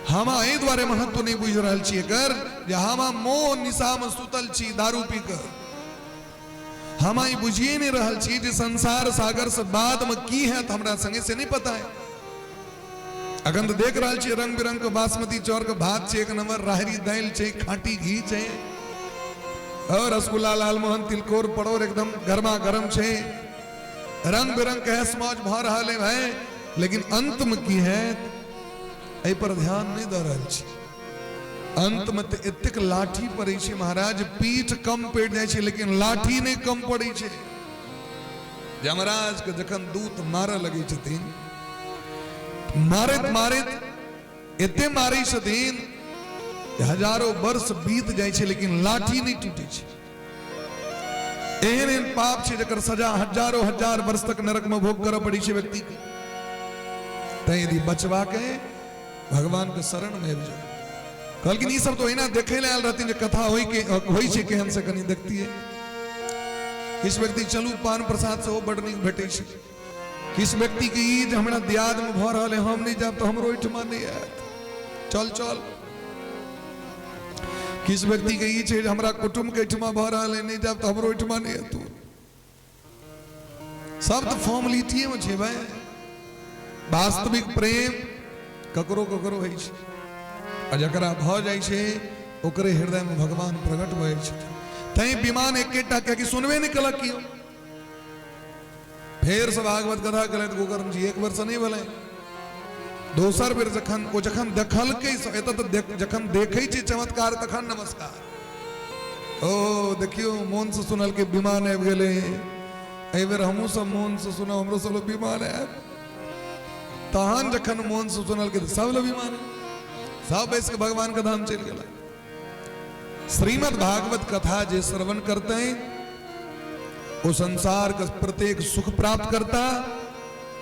हम एहि द्वारे महत्व नहीं बुझ रहा छी एकर जे हम मोह निशा में सुतल छी दारू पी कर हम बुझिए नहीं रहा छी जे संसार सागर से बाद में की है तो हमरा संगे से नहीं पता है अखन तो देख रहा छी रंग बिरंग के बासमती चौर के भात छे एक नंबर राहरी दाल छे खाटी घी छे और रसगुल्ला लालमोहन तिलकोर पड़ोर एकदम गर्मा गर्म छे रंग बिरंग के मौज भ रहा है भाई लेकिन अंत में की है ए पर ध्यान नहीं दे रहा छी अंत में तो एतेक लाठी पड़े छे महाराज पीठ कम पड़ जाए छे लेकिन लाठी नहीं कम पड़े छे यमराज के जखन दूत मारे लगे छथिन मारित मारित एते मारे छथिन हजारों वर्ष बीत जाए छे लेकिन लाठी नहीं टूटे छे एहन एहन पाप छे जकर सजा हजारों हजार वर्ष तक नरक में भोग करे पड़ी छे व्यक्ति के तै यदि बचवा के भगवान के शरण में आबि जाओ कहलखिन ई सब तो एना देखे ले आयल रहथिन जे कथा होई छे केहन से कनी देखती है किस व्यक्ति चलू पान प्रसाद से वो बड़ नीक भेटे छे किस व्यक्ति की ई जे हमरा दियाद में भ रहल है हम नहीं जाब तो हमरो ओइठमा नहीं आयत चल चल किस व्यक्ति के ई छे जे हमरा कुटुंब के ओइठमा भ रहल है नहीं जाब तो हमरो ओइठमा नहीं आयत सब तो फॉर्मेलिटी में छे भाई वास्तविक प्रेम ककरो ककरो होइ छे आ जकरा भ जाय छे ओकरे हृदय में भगवान प्रकट भय छे तई विमान एकेटा के सुनबे नहीं कलक कियो फेर से भागवत कथा कले गोकर्ण जी एक वर्ष नहीं भले दोसर बेर जखन देखल के एत तो जखन देखे छे चमत्कार तखन नमस्कार ओ देखियो मोन से सुनल के विमान आबि गेले एहि बेर हमहू सब मोन से सुनो हमरो सब विमान आब तहन जखन मोन से सुनल के सब विमान सब बैस के भगवान का धाम चल गया श्रीमद् भागवत कथा जे श्रवण करते हैं वो संसार का प्रत्येक सुख प्राप्त करता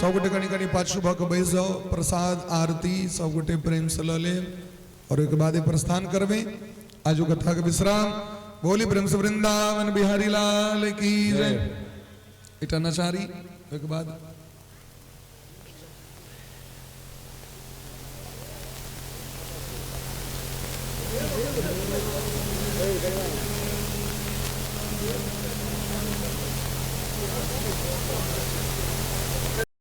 सब गोटे कनी कनी पाछू भक बैस जाओ, प्रसाद आरती सब गोटे प्रेम से ल ले और एक बाद प्रस्थान करवे आजू कथा के विश्राम। बोली प्रेम से वृंदावन बिहारी लाल की जय। इटा नचारी एक बाद Hey,